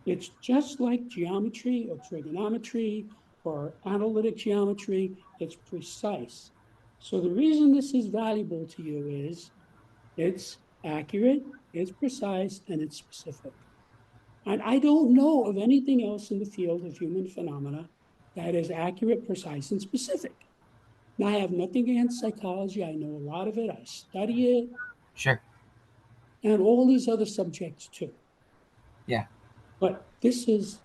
It's just like geometry or trigonometry or analytic geometry. It's precise. So the reason this is valuable to you is it's accurate, it's precise, and it's specific. And I don't know of anything else in the field of human phenomena that is accurate, precise, and specific. Now, I have nothing against psychology. I know a lot of it. I study it Sure. and all these other subjects too. Yeah. But this is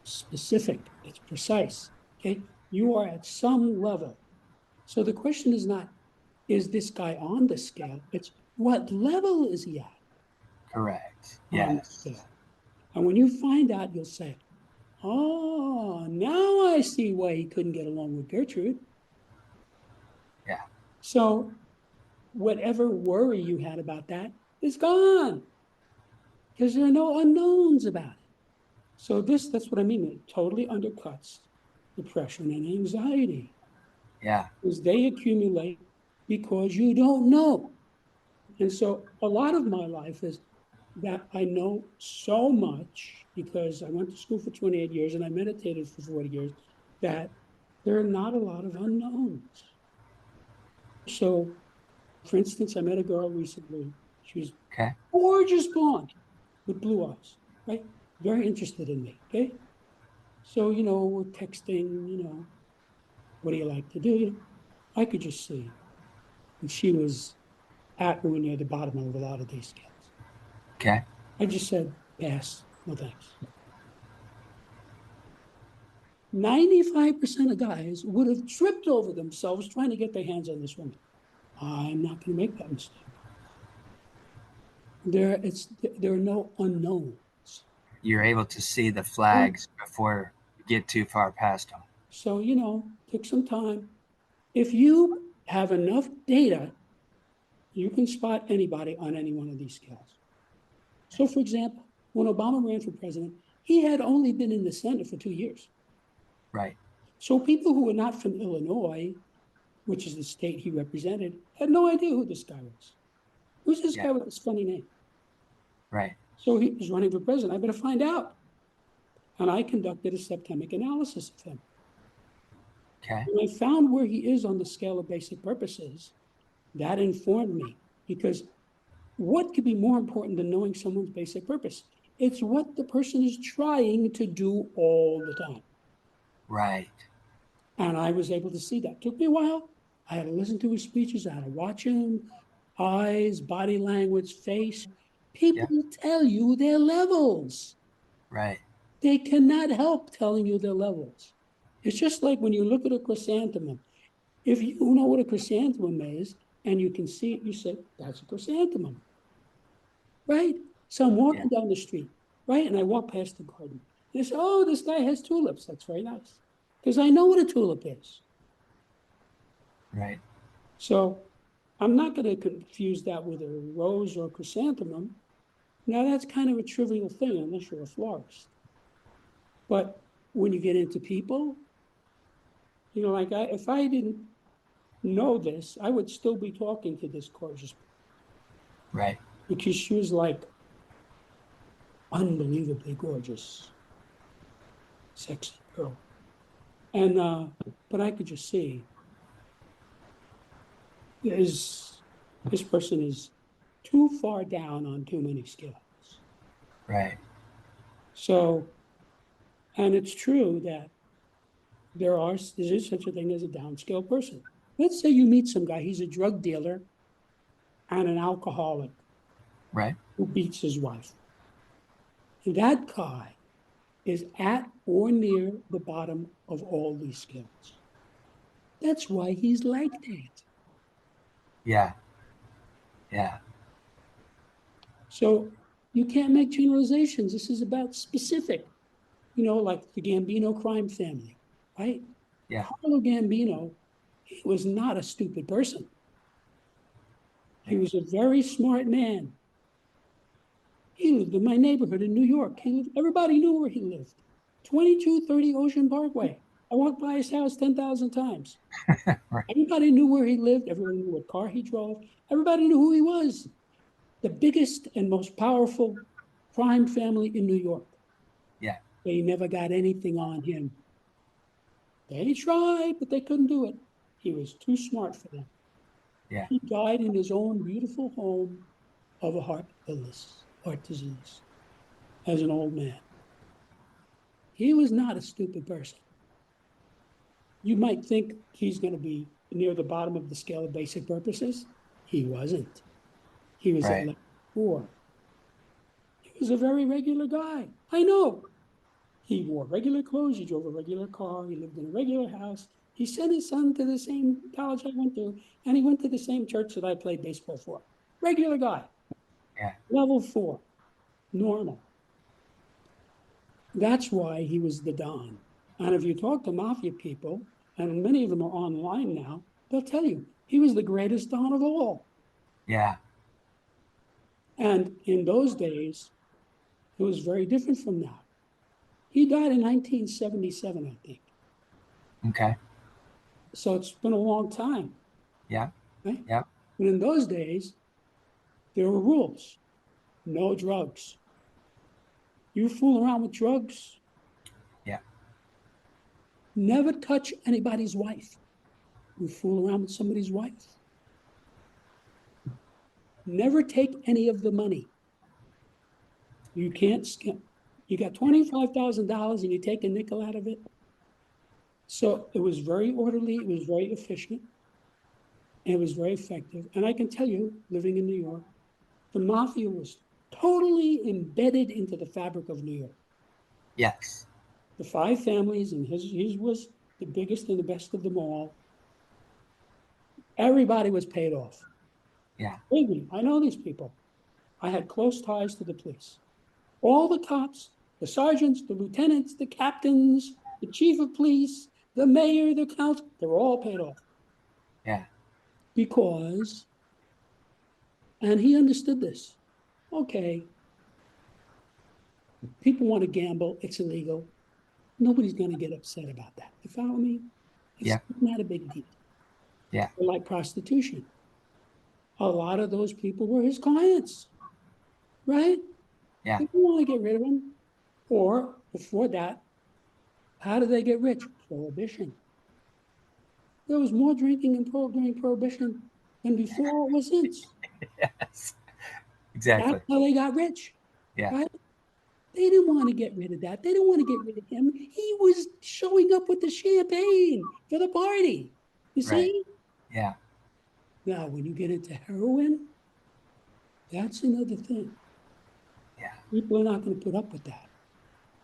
specific, it's precise. Okay. You are at some level. So the question is not, is this guy on the scale? It's what level is he at Correct. on the Yes. scale? And when you find out, you'll say, oh, now I see why he couldn't get along with Gertrude. Yeah. So whatever worry you had about that is gone because there are no unknowns about it. So that's what I mean. It totally undercuts depression and anxiety Yeah. because they accumulate because you don't know. And so a lot of my life is that I know so much because I went to school for 28 years and I meditated for 40 years that there are not a lot of unknowns. So, for instance, I met a girl recently. She was Okay. gorgeous blonde with blue eyes, right? Very interested in me. Okay. So, we're texting, what do you like to do? I could just see. And she was at or near the bottom of a lot of these scales. Okay. I just said, pass, no thanks. 95% of guys would have tripped over themselves trying to get their hands on this woman. I'm not going to make that mistake. There are no unknowns. You're able to see the So, flags before you get too far past them. so take some time. If you have enough data, you can spot anybody on any one of these scales. So, for example, when Obama ran for president, he had only been in the Senate for 2 years. Right. So people who were not from Illinois, which is the state he represented, had no idea who this guy was. Who's this Yeah. guy with this funny name? Right. So he was running for president. I better find out. And I conducted a septemic analysis of him. Okay. When I found where he is on the scale of basic purposes, that informed me because what could be more important than knowing someone's basic purpose? It's what the person is trying to do all the time. Right. And I was able to see that. It took me a while. I had to listen to his speeches, I had to watch him, eyes, body language, face. Yeah. People tell you their levels. Right. They cannot help telling you their levels. It's just like when you look at a chrysanthemum. If you know what a chrysanthemum is and you can see it, you say, that's a chrysanthemum, right? So I'm Yeah. walking down the street, right? And I walk past the garden. And I say, oh, this guy has tulips. That's very nice. Because I know what a tulip is. Right. So I'm not going to confuse that with a rose or a chrysanthemum. Now, that's kind of a trivial thing unless you're a florist. But when you get into people, if I didn't know this, I would still be talking to this gorgeous Right. because she was like unbelievably gorgeous, sexy girl. And, but I could just see is this person is too far down on too many scales. Right. So, and it's true that there is such a thing as a downscale person. Let's say you meet some guy, he's a drug dealer and an alcoholic Right. who beats his wife. That guy is at or near the bottom of all these scales. That's why he's like that. Yeah. Yeah. So you can't make generalizations. This is about specific, like the Gambino crime family, right? Yeah. Carlo Gambino, he was not a stupid person. He Yeah. was a very smart man. He lived in my neighborhood in New York. Everybody knew where he lived. 2230 Ocean Parkway. I walked by his house 10,000 times. Right. Everybody knew where he lived. Everybody knew what car he drove. Everybody knew who he was. The biggest and most powerful crime family in New York. Yeah. They never got anything on him. They tried, but they couldn't do it. He was too smart for them. Yeah. He died in his own beautiful home of a heart illness, heart disease, as an old man. He was not a stupid person. You might think he's going to be near the bottom of the scale of basic purposes. He wasn't. He was at Right. level 4. He was a very regular guy. I know. He wore regular clothes. He drove a regular car. He lived in a regular house. He sent his son to the same college I went to, and he went to the same church that I played baseball for. Regular guy, Yeah. level 4, normal. That's why he was the Don. And if you talk to mafia people, and many of them are online now, they'll tell you he was the greatest Don of all. Yeah. And in those days, it was very different from now. He died in 1977, I think. Okay. So it's been a long time, Yeah. right? Yeah. But in those days, there were rules. No drugs. You fool around with drugs, Yeah. never touch anybody's wife. You fool around with somebody's wife, never take any of the money. You can't skip. You got $25,000 and you take a nickel out of it. So it was very orderly, it was very efficient, and it was very effective. And I can tell you, living in New York, the mafia was totally embedded into the fabric of New York. Yes. The 5 families, and his was the biggest and the best of them all. Everybody was paid off. Yeah. Believe me, I know these people. I had close ties to the police. All the cops, the sergeants, the lieutenants, the captains, the chief of police, the mayor, the council, they were all paid off Yeah. because, and he understood this. Okay, people want to gamble, it's illegal. Nobody's going to get upset about that. You follow me? It's Yeah. not a big deal. Yeah. Like prostitution. A lot of those people were his clients, right? Yeah. People want to get rid of them. Or before that, how did they get rich? Prohibition. There was more drinking during Prohibition than before or since. Yes. That's Exactly. how they got rich, Yeah. right? They didn't want to get rid of that. They didn't want to get rid of him. He was showing up with the champagne for the party. You Right. see? Yeah. Now, when you get into heroin, that's another thing. Yeah. People are not going to put up with that.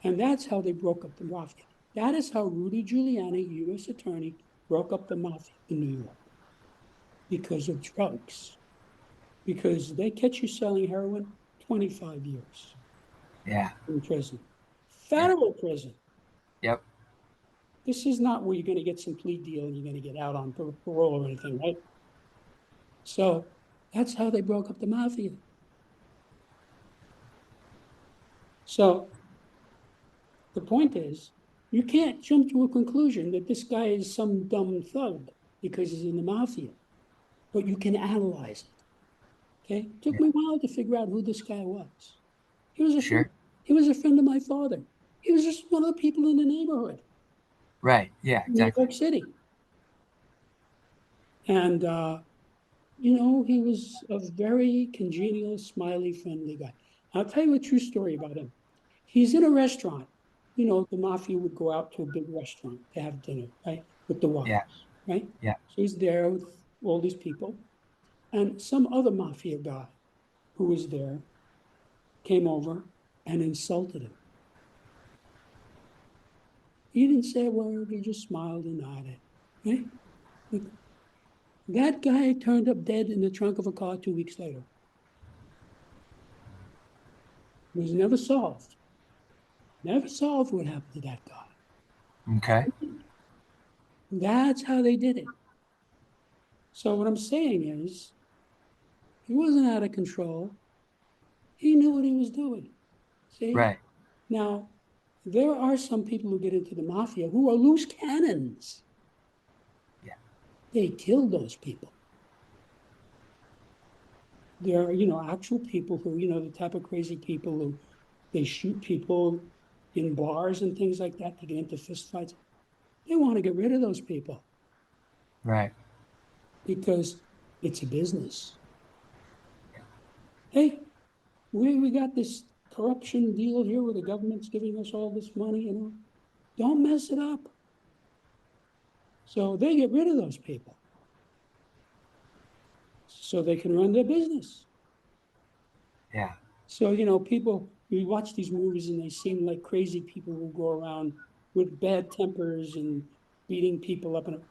And that's how they broke up the mafia. That is how Rudy Giuliani, U.S. attorney, broke up the mafia in New York because of drugs. Because they catch you selling heroin, 25 years Yeah. in prison, Yeah. federal prison. Yep. This is not where you're going to get some plea deal and you're going to get out on parole or anything, right? So that's how they broke up the mafia. So the point is, you can't jump to a conclusion that this guy is some dumb thug because he's in the mafia, but you can analyze it. Okay, it took Yeah. me a while to figure out who this guy was. He was a friend. Sure. He was a friend of my father. He was just one of the people in the neighborhood Right. Yeah. in New Exactly. York City, and he was a very congenial, smiley, friendly guy. I'll tell you a true story about him. He's in a restaurant. The mafia would go out to a big restaurant to have dinner, right, with the Yeah. wives, right? Yeah. So he's there with all these people, and some other mafia guy who was there came over and insulted him. He didn't say a word. He just smiled and nodded, right? That guy turned up dead in the trunk of a car 2 weeks later. It was never solved. Never solved what happened to that guy. Okay. That's how they did it. So what I'm saying is, he wasn't out of control. He knew what he was doing. See? Right. Now, there are some people who get into the mafia who are loose cannons. Yeah. They kill those people. There are, actual people who, the type of crazy people who they shoot people in bars and things like that to get into fistfights. They want to get rid of those people Right. because it's a business. Hey, we got this corruption deal here where the government's giving us all this money. Don't mess it up. So they get rid of those people so they can run their business. Yeah. So, people, we watch these movies and they seem like crazy people who go around with bad tempers and beating people up. And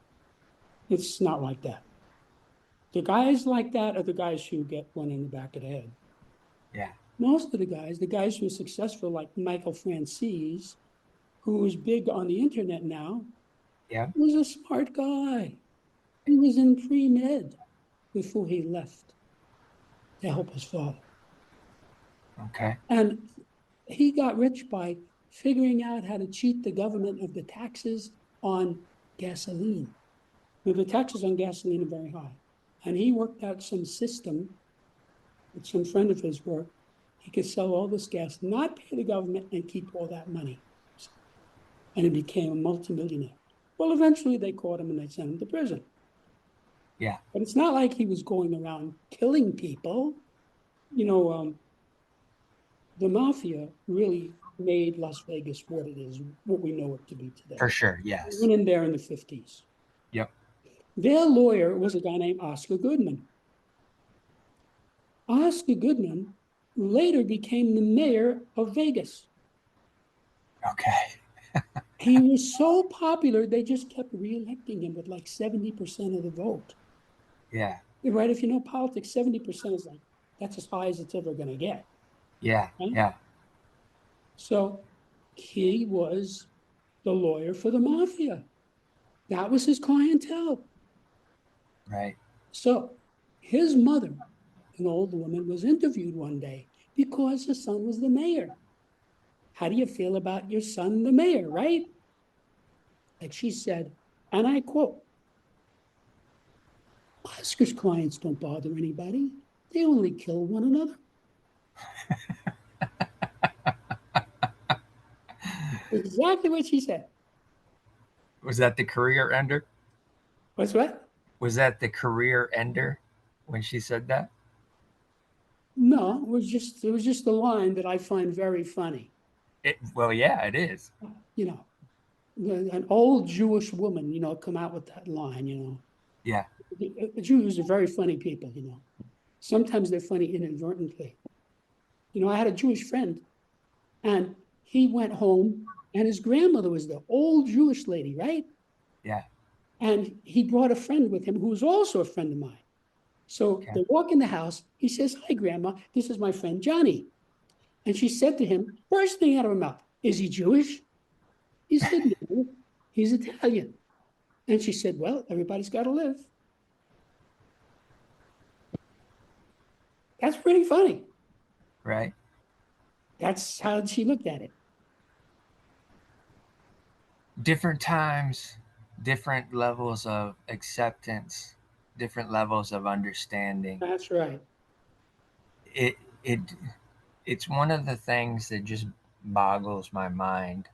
it's not like that. The guys like that are the guys who get one in the back of the head. Yeah. Most of the guys who are successful, like Michael Francis, who is big on the internet now, Yeah. was a smart guy. He was in pre-med before he left to help his father. Okay. And he got rich by figuring out how to cheat the government of the taxes on gasoline. Now, the taxes on gasoline are very high. And he worked out some system with some friend of his where he could sell all this gas, not pay the government, and keep all that money. And he became a multimillionaire. Well, eventually they caught him and they sent him to prison. Yeah. But it's not like he was going around killing people. You know, the mafia really made Las Vegas what it is, what we know it to be For today. sure. They Yes. went in there in the 50s. Yep. Their lawyer was a guy named Oscar Goodman. Oscar Goodman later became the mayor of Vegas. Okay. He was so popular, they just kept reelecting him with like 70% of the vote. Yeah. Right? If you know politics, 70% is like, that's as high as it's ever going to get. Yeah. Right? Yeah. So he was the lawyer for the mafia. That was his clientele. Right. So his mother, an old woman, was interviewed one day because her son was the mayor. How do you feel about your son, the mayor, right? And she said, and I quote, Oscar's clients don't bother anybody. They only kill one another. Exactly what she said. Was that the career ender? What's what? Was that the career ender when she said that? No, it was just a line that I find very funny. Well, yeah, it is. You know, an old Jewish woman, come out with that line, Yeah. Jews are very funny people, Sometimes they're funny inadvertently. I had a Jewish friend and he went home and his grandmother was the old Jewish lady, right? Yeah. And he brought a friend with him who was also a friend of mine. So Okay. they walk in the house. He says, Hi, Grandma. This is my friend Johnny. And she said to him, first thing out of her mouth, Is he Jewish? He said, No, he's Italian. And she said, Well, everybody's got to live. That's pretty funny. Right. That's how she looked at it. Different times, different levels of acceptance, different levels of understanding. That's right. It it it's one of the things that just boggles my mind.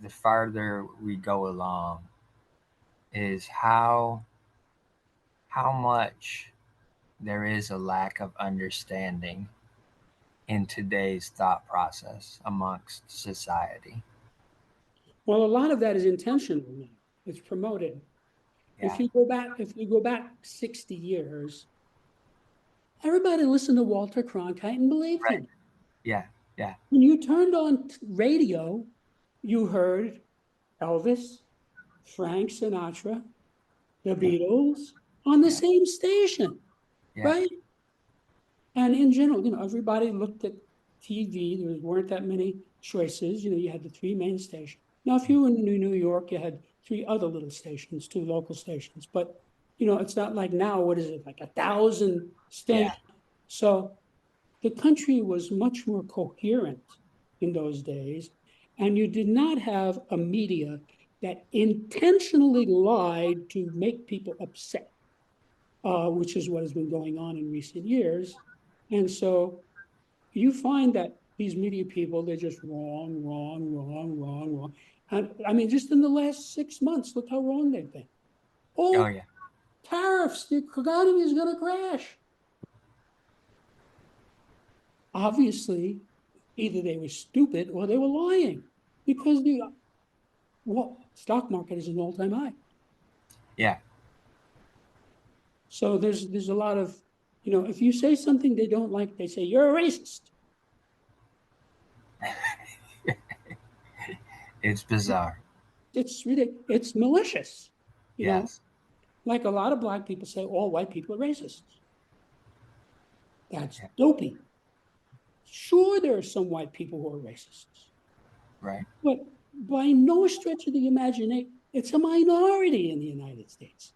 The farther we go along, is how much there is a lack of understanding in today's thought process amongst society. Well, a lot of that is intentional now. It's promoted. Yeah. If you go back 60 years, everybody listened to Walter Cronkite and believed Right. him. Yeah. Yeah. When you turned on radio, you heard Elvis, Frank Sinatra, the Yeah. Beatles on the Yeah. same station, Yeah. right? And in general, everybody looked at TV. There weren't that many choices. You had the three main stations. Now, if you were in New York, you had three other little stations, two local stations. But it's not like now. What is it, like 1,000 Yeah. stations? So the country was much more coherent in those days, and you did not have a media that intentionally lied to make people upset, which is what has been going on in recent years. And so you find that these media people, they're just wrong, wrong, wrong, wrong, wrong. And I mean, just in the last 6 months, look how wrong they've been. Oh Oh, yeah. tariffs, the economy is going to crash. Obviously, either they were stupid or they were lying because the stock market is an all-time high. Yeah. So there's a lot of, if you say something they don't like, they say you're a racist. It's bizarre. It's malicious, you know. Yes. Like a lot of black people say, all white people are racists. That's Yeah. dopey. Sure, there are some white people who are racists, Right. but by no stretch of the imagination, it's a minority in the United States.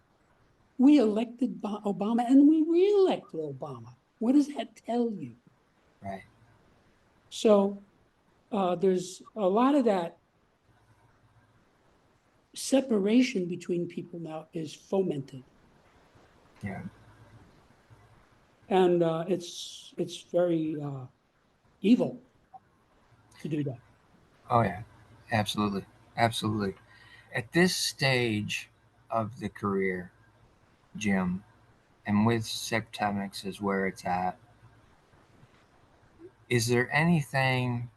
We elected Obama and we reelected Obama. What does that tell you? Right. So there's a lot of that separation between people now is fomented, Yeah. and it's very evil to do that. Oh yeah. Absolutely. Absolutely. At this stage of the career, Jim, and with Septemics is where it's at, is there anything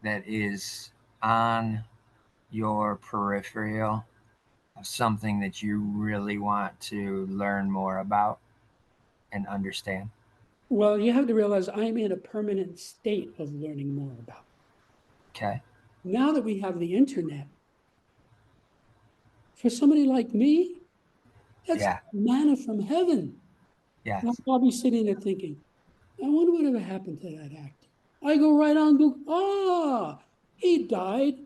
that is on your peripheral of something that you really want to learn more about and understand? Well, you have to realize I'm in a permanent state of learning more about. Okay. Now that we have the internet, for somebody like me, that's Yeah. manna from heaven. And Yes. I'll be sitting there thinking, I wonder whatever happened to that actor. I go right on Google. He died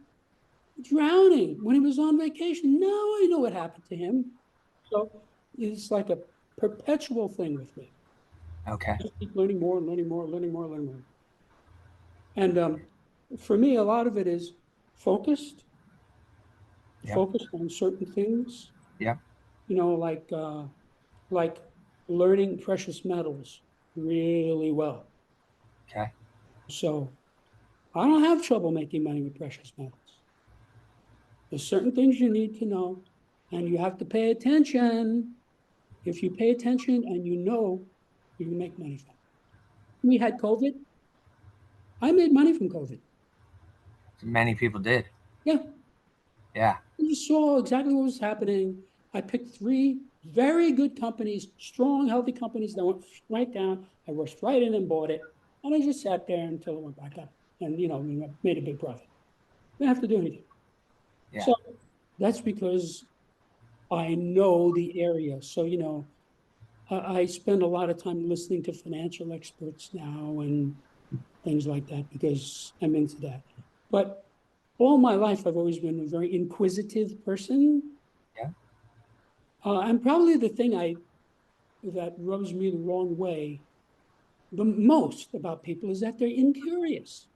drowning when he was on vacation. Now I know what happened to him. So it's like a perpetual thing with me. Okay. I just keep learning more and learning more, learning more, learning more. And for me, a lot of it is focused, Yep. focused on certain things. Yep. You know, like learning precious metals really well. Okay. So I don't have trouble making money with precious metals. There's certain things you need to know, and you have to pay attention. If you pay attention and you know, you can make money from it. We had COVID. I made money from COVID. Many people did. Yeah, Yeah. you saw exactly what was happening. I picked three very good companies, strong, healthy companies that went right down. I rushed right in and bought it, and I just sat there until it went back up, and we made a big profit. Didn't have to do anything. Yeah. So that's because I know the area. So I spend a lot of time listening to financial experts now and things like that because I'm into that. But all my life, I've always been a very inquisitive person. Yeah. And probably the thing that rubs me the wrong way the most about people is that they're incurious.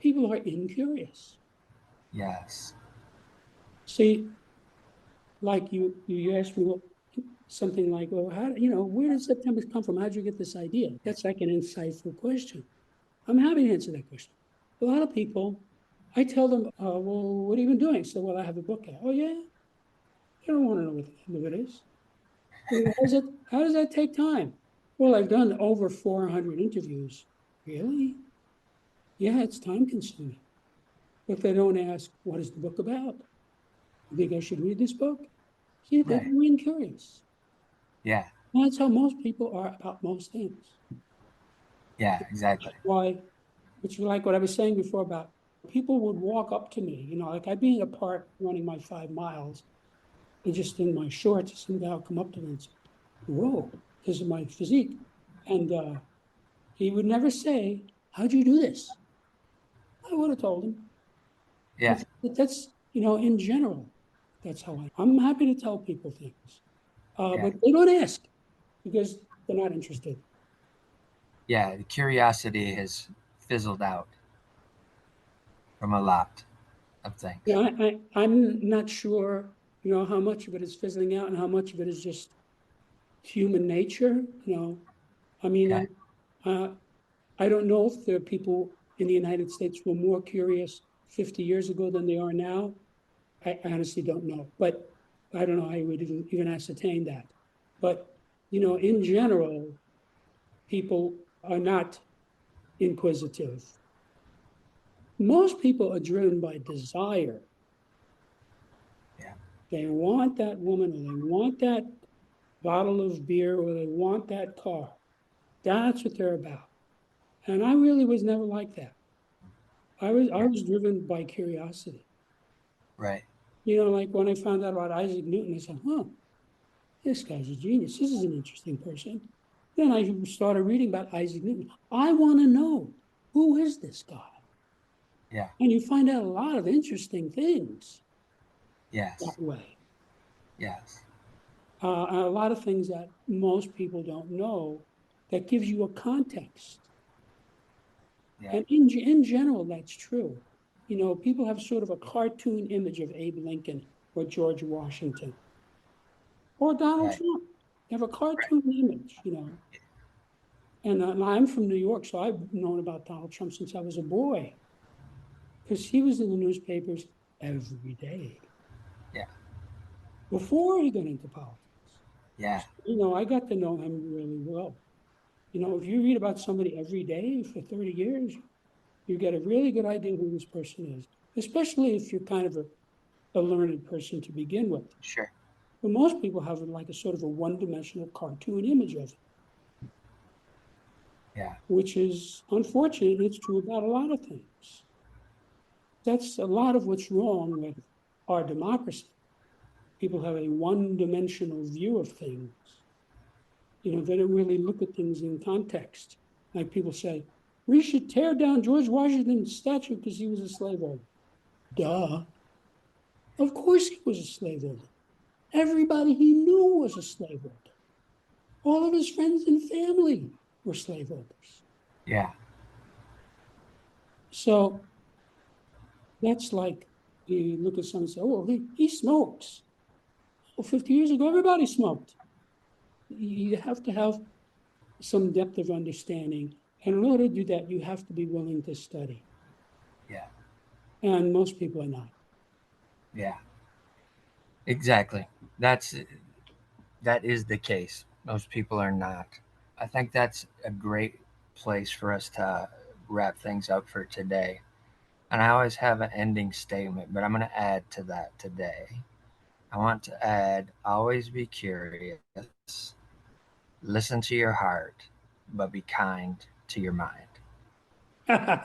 People are incurious. Yes. See, like you asked me something like, well, where did September come from? How'd you get this idea? That's like an insightful question. I'm happy to answer that question. A lot of people, I tell them, well, what have you been doing? So, well, I have a book out. Oh, yeah? They don't want to know what the end of it is. Well, how does that take time? Well, I've done over 400 interviews. Really? Yeah, it's time consuming. If they don't ask, what is the book about? You think I should read this book? See, they're Right. very incurious. Yeah. That's how most people are about most things. Yeah. Exactly. Why, which is like what I was saying before about people would walk up to me, like I'd be in a park running my 5 miles and just in my shorts, some guy would come up to me and say, whoa, because of my physique. And he would never say, how'd you do this? I would have told him. Yeah. That's, in general, that's how I'm happy to tell people things. Yeah. But they don't ask because they're not interested. Yeah. The curiosity has fizzled out from a lot of things. I'm not sure, how much of it is fizzling out and how much of it is just human nature. I mean, Okay. I don't know if there are people in the United States who were more curious 50 years ago than they are now. I honestly don't know, but I don't know how you would even ascertain that. But, in general, people are not inquisitive. Most people are driven by desire. Yeah. They want that woman or they want that bottle of beer or they want that car. That's what they're about. And I really was never like that. I Yeah. was driven by curiosity. Right. Like when I found out about Isaac Newton, I said, huh, this guy's a genius. This is an interesting person. Then I started reading about Isaac Newton. I want to know, who is this guy? Yeah. And you find out a lot of interesting things that Yes. way. Yes. And a lot of things that most people don't know that gives you a context. Yeah. And in general, that's true. People have sort of a cartoon image of Abe Lincoln or George Washington or Donald Right. Trump. They have a Right. cartoon image. And I'm from New York, so I've known about Donald Trump since I was a boy because he was in the newspapers every day Yeah. before he got into politics. Yeah. So, I got to know him really well. If you read about somebody every day for 30 years, you get a really good idea who this person is, especially if you're kind of a learned person to begin with. Sure. But most people have like a sort of a one-dimensional cartoon image of it, Yeah. which is unfortunate. It's true about a lot of things. That's a lot of what's wrong with our democracy. People have a one-dimensional view of things. They don't really look at things in context. Like people say, we should tear down George Washington's statue because he was a slave owner. Duh. Of course he was a slave owner. Everybody he knew was a slave owner. All of his friends and family were slave owners. Yeah. So that's like you look at someone and say, oh, well, he smokes. Well, 50 years ago, everybody smoked. You have to have some depth of understanding. And in order to do that, you have to be willing to study. Yeah. And most people are not. Yeah. Exactly. That is the case. Most people are not. I think that's a great place for us to wrap things up for today. And I always have an ending statement, but I'm going to add to that today. I want to add always be curious, listen to your heart, but be kind to your mind.